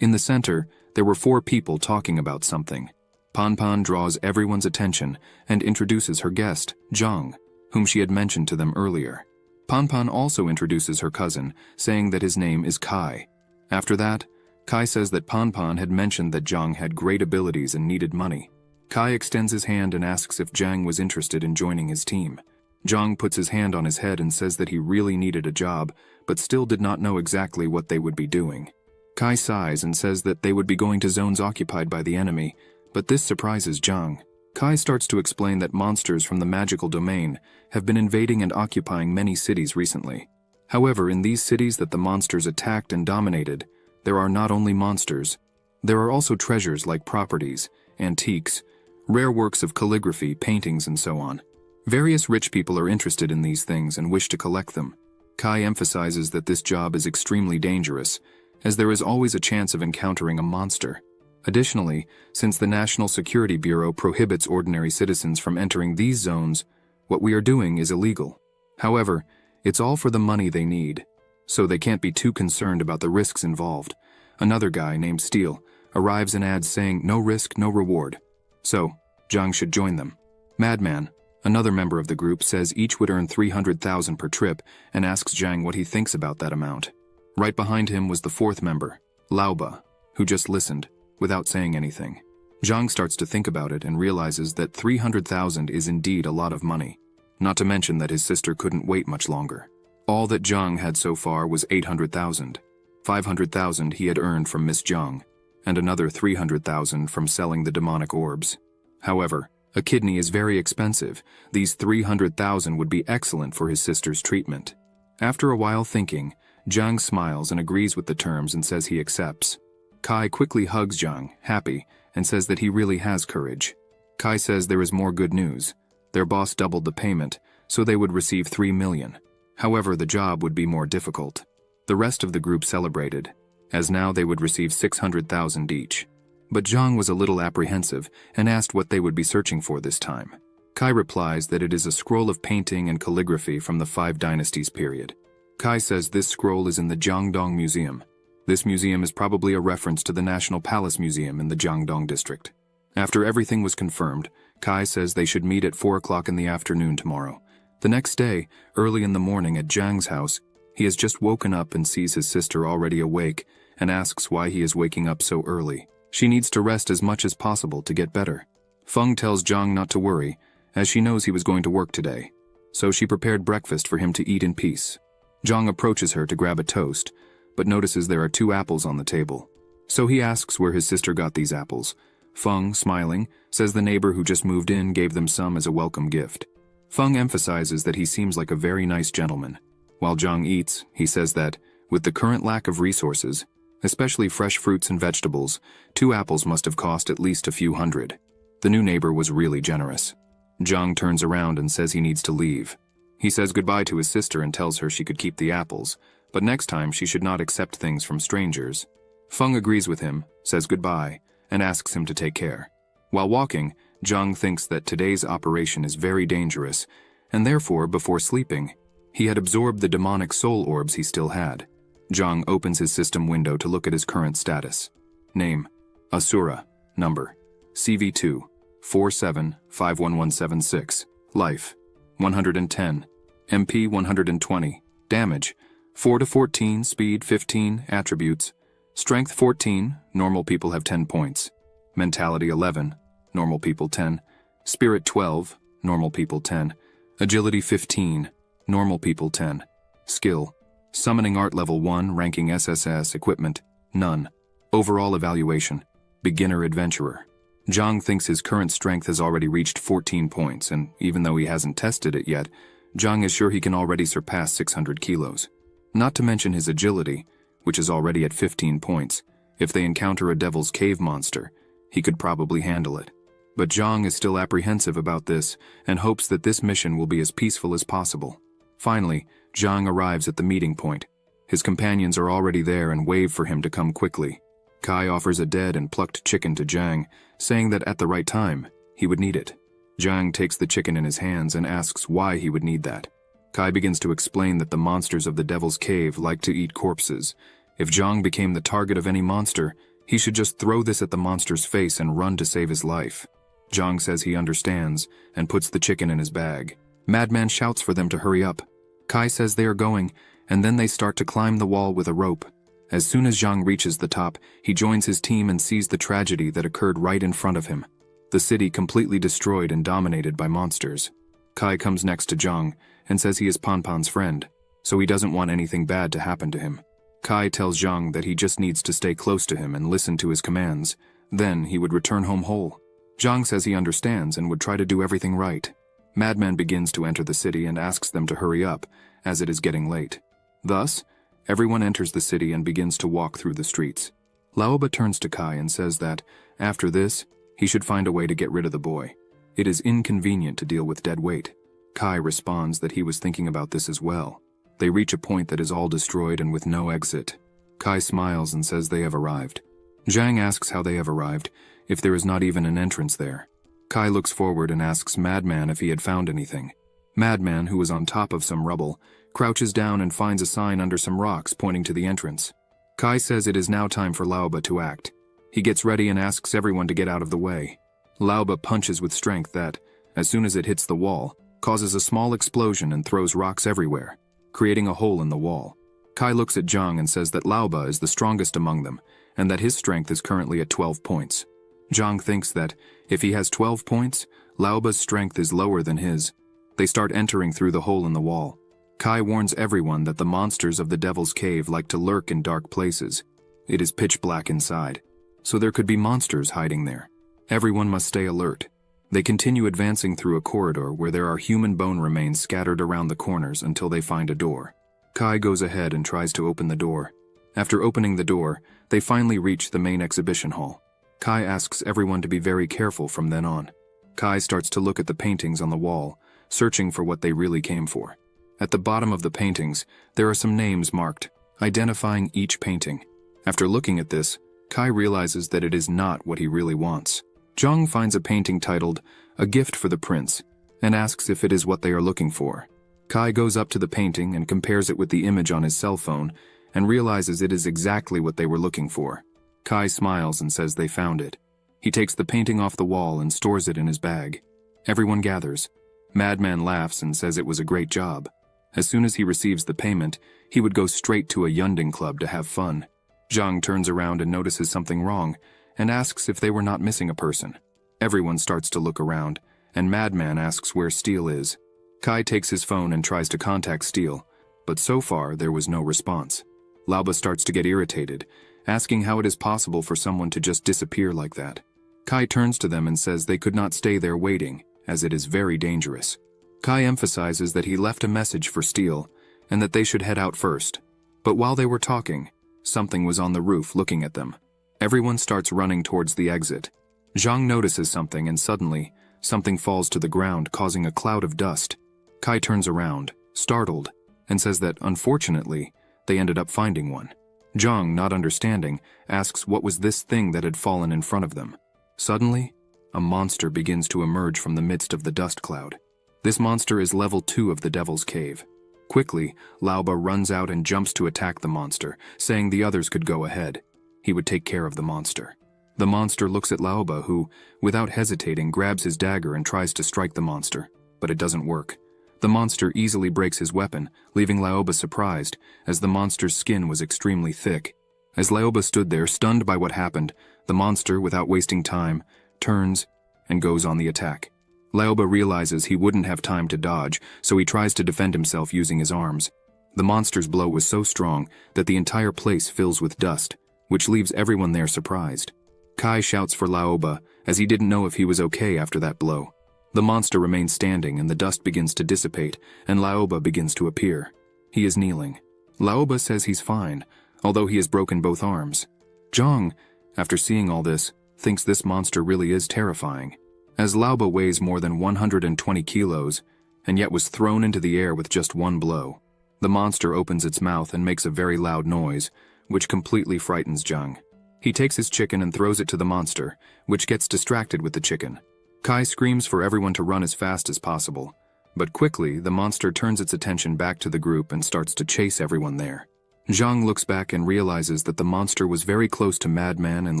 Speaker 2: In the center, there were 4 people talking about something. Pan draws everyone's attention and introduces her guest, Zhang, whom she had mentioned to them earlier. Pan also introduces her cousin, saying that his name is Kai. After that, Kai says that Pan had mentioned that Zhang had great abilities and needed money. Kai extends his hand and asks if Zhang was interested in joining his team. Zhang puts his hand on his head and says that he really needed a job, but still did not know exactly what they would be doing. Kai sighs and says that they would be going to zones occupied by the enemy, but this surprises Zhang. Kai starts to explain that monsters from the magical domain have been invading and occupying many cities recently. However, in these cities that the monsters attacked and dominated, there are not only monsters, there are also treasures like properties, antiques, rare works of calligraphy, paintings, and so on. Various rich people are interested in these things and wish to collect them. Kai emphasizes that this job is extremely dangerous, as there is always a chance of encountering a monster. Additionally, since the National Security Bureau prohibits ordinary citizens from entering these zones, what we are doing is illegal. However, it's all for the money they need, so they can't be too concerned about the risks involved. Another guy named Steele arrives and adds saying no risk, no reward. So, Zhang should join them. Madman, another member of the group, says each would earn 300,000 per trip and asks Zhang what he thinks about that amount. Right behind him was the 4th member, Laoba, who just listened, without saying anything. Zhang starts to think about it and realizes that 300,000 is indeed a lot of money, not to mention that his sister couldn't wait much longer. All that Zhang had so far was 800,000. 500,000 he had earned from Miss Zhang, and another 300,000 from selling the demonic orbs. However, a kidney is very expensive. These 300,000 would be excellent for his sister's treatment. After a while thinking, Zhang smiles and agrees with the terms and says he accepts. Kai quickly hugs Zhang, happy, and says that he really has courage. Kai says there is more good news. Their boss doubled the payment, so they would receive 3 million. However, the job would be more difficult. The rest of the group celebrated, as now they would receive 600,000 each. But Zhang was a little apprehensive and asked what they would be searching for this time. Kai replies that it is a scroll of painting and calligraphy from the 5 Dynasties period. Kai says this scroll is in the Jiangdong Museum. This museum is probably a reference to the National Palace Museum in the Jiangdong district. After everything was confirmed, Kai says they should meet at 4 o'clock in the afternoon tomorrow. The next day, early in the morning at Zhang's house, he has just woken up and sees his sister already awake and asks why he is waking up so early. She needs to rest as much as possible to get better. Feng tells Zhang not to worry, as she knows he was going to work today, so she prepared breakfast for him to eat in peace. Zhang approaches her to grab a toast, but notices there are 2 apples on the table. So he asks where his sister got these apples. Feng, smiling, says the neighbor who just moved in gave them some as a welcome gift. Feng emphasizes that he seems like a very nice gentleman. While Zhang eats, he says that, with the current lack of resources, especially fresh fruits and vegetables, 2 apples must have cost at least a few hundred. The new neighbor was really generous. Zhang turns around and says he needs to leave. He says goodbye to his sister and tells her she could keep the apples, but next time she should not accept things from strangers. Feng agrees with him, says goodbye, and asks him to take care. While walking, Zhang thinks that today's operation is very dangerous, and therefore, before sleeping, he had absorbed the demonic soul orbs he still had. Zhang opens his system window to look at his current status. Name: Asura. Number: CV2 47-51176. Life: 110. MP 120. Damage: 4-14, speed 15, attributes: strength 14, normal people have 10 points. Mentality 11, normal people 10. Spirit 12, normal people 10. Agility 15, normal people 10. Skill: Summoning Art Level 1, ranking SSS, equipment: none. Overall evaluation: Beginner Adventurer. Zhang thinks his current strength has already reached 14 points, and even though he hasn't tested it yet, Zhang is sure he can already surpass 600 kilos. Not to mention his agility, which is already at 15 points. If they encounter a Devil's Cave monster, he could probably handle it. But Zhang is still apprehensive about this and hopes that this mission will be as peaceful as possible. Finally, Zhang arrives at the meeting point. His companions are already there and wave for him to come quickly. Kai offers a dead and plucked chicken to Zhang, saying that at the right time, he would need it. Zhang takes the chicken in his hands and asks why he would need that. Kai begins to explain that the monsters of the Devil's Cave like to eat corpses, If Zhang became the target of any monster, he should just throw this at the monster's face and run to save his life. Zhang says he understands and puts the chicken in his bag. Madman shouts for them to hurry up. Kai says they are going, and then they start to climb the wall with a rope. As soon as Zhang reaches the top, he joins his team and sees the tragedy that occurred right in front of him. The city completely destroyed and dominated by monsters. Kai comes next to Zhang and says he is Panpan's friend, so he doesn't want anything bad to happen to him. Kai tells Zhang that he just needs to stay close to him and listen to his commands. Then he would return home whole. Zhang says he understands and would try to do everything right. Madman begins to enter the city and asks them to hurry up, as it is getting late. Thus, everyone enters the city and begins to walk through the streets. Laoba turns to Kai and says that, after this, he should find a way to get rid of the boy. It is inconvenient to deal with dead weight. Kai responds that he was thinking about this as well. They reach a point that is all destroyed and with no exit. Kai smiles and says they have arrived. Zhang asks how they have arrived, if there is not even an entrance there. Kai looks forward and asks Madman if he had found anything. Madman, who is on top of some rubble, crouches down and finds a sign under some rocks pointing to the entrance. Kai says it is now time for Laoba to act. He gets ready and asks everyone to get out of the way. Laoba punches with strength that, as soon as it hits the wall, causes a small explosion and throws rocks everywhere, creating a hole in the wall. Kai looks at Zhang and says that Laoba is the strongest among them, and that his strength is currently at 12 points. Zhang thinks that, if he has 12 points, Laoba's strength is lower than his. They start entering through the hole in the wall. Kai warns everyone that the monsters of the Devil's Cave like to lurk in dark places. It is pitch black inside, so there could be monsters hiding there. Everyone must stay alert. They continue advancing through a corridor where there are human bone remains scattered around the corners until they find a door. Kai goes ahead and tries to open the door. After opening the door, they finally reach the main exhibition hall. Kai asks everyone to be very careful from then on. Kai starts to look at the paintings on the wall, searching for what they really came for. At the bottom of the paintings, there are some names marked, identifying each painting. After looking at this, Kai realizes that it is not what he really wants. Zhang finds a painting titled, "A Gift for the Prince," and asks if it is what they are looking for. Kai goes up to the painting and compares it with the image on his cell phone, and realizes it is exactly what they were looking for. Kai smiles and says they found it. He takes the painting off the wall and stores it in his bag. Everyone gathers. Madman laughs and says it was a great job. As soon as he receives the payment, he would go straight to a Yunding club to have fun. Zhang turns around and notices something wrong, and asks if they were not missing a person. Everyone starts to look around, and Madman asks where Steel is. Kai takes his phone and tries to contact Steel, but so far there was no response. Laoba starts to get irritated, asking how it is possible for someone to just disappear like that. Kai turns to them and says they could not stay there waiting, as it is very dangerous. Kai emphasizes that he left a message for Steel, and that they should head out first. But while they were talking, something was on the roof looking at them. Everyone starts running towards the exit. Zhang notices something and suddenly, something falls to the ground causing a cloud of dust. Kai turns around, startled, and says that, unfortunately, they ended up finding one. Zhang, not understanding, asks what was this thing that had fallen in front of them. Suddenly, a monster begins to emerge from the midst of the dust cloud. This monster is level 2 of the Devil's Cave. Quickly, Laoba runs out and jumps to attack the monster, saying the others could go ahead. He would take care of the monster. The monster looks at Laoba, who, without hesitating, grabs his dagger and tries to strike the monster, but it doesn't work. The monster easily breaks his weapon, leaving Laoba surprised, as the monster's skin was extremely thick. As Laoba stood there, stunned by what happened, the monster, without wasting time, turns and goes on the attack. Laoba realizes he wouldn't have time to dodge, so he tries to defend himself using his arms. The monster's blow was so strong that the entire place fills with dust, which leaves everyone there surprised. Kai shouts for Laoba, as he didn't know if he was okay after that blow. The monster remains standing and the dust begins to dissipate, and Laoba begins to appear. He is kneeling. Laoba says he's fine, although he has broken both arms. Zhang, after seeing all this, thinks this monster really is terrifying. As Laoba weighs more than 120 kilos, and yet was thrown into the air with just one blow, the monster opens its mouth and makes a very loud noise, which completely frightens Zhang. He takes his chicken and throws it to the monster, which gets distracted with the chicken. Kai screams for everyone to run as fast as possible, but quickly the monster turns its attention back to the group and starts to chase everyone there. Zhang looks back and realizes that the monster was very close to Madman and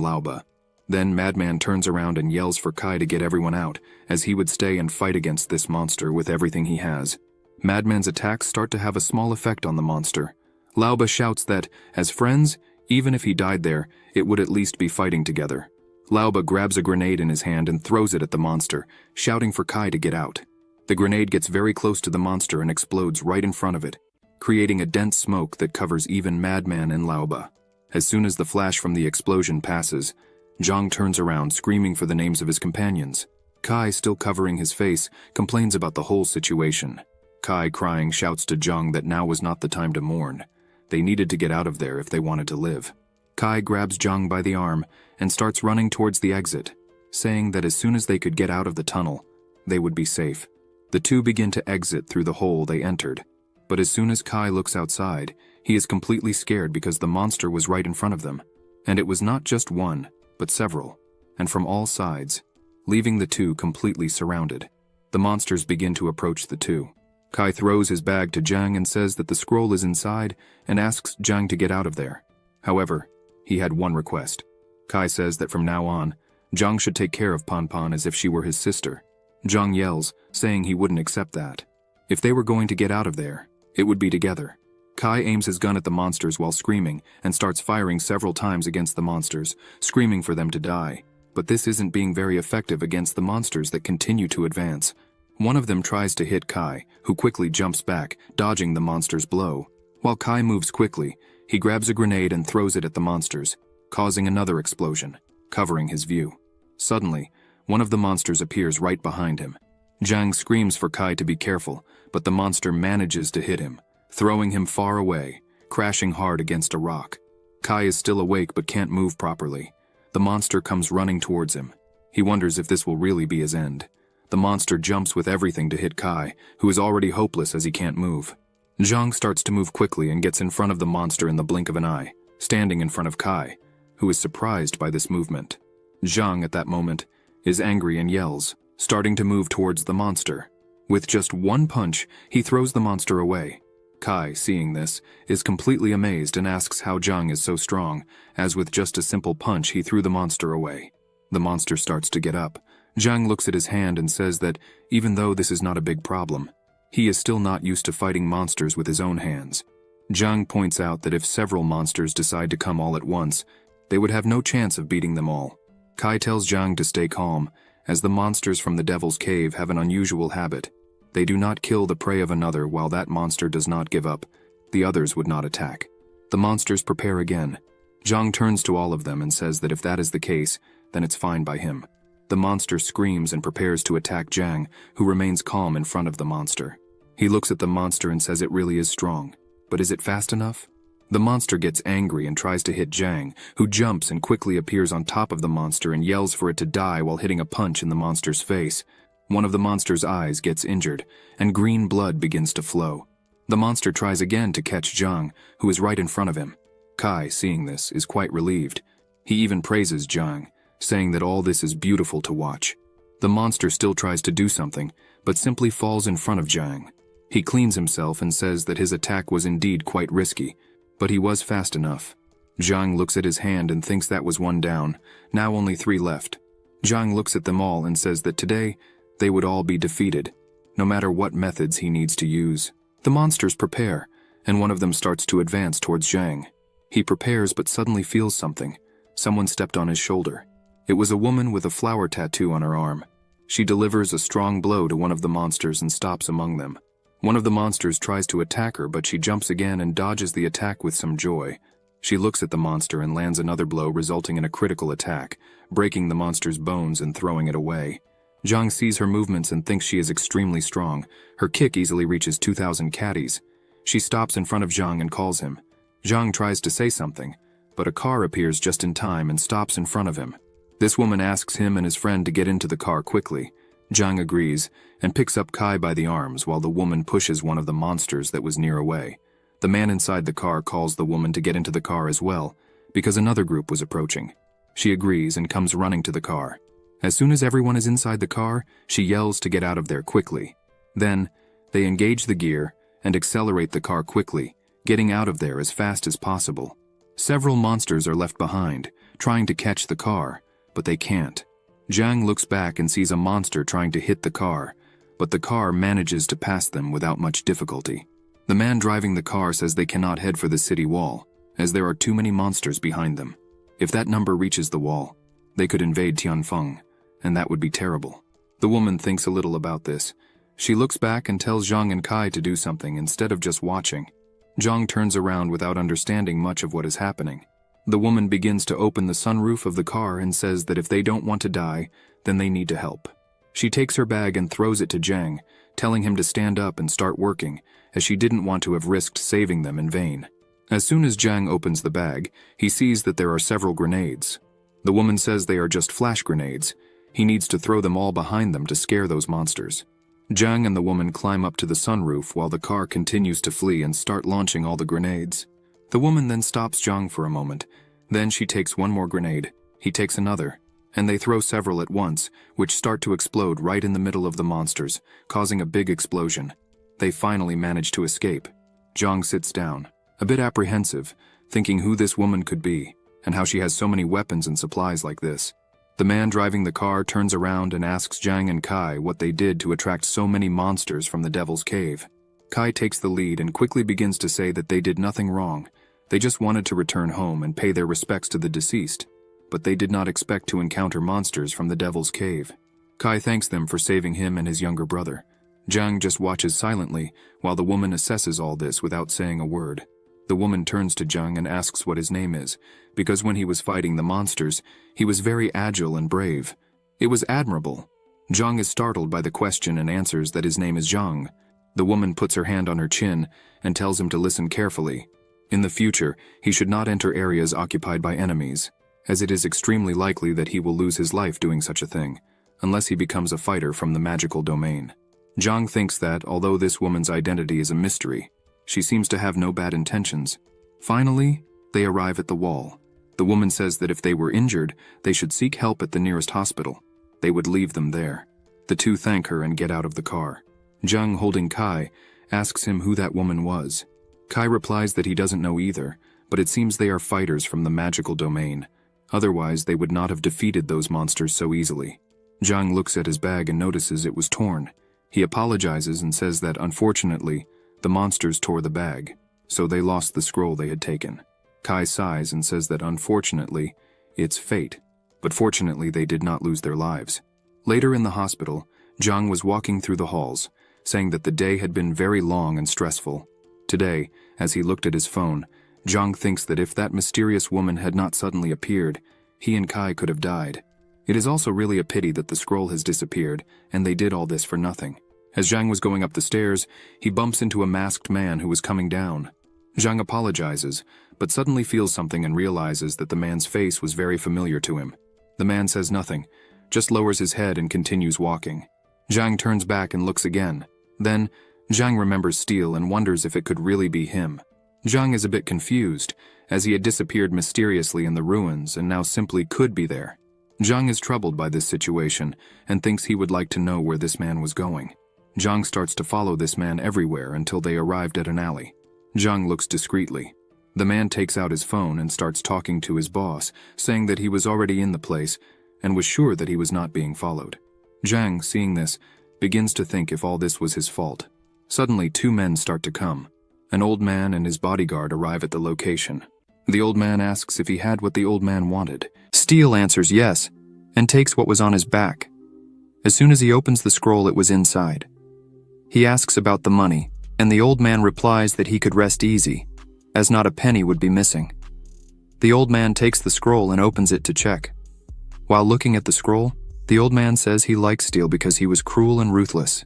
Speaker 2: Laoba. Then Madman turns around and yells for Kai to get everyone out, as he would stay and fight against this monster with everything he has. Madman's attacks start to have a small effect on the monster. Laoba shouts that, as friends, even if he died there, it would at least be fighting together. Laoba grabs a grenade in his hand and throws it at the monster, shouting for Kai to get out. The grenade gets very close to the monster and explodes right in front of it, creating a dense smoke that covers even Madman and Laoba. As soon as the flash from the explosion passes, Zhang turns around screaming for the names of his companions. Kai, still covering his face, complains about the whole situation. Kai, crying, shouts to Zhang that now was not the time to mourn. They needed to get out of there if they wanted to live. Kai grabs Zhang by the arm and starts running towards the exit, saying that as soon as they could get out of the tunnel, they would be safe. The two begin to exit through the hole they entered. But as soon as Kai looks outside, he is completely scared because the monster was right in front of them. And it was not just one, but several, and from all sides, leaving the two completely surrounded. The monsters begin to approach the two. Kai throws his bag to Zhang and says that the scroll is inside and asks Zhang to get out of there. However, he had one request. Kai says that from now on, Zhang should take care of Pan Pan as if she were his sister. Zhang yells, saying he wouldn't accept that. If they were going to get out of there, it would be together. Kai aims his gun at the monsters while screaming and starts firing several times against the monsters, screaming for them to die. But this isn't being very effective against the monsters that continue to advance. One of them tries to hit Kai, who quickly jumps back, dodging the monster's blow. While Kai moves quickly, he grabs a grenade and throws it at the monsters, causing another explosion, covering his view. Suddenly, one of the monsters appears right behind him. Zhang screams for Kai to be careful, but the monster manages to hit him, throwing him far away, crashing hard against a rock. Kai is still awake but can't move properly. The monster comes running towards him. He wonders if this will really be his end. The monster jumps with everything to hit Kai, who is already hopeless as he can't move. Zhang starts to move quickly and gets in front of the monster in the blink of an eye, standing in front of Kai, who is surprised by this movement. Zhang, at that moment, is angry and yells, starting to move towards the monster. With just one punch, he throws the monster away. Kai, seeing this, is completely amazed and asks how Zhang is so strong, as with just a simple punch he threw the monster away. The monster starts to get up. Zhang looks at his hand and says that, even though this is not a big problem, he is still not used to fighting monsters with his own hands. Zhang points out that if several monsters decide to come all at once, they would have no chance of beating them all. Kai tells Zhang to stay calm, as the monsters from the Devil's Cave have an unusual habit. They do not kill the prey of another while that monster does not give up. The others would not attack. The monsters prepare again. Zhang turns to all of them and says that if that is the case, then it's fine by him. The monster screams and prepares to attack Zhang, who remains calm in front of the monster. He looks at the monster and says it really is strong. But is it fast enough? The monster gets angry and tries to hit Zhang, who jumps and quickly appears on top of the monster and yells for it to die while hitting a punch in the monster's face. One of the monster's eyes gets injured, and green blood begins to flow. The monster tries again to catch Zhang, who is right in front of him. Kai, seeing this, is quite relieved. He even praises Zhang, saying that all this is beautiful to watch. The monster still tries to do something, but simply falls in front of Zhang. He cleans himself and says that his attack was indeed quite risky, but he was fast enough. Zhang looks at his hand and thinks that was one down, now only 3 left. Zhang looks at them all and says that today, they would all be defeated, no matter what methods he needs to use. The monsters prepare, and one of them starts to advance towards Zhang. He prepares but suddenly feels something. Someone stepped on his shoulder. It was a woman with a flower tattoo on her arm. She delivers a strong blow to one of the monsters and stops among them. One of the monsters tries to attack her, but she jumps again and dodges the attack with some joy. She looks at the monster and lands another blow, resulting in a critical attack, breaking the monster's bones and throwing it away. Zhang sees her movements and thinks she is extremely strong. Her kick easily reaches 2,000 caddies. She stops in front of Zhang and calls him. Zhang tries to say something, but a car appears just in time and stops in front of him. This woman asks him and his friend to get into the car quickly. Zhang agrees and picks up Kai by the arms while the woman pushes one of the monsters that was near away. The man inside the car calls the woman to get into the car as well, because another group was approaching. She agrees and comes running to the car. As soon as everyone is inside the car, she yells to get out of there quickly. Then, they engage the gear and accelerate the car quickly, getting out of there as fast as possible. Several monsters are left behind, trying to catch the car, but they can't. Jiang looks back and sees a monster trying to hit the car, but the car manages to pass them without much difficulty. The man driving the car says they cannot head for the city wall, as there are too many monsters behind them. If that number reaches the wall, they could invade Tianfeng, and that would be terrible. The woman thinks a little about this. She looks back and tells Zhang and Kai to do something instead of just watching. Zhang turns around without understanding much of what is happening. The woman begins to open the sunroof of the car and says that if they don't want to die, then they need to help. She takes her bag and throws it to Zhang, telling him to stand up and start working, as she didn't want to have risked saving them in vain. As soon as Zhang opens the bag, he sees that there are several grenades. The woman says they are just flash grenades. He needs to throw them all behind them to scare those monsters. Zhang and the woman climb up to the sunroof while the car continues to flee and start launching all the grenades. The woman then stops Zhang for a moment. Then she takes one more grenade. He takes another, and they throw several at once, which start to explode right in the middle of the monsters, causing a big explosion. They finally manage to escape. Zhang sits down, a bit apprehensive, thinking who this woman could be, and how she has so many weapons and supplies like this. The man driving the car turns around and asks Zhang and Kai what they did to attract so many monsters from the Devil's Cave. Kai takes the lead and quickly begins to say that they did nothing wrong. They just wanted to return home and pay their respects to the deceased, but they did not expect to encounter monsters from the Devil's Cave. Kai thanks them for saving him and his younger brother. Zhang just watches silently while the woman assesses all this without saying a word. The woman turns to Zhang and asks what his name is, because when he was fighting the monsters, he was very agile and brave. It was admirable. Zhang is startled by the question and answers that his name is Zhang. The woman puts her hand on her chin and tells him to listen carefully. In the future, he should not enter areas occupied by enemies, as it is extremely likely that he will lose his life doing such a thing, unless he becomes a fighter from the magical domain. Zhang thinks that, although this woman's identity is a mystery, she seems to have no bad intentions. Finally, they arrive at the wall. The woman says that if they were injured, they should seek help at the nearest hospital. They would leave them there. The two thank her and get out of the car. Zhang, holding Kai, asks him who that woman was. Kai replies that he doesn't know either, but it seems they are fighters from the magical domain. Otherwise, they would not have defeated those monsters so easily. Zhang looks at his bag and notices it was torn. He apologizes and says that, unfortunately, the monsters tore the bag, so they lost the scroll they had taken. Kai sighs and says that, unfortunately, it's fate, but fortunately they did not lose their lives. Later in the hospital, Zhang was walking through the halls, saying that the day had been very long and stressful. Today, as he looked at his phone, Zhang thinks that if that mysterious woman had not suddenly appeared, he and Kai could have died. It is also really a pity that the scroll has disappeared, and they did all this for nothing. As Zhang was going up the stairs, he bumps into a masked man who was coming down. Zhang apologizes, but suddenly feels something and realizes that the man's face was very familiar to him. The man says nothing, just lowers his head and continues walking. Zhang turns back and looks again. Then, Zhang remembers Steel and wonders if it could really be him. Zhang is a bit confused, as he had disappeared mysteriously in the ruins and now simply could be there. Zhang is troubled by this situation and thinks he would like to know where this man was going. Zhang starts to follow this man everywhere until they arrived at an alley. Zhang looks discreetly. The man takes out his phone and starts talking to his boss, saying that he was already in the place and was sure that he was not being followed. Zhang, seeing this, begins to think if all this was his fault. Suddenly, two men start to come. An old man and his bodyguard arrive at the location. The old man asks if he had what the old man wanted. Steel answers yes, and takes what was on his back. As soon as he opens the scroll, it was inside. He asks about the money, and the old man replies that he could rest easy, as not a penny would be missing. The old man takes the scroll and opens it to check. While looking at the scroll, the old man says he likes Steel because he was cruel and ruthless.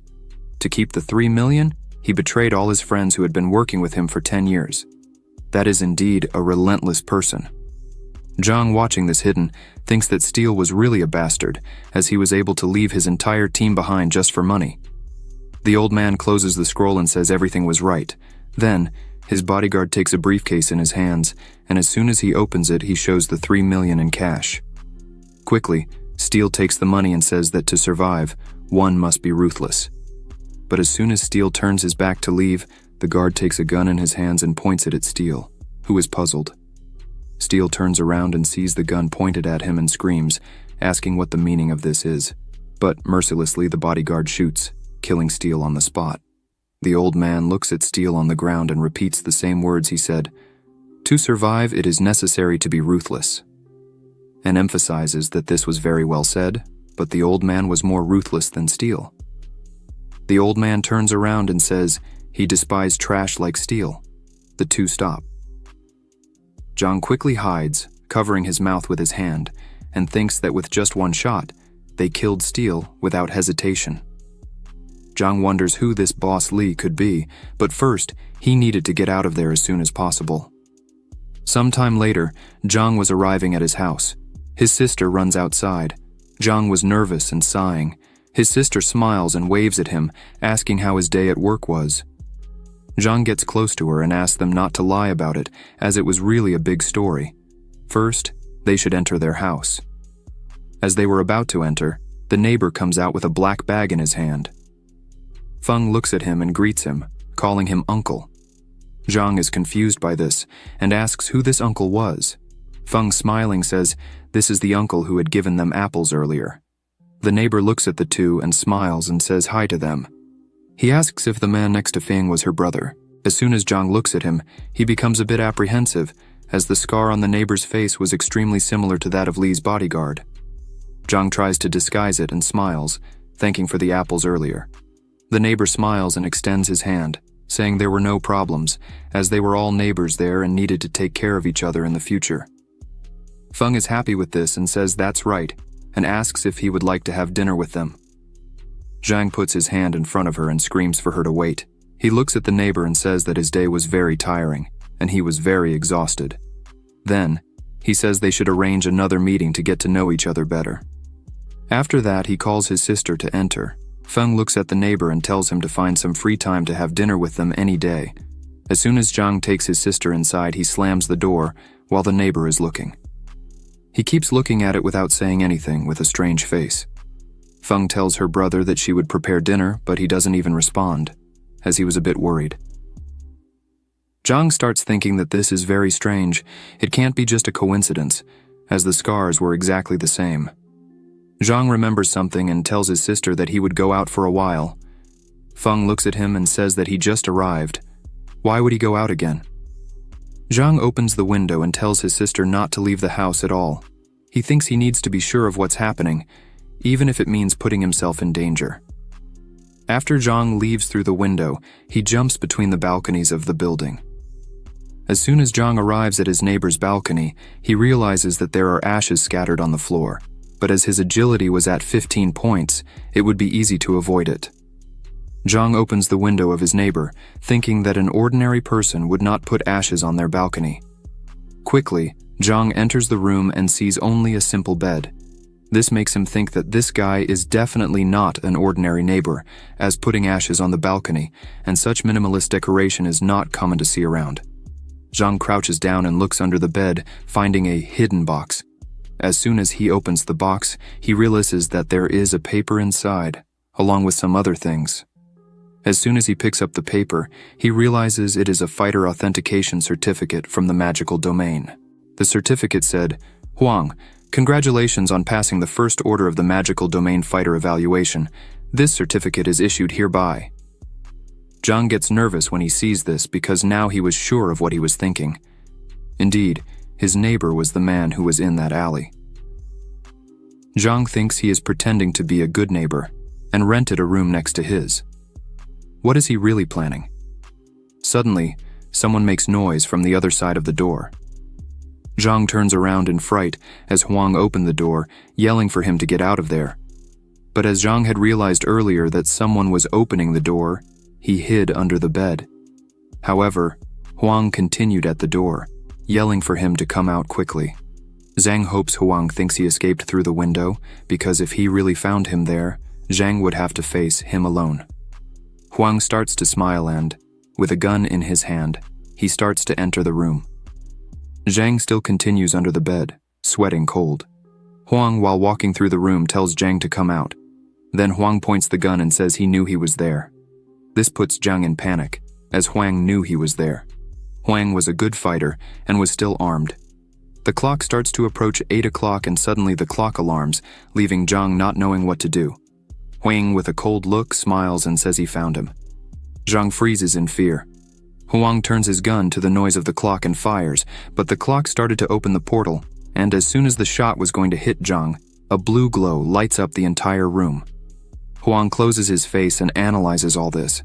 Speaker 2: To keep the 3 million, he betrayed all his friends who had been working with him for 10 years. That is indeed a relentless person. Zhang, watching this hidden, thinks that Steel was really a bastard, as he was able to leave his entire team behind just for money. The old man closes the scroll and says everything was right. Then, his bodyguard takes a briefcase in his hands, and as soon as he opens it, he shows the 3 million in cash. Quickly, Steel takes the money and says that to survive, one must be ruthless. But as soon as Steel turns his back to leave, The guard takes a gun in his hands and points it at Steele, who is puzzled. Steele turns around and sees the gun pointed at him and screams, asking what the meaning of this is. But mercilessly, the bodyguard shoots, killing Steele on the spot. The old man looks at Steele on the ground and repeats the same words he said. To survive, it is necessary to be ruthless. And emphasizes that this was very well said, but the old man was more ruthless than Steele. The old man turns around and says he despised trash like Steele. The two stop. Jang quickly hides, covering his mouth with his hand, and thinks that with just one shot, they killed Steele without hesitation. Jang wonders who this boss Lee could be, but first, he needed to get out of there as soon as possible. Sometime later, Jang was arriving at his house. His sister runs outside. Jang was nervous and sighing. His sister smiles and waves at him, asking how his day at work was. Jang gets close to her and asks them not to lie about it, as it was really a big story. First, they should enter their house. As they were about to enter, the neighbor comes out with a black bag in his hand. Feng looks at him and greets him, calling him uncle. Jang is confused by this and asks who this uncle was. Feng, smiling, says this is the uncle who had given them apples earlier. The neighbor looks at the two and smiles and says hi to them. He asks if the man next to Feng was her brother. As soon as Jang looks at him, he becomes a bit apprehensive, as the scar on the neighbor's face was extremely similar to that of Lee's bodyguard. Jang tries to disguise it and smiles, thanking for the apples earlier. The neighbor smiles and extends his hand, saying there were no problems, as they were all neighbors there and needed to take care of each other in the future. Feng is happy with this and says that's right, and asks if he would like to have dinner with them. Jang puts his hand in front of her and screams for her to wait. He looks at the neighbor and says that his day was very tiring, and he was very exhausted. Then, he says they should arrange another meeting to get to know each other better. After that, he calls his sister to enter. Feng looks at the neighbor and tells him to find some free time to have dinner with them any day. As soon as Jang takes his sister inside, he slams the door while the neighbor is looking. He keeps looking at it without saying anything, with a strange face. Feng tells her brother that she would prepare dinner, but he doesn't even respond, as he was a bit worried. Jang starts thinking that this is very strange. It can't be just a coincidence, as the scars were exactly the same. Jang remembers something and tells his sister that he would go out for a while. Feng looks at him and says that he just arrived. Why would he go out again? Jang opens the window and tells his sister not to leave the house at all. He thinks he needs to be sure of what's happening, even if it means putting himself in danger. After Jang leaves through the window, he jumps between the balconies of the building. As soon as Jang arrives at his neighbor's balcony, he realizes that there are ashes scattered on the floor, but as his agility was at 15 points, it would be easy to avoid it. Jang opens the window of his neighbor, thinking that an ordinary person would not put ashes on their balcony. Quickly, Jang enters the room and sees only a simple bed. This makes him think that this guy is definitely not an ordinary neighbor, as putting ashes on the balcony and such minimalist decoration is not common to see around. Jang crouches down and looks under the bed, finding a hidden box. As soon as he opens the box, he realizes that there is a paper inside, along with some other things. As soon as he picks up the paper, he realizes it is a fighter authentication certificate from the magical domain. The certificate said, "Huang, congratulations on passing the first order of the magical domain fighter evaluation. This certificate is issued hereby." Jang gets nervous when he sees this because now he was sure of what he was thinking. Indeed, his neighbor was the man who was in that alley. Jang thinks he is pretending to be a good neighbor and rented a room next to his. What is he really planning? Suddenly, someone makes noise from the other side of the door. Jang turns around in fright as Huang opened the door, yelling for him to get out of there. But as Jang had realized earlier that someone was opening the door, he hid under the bed. However, Huang continued at the door, yelling for him to come out quickly. Zhang hopes Huang thinks he escaped through the window, because if he really found him there, Zhang would have to face him alone. Huang starts to smile and, with a gun in his hand, he starts to enter the room. Zhang still continues under the bed, sweating cold. Huang, while walking through the room, tells Zhang to come out. Then Huang points the gun and says he knew he was there. This puts Zhang in panic. as Huang knew he was there. Huang was a good fighter and was still armed. The clock starts to approach 8 o'clock and suddenly the clock alarms, leaving Zhang not knowing what to do. Huang, with a cold look, smiles and says he found him. Zhang freezes in fear. Huang turns his gun to the noise of the clock and fires, but the clock started to open the portal, and as soon as the shot was going to hit Zhang, a blue glow lights up the entire room. Huang closes his face and analyzes all this.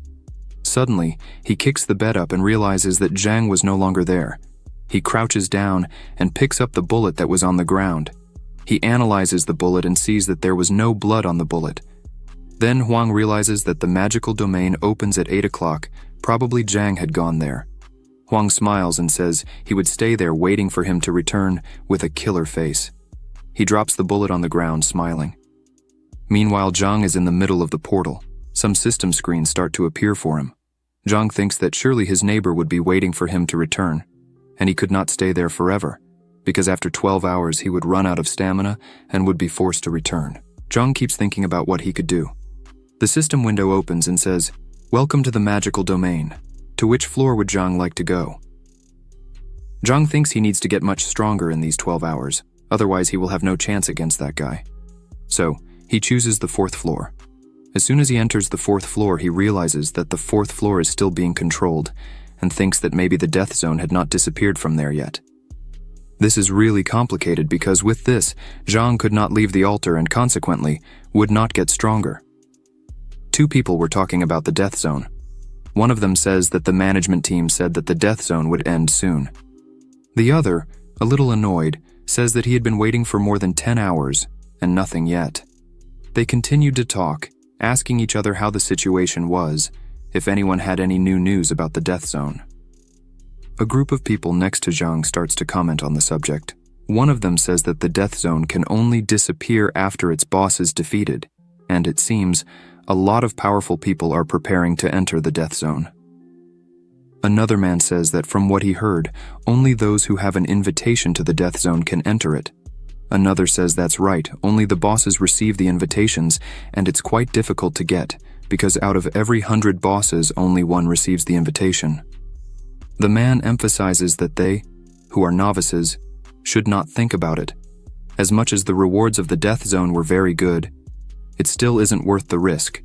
Speaker 2: Suddenly, he kicks the bed up and realizes that Zhang was no longer there. He crouches down and picks up the bullet that was on the ground. He analyzes the bullet and sees that there was no blood on the bullet. Then Huang realizes that the magical domain opens at 8 o'clock, probably Zhang had gone there. Huang smiles and says he would stay there waiting for him to return with a killer face. He drops the bullet on the ground, smiling. Meanwhile, Zhang is in the middle of the portal. Some system screens start to appear for him. Zhang thinks that surely his neighbor would be waiting for him to return, and he could not stay there forever, because after 12 hours he would run out of stamina and would be forced to return. Zhang keeps thinking about what he could do. The system window opens and says, "Welcome to the magical domain. To which floor would Zhang like to go?" Zhang thinks he needs to get much stronger in these 12 hours, otherwise he will have no chance against that guy. So, he chooses the 4th floor. As soon as he enters the 4th floor, he realizes that the 4th floor is still being controlled, and thinks that maybe the death zone had not disappeared from there yet. This is really complicated because with this, Zhang could not leave the altar and consequently would not get stronger. 2 people were talking about the death zone. One of them says that the management team said that the death zone would end soon. The other, a little annoyed, says that he had been waiting for more than 10 hours and nothing yet. They continued to talk, asking each other how the situation was, if anyone had any new news about the death zone. A group of people next to Zhang starts to comment on the subject. One of them says that the death zone can only disappear after its boss is defeated, and it seems a lot of powerful people are preparing to enter the death zone. Another man says that from what he heard, only those who have an invitation to the death zone can enter it. Another says that's right, only the bosses receive the invitations, and it's quite difficult to get, because out of every 100 bosses, only one receives the invitation. The man emphasizes that they, who are novices, should not think about it. As much as the rewards of the death zone were very good, it still isn't worth the risk,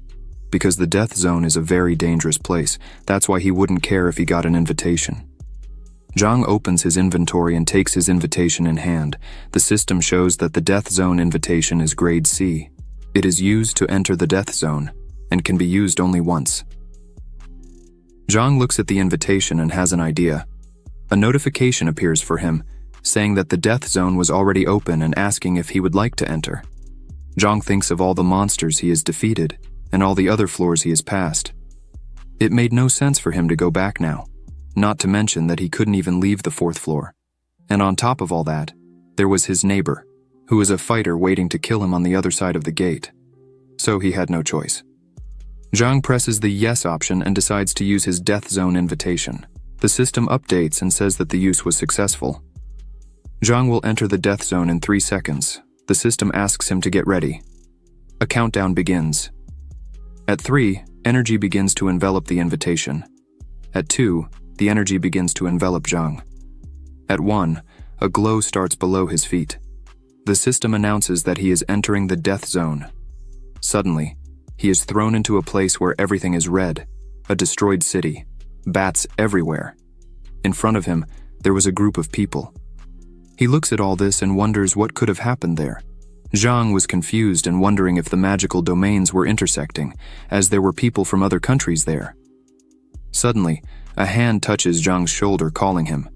Speaker 2: because the death zone is a very dangerous place. That's why he wouldn't care if he got an invitation. Zhang opens his inventory and takes his invitation in hand. The system shows that the death zone invitation is grade C. It is used to enter the death zone, and can be used only once. Zhang looks at the invitation and has an idea. A notification appears for him, saying that the death zone was already open and asking if he would like to enter. Zhang thinks of all the monsters he has defeated, and all the other floors he has passed. It made no sense for him to go back now, not to mention that he couldn't even leave the 4th floor. And on top of all that, there was his neighbor, who was a fighter waiting to kill him on the other side of the gate. So he had no choice. Zhang presses the yes option and decides to use his death zone invitation. The system updates and says that the use was successful. Zhang will enter the death zone in 3 seconds. The system asks him to get ready. A countdown begins. At 3, energy begins to envelop the invitation. At 2, the energy begins to envelop Zhang. At 1, a glow starts below his feet. The system announces that he is entering the death zone. Suddenly, he is thrown into a place where everything is red, a destroyed city, bats everywhere. In front of him, there was a group of people. He looks at all this and wonders what could have happened there. Zhang was confused and wondering if the magical domains were intersecting, as there were people from other countries there. Suddenly, a hand touches Zhang's shoulder, calling him.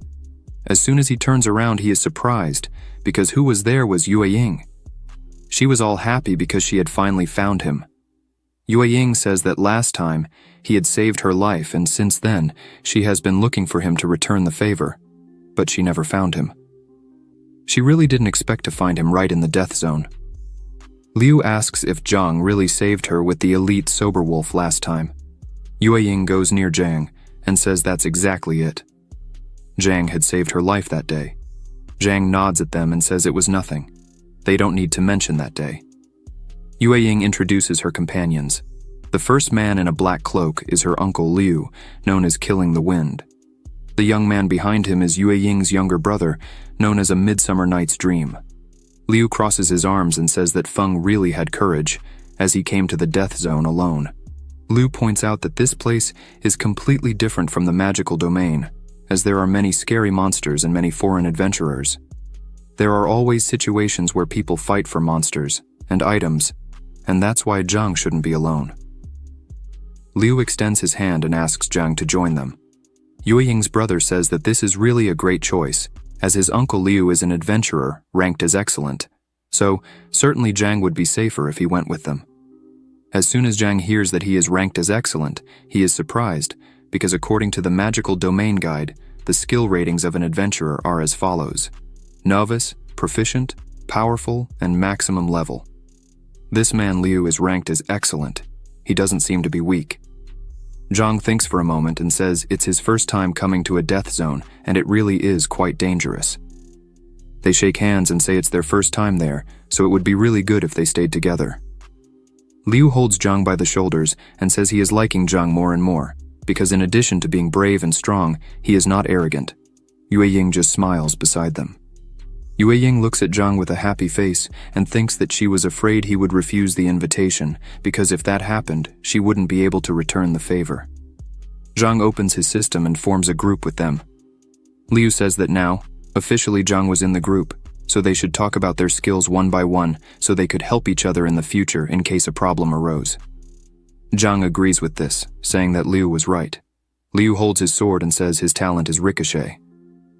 Speaker 2: As soon as he turns around, he is surprised, because who was there was Yue Ying. She was all happy because she had finally found him. Yue Ying says that last time, he had saved her life, and since then, she has been looking for him to return the favor, but she never found him. She really didn't expect to find him right in the death zone. Liu asks if Zhang really saved her with the elite sober wolf last time. Yue Ying goes near Zhang and says that's exactly it. Zhang had saved her life that day. Zhang nods at them and says it was nothing. They don't need to mention that day. Yue Ying introduces her companions. The first man in a black cloak is her uncle Liu, known as Killing the Wind. The young man behind him is Yue Ying's younger brother, known as a Midsummer Night's Dream. Liu crosses his arms and says that Feng really had courage, as he came to the death zone alone. Liu points out that this place is completely different from the magical domain, as there are many scary monsters and many foreign adventurers. There are always situations where people fight for monsters and items, and that's why Zhang shouldn't be alone. Liu extends his hand and asks Zhang to join them. Yue Ying's brother says that this is really a great choice, as his uncle Liu is an adventurer ranked as excellent, so certainly Zhang would be safer if he went with them. As soon as Zhang hears that he is ranked as excellent, he is surprised, because according to the Magical Domain Guide, the skill ratings of an adventurer are as follows: novice, proficient, powerful, and maximum level. This man Liu is ranked as excellent. He doesn't seem to be weak. Zhang thinks for a moment and says it's his first time coming to a death zone, and it really is quite dangerous. They shake hands and say it's their first time there, so it would be really good if they stayed together. Liu holds Zhang by the shoulders and says he is liking Zhang more and more, because in addition to being brave and strong, he is not arrogant. Yue Ying just smiles beside them. Yue Ying looks at Zhang with a happy face and thinks that she was afraid he would refuse the invitation, because if that happened, she wouldn't be able to return the favor. Zhang opens his system and forms a group with them. Liu says that now, officially Zhang was in the group, so they should talk about their skills one by one so they could help each other in the future in case a problem arose. Zhang agrees with this, saying that Liu was right. Liu holds his sword and says his talent is ricochet.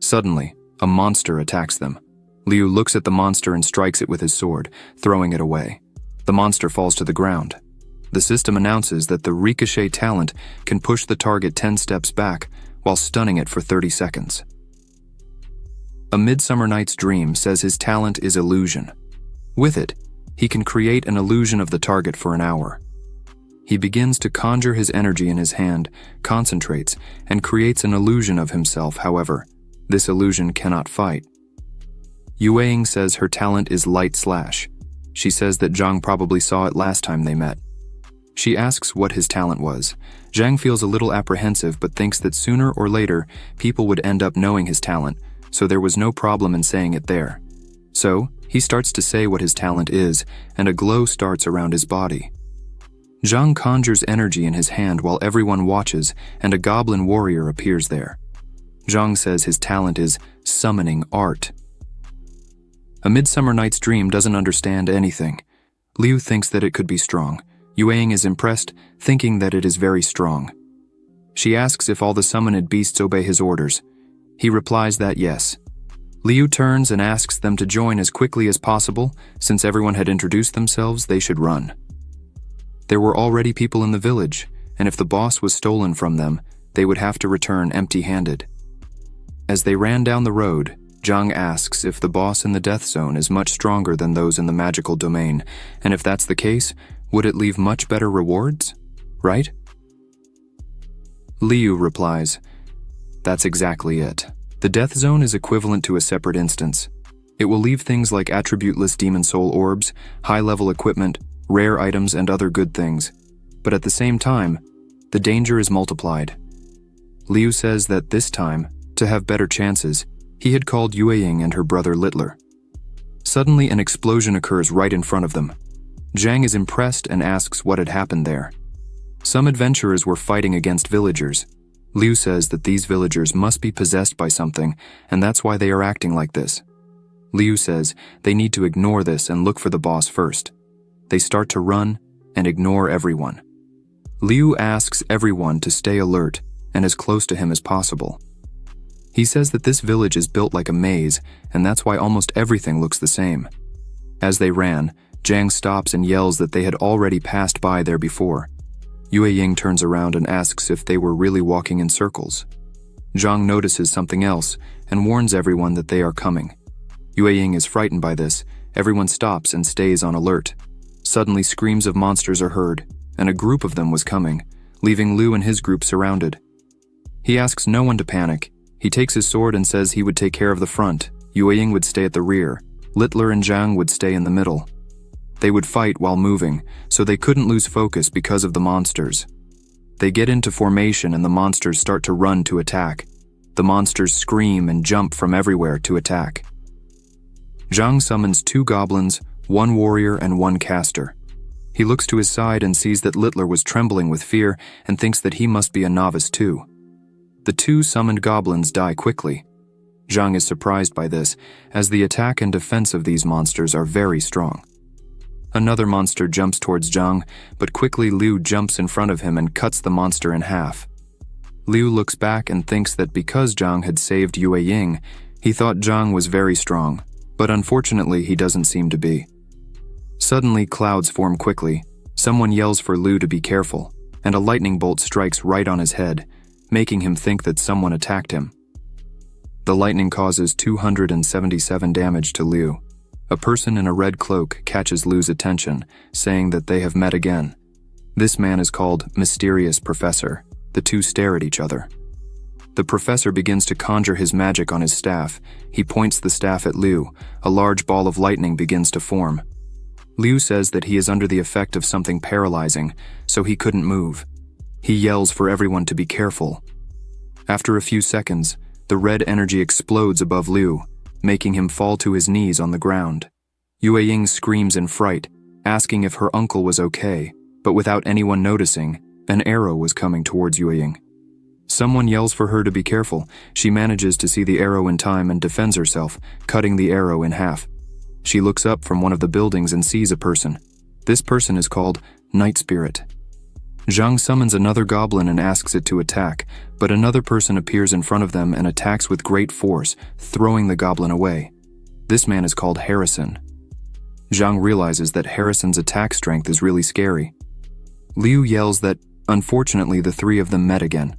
Speaker 2: Suddenly, a monster attacks them. Liu looks at the monster and strikes it with his sword, throwing it away. The monster falls to the ground. The system announces that the ricochet talent can push the target 10 steps back while stunning it for 30 seconds. A Midsummer Night's Dream says his talent is illusion. With it, he can create an illusion of the target for an hour. He begins to conjure his energy in his hand, concentrates, and creates an illusion of himself. However, this illusion cannot fight. Yue Ying says her talent is Light Slash. She says that Zhang probably saw it last time they met. She asks what his talent was. Zhang feels a little apprehensive but thinks that sooner or later people would end up knowing his talent, so there was no problem in saying it there. So, he starts to say what his talent is, and a glow starts around his body. Zhang conjures energy in his hand while everyone watches, and a goblin warrior appears there. Zhang says his talent is summoning art. A Midsummer Night's Dream doesn't understand anything. Liu thinks that it could be strong. Yue Ying is impressed, thinking that it is very strong. She asks if all the summoned beasts obey his orders. He replies that yes. Liu turns and asks them to join as quickly as possible. Since everyone had introduced themselves, they should run. There were already people in the village, and if the boss was stolen from them, they would have to return empty-handed. As they ran down the road, Zhang asks if the boss in the death zone is much stronger than those in the magical domain, and if that's the case, would it leave much better rewards, right? Liu replies, "That's exactly it. The death zone is equivalent to a separate instance. It will leave things like attributeless demon soul orbs, high-level equipment, rare items, and other good things. But at the same time, the danger is multiplied." Liu says that this time, to have better chances, he had called Yue Ying and her brother Littler. Suddenly, an explosion occurs right in front of them. Zhang is impressed and asks what had happened there. Some adventurers were fighting against villagers. Liu says that these villagers must be possessed by something, and that's why they are acting like this. Liu says they need to ignore this and look for the boss first. They start to run and ignore everyone. Liu asks everyone to stay alert and as close to him as possible. He says that this village is built like a maze, and that's why almost everything looks the same. As they ran, Zhang stops and yells that they had already passed by there before. Yue Ying turns around and asks if they were really walking in circles. Zhang notices something else and warns everyone that they are coming. Yue Ying is frightened by this. Everyone stops and stays on alert. Suddenly, screams of monsters are heard, and a group of them was coming, leaving Liu and his group surrounded. He asks no one to panic. He takes his sword and says he would take care of the front. Yue Ying would stay at the rear. Littler and Zhang would stay in the middle. They would fight while moving, so they couldn't lose focus because of the monsters. They get into formation and the monsters start to run to attack. The monsters scream and jump from everywhere to attack. Zhang summons 2 goblins, 1 warrior and 1 caster. He looks to his side and sees that Littler was trembling with fear and thinks that he must be a novice too. The 2 summoned goblins die quickly. Zhang is surprised by this, as the attack and defense of these monsters are very strong. Another monster jumps towards Zhang, but quickly Liu jumps in front of him and cuts the monster in half. Liu looks back and thinks that because Zhang had saved Yue Ying, he thought Zhang was very strong, but unfortunately he doesn't seem to be. Suddenly clouds form quickly, someone yells for Liu to be careful, and a lightning bolt strikes right on his head, making him think that someone attacked him. The lightning causes 277 damage to Liu. A person in a red cloak catches Liu's attention, saying that they have met again. This man is called Mysterious Professor. The 2 stare at each other. The professor begins to conjure his magic on his staff. He points the staff at Liu. A large ball of lightning begins to form. Liu says that he is under the effect of something paralyzing, so he couldn't move. He yells for everyone to be careful. After a few seconds, the red energy explodes above Liu, making him fall to his knees on the ground. Yue Ying screams in fright, asking if her uncle was okay, but without anyone noticing, an arrow was coming towards Yue Ying. Someone yells for her to be careful. She manages to see the arrow in time and defends herself, cutting the arrow in half. She looks up from one of the buildings and sees a person. This person is called Night Spirit. Zhang summons another goblin and asks it to attack, but another person appears in front of them and attacks with great force, throwing the goblin away. This man is called Harrison. Zhang realizes that Harrison's attack strength is really scary. Liu yells that, unfortunately, the 3 of them met again.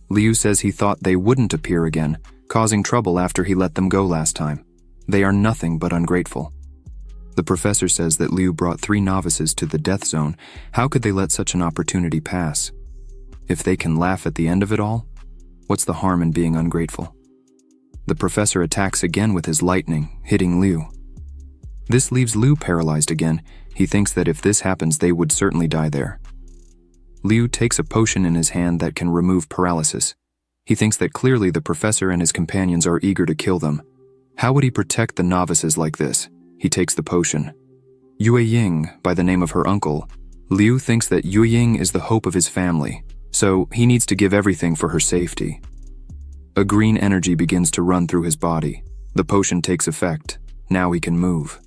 Speaker 2: Liu says he thought they wouldn't appear again, causing trouble after he let them go last time. They are nothing but ungrateful. The professor says that Liu brought 3 novices to the death zone. How could they let such an opportunity pass? If they can laugh at the end of it all, what's the harm in being ungrateful? The professor attacks again with his lightning, hitting Liu. This leaves Liu paralyzed again. He thinks that if this happens, they would certainly die there. Liu takes a potion in his hand that can remove paralysis. He thinks that clearly the professor and his companions are eager to kill them. How would he protect the novices like this? He takes the potion. Yue Ying, by the name of her uncle, Liu thinks that Yue Ying is the hope of his family, so he needs to give everything for her safety. A green energy begins to run through his body. The potion takes effect. Now he can move.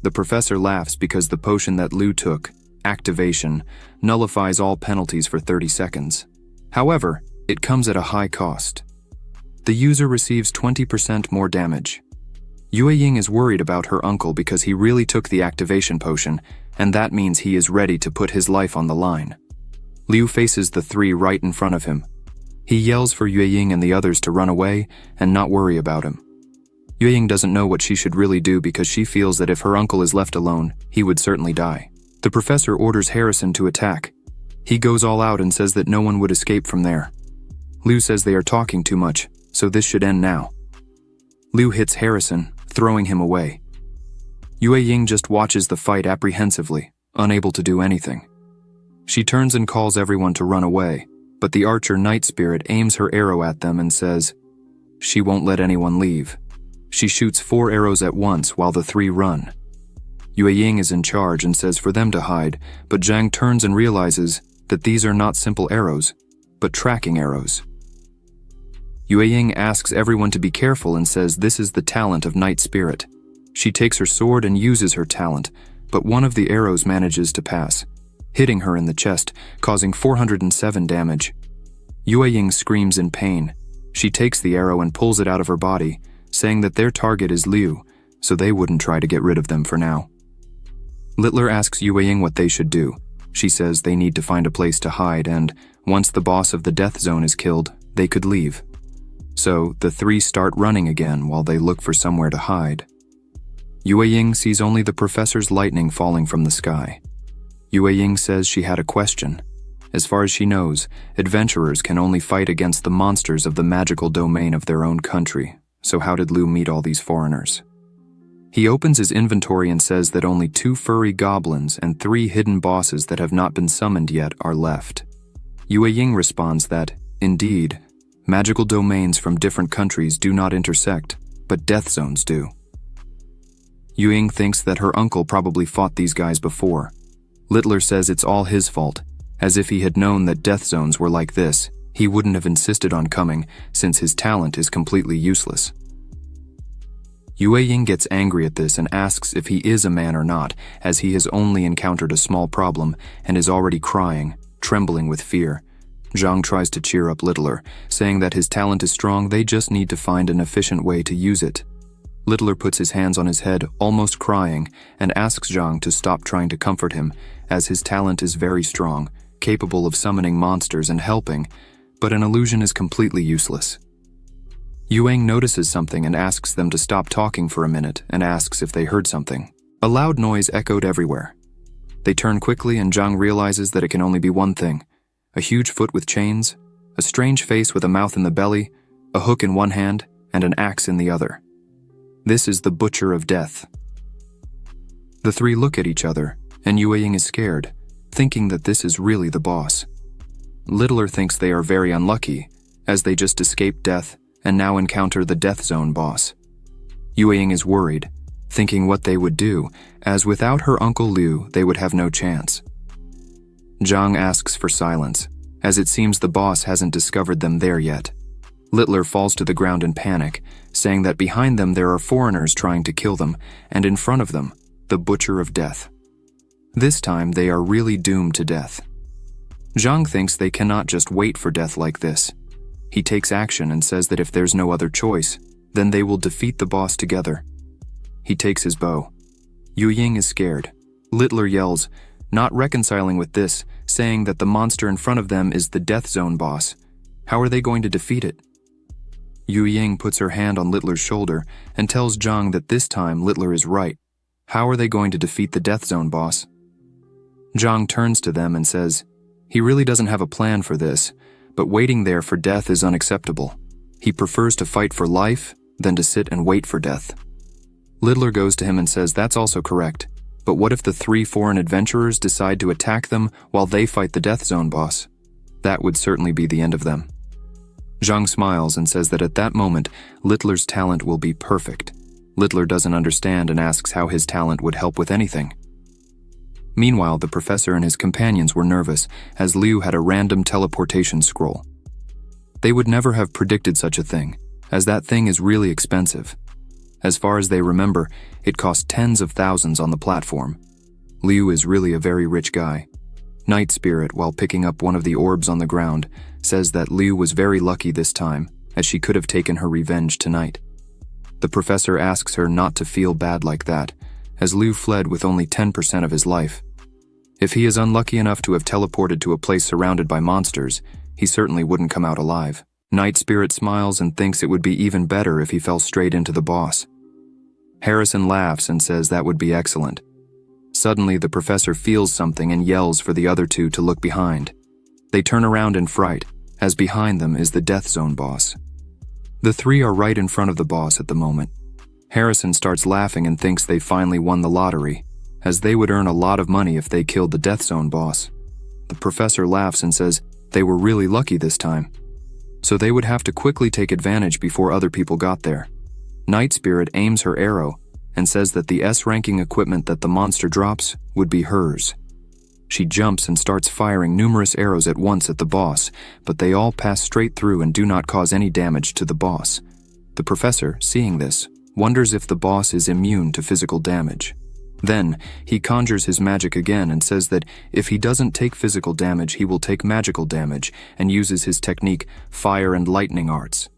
Speaker 2: The professor laughs because the potion that Liu took, Activation, nullifies all penalties for 30 seconds. However, it comes at a high cost. The user receives 20% more damage. Yue Ying is worried about her uncle because he really took the activation potion, and that means he is ready to put his life on the line. Liu faces the 3 right in front of him. He yells for Yue Ying and the others to run away and not worry about him. Yue Ying doesn't know what she should really do because she feels that if her uncle is left alone, he would certainly die. The professor orders Harrison to attack. He goes all out and says that no one would escape from there. Liu says they are talking too much, so this should end now. Liu hits Harrison, throwing him away. Yue Ying just watches the fight apprehensively, unable to do anything. She turns and calls everyone to run away, but the archer Night Spirit aims her arrow at them and says, she won't let anyone leave. She shoots 4 arrows at once while the 3 run. Yue Ying is in charge and says for them to hide, but Zhang turns and realizes that these are not simple arrows, but tracking arrows. Yue Ying asks everyone to be careful and says this is the talent of Night Spirit. She takes her sword and uses her talent, but one of the arrows manages to pass, hitting her in the chest, causing 407 damage. Yue Ying screams in pain. She takes the arrow and pulls it out of her body, saying that their target is Liu, so they wouldn't try to get rid of them for now. Littler asks Yue Ying what they should do. She says they need to find a place to hide and, once the boss of the death zone is killed, they could leave. So the 3 start running again while they look for somewhere to hide. Yue Ying sees only the professor's lightning falling from the sky. Yue Ying says she had a question. As far as she knows, adventurers can only fight against the monsters of the magical domain of their own country, so how did Liu meet all these foreigners? He opens his inventory and says that only 2 furry goblins and 3 hidden bosses that have not been summoned yet are left. Yue Ying responds that, indeed, magical domains from different countries do not intersect, but death zones do. Yue Ying thinks that her uncle probably fought these guys before. Littler says it's all his fault, as if he had known that death zones were like this, he wouldn't have insisted on coming, since his talent is completely useless. Yue Ying gets angry at this and asks if he is a man or not, as he has only encountered a small problem and is already crying, trembling with fear. Zhang tries to cheer up Littler, saying that his talent is strong, they just need to find an efficient way to use it. Littler puts his hands on his head, almost crying, and asks Zhang to stop trying to comfort him, as his talent is very strong, capable of summoning monsters and helping, but an illusion is completely useless. Yue Ying notices something and asks them to stop talking for a minute and asks if they heard something. A loud noise echoed everywhere. They turn quickly and Zhang realizes that it can only be one thing: a huge foot with chains, a strange face with a mouth in the belly, a hook in one hand, and an axe in the other. This is the Butcher of Death. The 3 look at each other, and Yue Ying is scared, thinking that this is really the boss. Littler thinks they are very unlucky, as they just escaped death and now encounter the Death Zone boss. Yue Ying is worried, thinking what they would do, as without her Uncle Liu, they would have no chance. Zhang asks for silence, as it seems the boss hasn't discovered them there yet. Littler falls to the ground in panic, saying that behind them there are foreigners trying to kill them, and in front of them, the Butcher of Death. This time they are really doomed to death. Zhang thinks they cannot just wait for death like this. He takes action and says that if there's no other choice, then they will defeat the boss together. He takes his bow. Yue Ying is scared. Littler yells, not reconciling with this, saying that the monster in front of them is the Death Zone boss. How are they going to defeat it? Yue Ying puts her hand on Littler's shoulder and tells Zhang that this time Littler is right. How are they going to defeat the Death Zone boss? Zhang turns to them and says, he really doesn't have a plan for this, but waiting there for death is unacceptable. He prefers to fight for life than to sit and wait for death. Littler goes to him and says that's also correct, but what if the 3 foreign adventurers decide to attack them while they fight the Death Zone boss? That would certainly be the end of them. Zhang smiles and says that at that moment, Littler's talent will be perfect. Littler doesn't understand and asks how his talent would help with anything. Meanwhile, the professor and his companions were nervous, as Liu had a random teleportation scroll. They would never have predicted such a thing, as that thing is really expensive. As far as they remember, it cost tens of thousands on the platform. Liu is really a very rich guy. Night Spirit, while picking up one of the orbs on the ground, says that Liu was very lucky this time, as she could have taken her revenge tonight. The professor asks her not to feel bad like that, as Liu fled with only 10% of his life. If he is unlucky enough to have teleported to a place surrounded by monsters, he certainly wouldn't come out alive. Night Spirit smiles and thinks it would be even better if he fell straight into the boss. Harrison laughs and says that would be excellent. Suddenly, the professor feels something and yells for the other 2 to look behind. They turn around in fright, as behind them is the Death Zone boss. The 3 are right in front of the boss at the moment. Harrison starts laughing and thinks they finally won the lottery, as they would earn a lot of money if they killed the Death Zone boss. The professor laughs and says they were really lucky this time, so they would have to quickly take advantage before other people got there. Night Spirit aims her arrow and says that the S-ranking equipment that the monster drops would be hers. She jumps and starts firing numerous arrows at once at the boss, but they all pass straight through and do not cause any damage to the boss. The professor, seeing this, wonders if the boss is immune to physical damage. Then, he conjures his magic again and says that if he doesn't take physical damage, he will take magical damage, and uses his technique, Fire and Lightning Arts.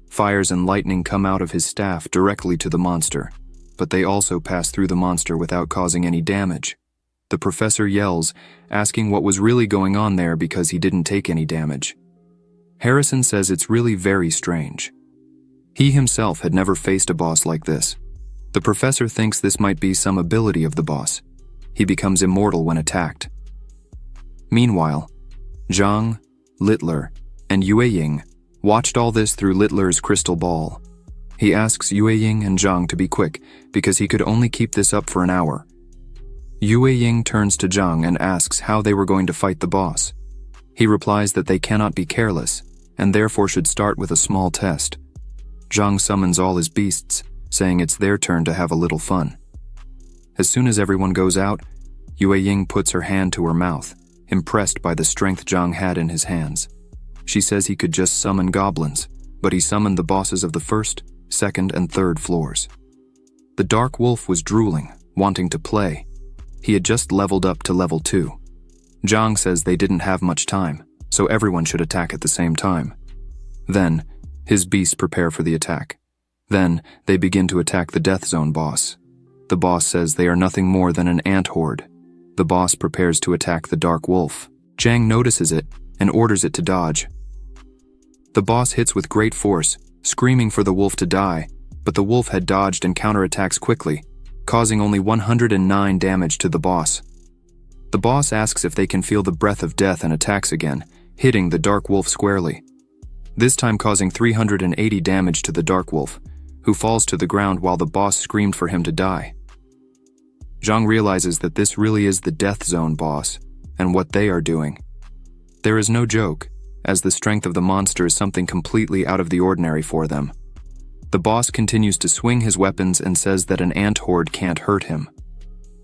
Speaker 2: Fires and lightning come out of his staff directly to the monster, but they also pass through the monster without causing any damage. The professor yells, asking what was really going on there because he didn't take any damage. Harrison says it's really very strange. He himself had never faced a boss like this. The professor thinks this might be some ability of the boss. He becomes immortal when attacked. Meanwhile, Zhang, Littler, and Yue Ying watched all this through Littler's crystal ball. He asks Yue Ying and Zhang to be quick because he could only keep this up for an hour. Yue Ying turns to Zhang and asks how they were going to fight the boss. He replies that they cannot be careless and therefore should start with a small test. Zhang summons all his beasts, saying it's their turn to have a little fun. As soon as everyone goes out, Yue Ying puts her hand to her mouth, impressed by the strength Zhang had in his hands. She says he could just summon goblins, but he summoned the bosses of the first, second, and third floors. The Dark Wolf was drooling, wanting to play. He had just leveled up to level 2. Zhang says they didn't have much time, so everyone should attack at the same time. Then, his beasts prepare for the attack. Then, they begin to attack the Death Zone boss. The boss says they are nothing more than an ant horde. The boss prepares to attack the Dark Wolf. Zhang notices it and orders it to dodge. The boss hits with great force, screaming for the wolf to die, but the wolf had dodged and counterattacks quickly, causing only 109 damage to the boss. The boss asks if they can feel the breath of death and attacks again, hitting the Dark Wolf squarely, this time causing 380 damage to the Dark Wolf, who falls to the ground while the boss screamed for him to die. Zhang realizes that this really is the Death Zone boss, and what they are doing. There is no joke, as the strength of the monster is something completely out of the ordinary for them. The boss continues to swing his weapons and says that an ant horde can't hurt him.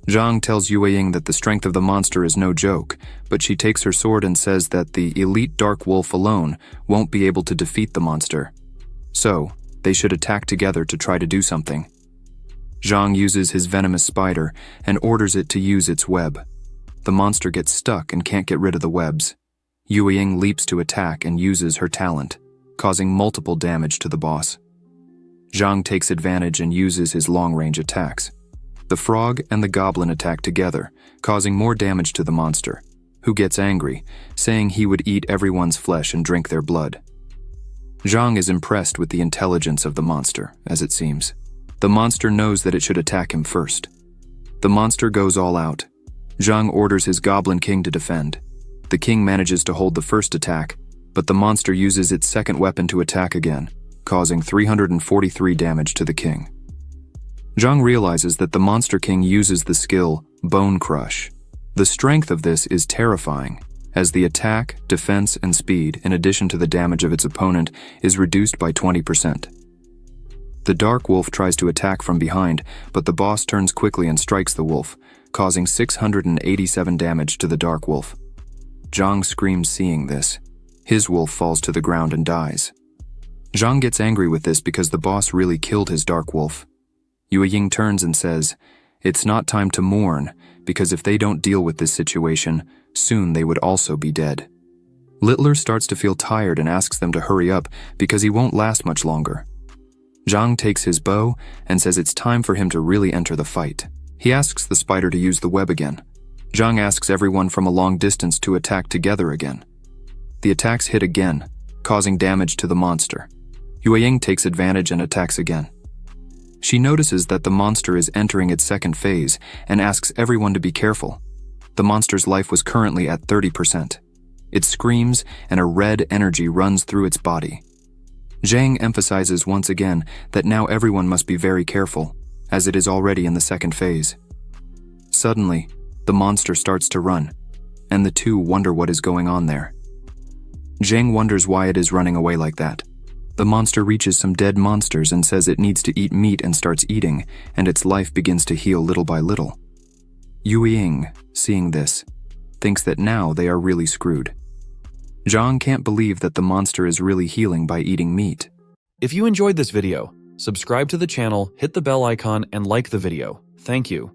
Speaker 2: Zhang tells Yue Ying that the strength of the monster is no joke, but she takes her sword and says that the elite Dark Wolf alone won't be able to defeat the monster. So, they should attack together to try to do something. Zhang uses his venomous spider and orders it to use its web. The monster gets stuck and can't get rid of the webs. Yue Ying leaps to attack and uses her talent, causing multiple damage to the boss. Zhang takes advantage and uses his long-range attacks. The frog and the goblin attack together, causing more damage to the monster, who gets angry, saying he would eat everyone's flesh and drink their blood. Zhang is impressed with the intelligence of the monster, as it seems. The monster knows that it should attack him first. The monster goes all out. Zhang orders his Goblin King to defend. The king manages to hold the first attack, but the monster uses its second weapon to attack again, causing 343 damage to the king. Zhang realizes that the Monster King uses the skill Bone Crush. The strength of this is terrifying, as the attack, defense, and speed, in addition to the damage of its opponent, is reduced by 20%. The Dark Wolf tries to attack from behind, but the boss turns quickly and strikes the wolf, causing 687 damage to the Dark Wolf. Zhang screams seeing this. His wolf falls to the ground and dies. Zhang gets angry with this because the boss really killed his Dark Wolf. Yue Ying turns and says, "It's not time to mourn, because if they don't deal with this situation, soon they would also be dead." Littler starts to feel tired and asks them to hurry up because he won't last much longer. Zhang takes his bow and says it's time for him to really enter the fight. He asks the spider to use the web again. Zhang asks everyone from a long distance to attack together again. The attacks hit again, causing damage to the monster. Yue Ying takes advantage and attacks again. She notices that the monster is entering its second phase and asks everyone to be careful. The monster's life was currently at 30%. It screams and a red energy runs through its body. Zhang emphasizes once again that now everyone must be very careful, as it is already in the second phase. Suddenly, the monster starts to run, and the two wonder what is going on there. Zhang wonders why it is running away like that. The monster reaches some dead monsters and says it needs to eat meat and starts eating, and its life begins to heal little by little. Yue Ying, seeing this, thinks that now they are really screwed. Zhang can't believe that the monster is really healing by eating meat.
Speaker 1: If you enjoyed this video, subscribe to the channel, hit the bell icon, and like the video. Thank you.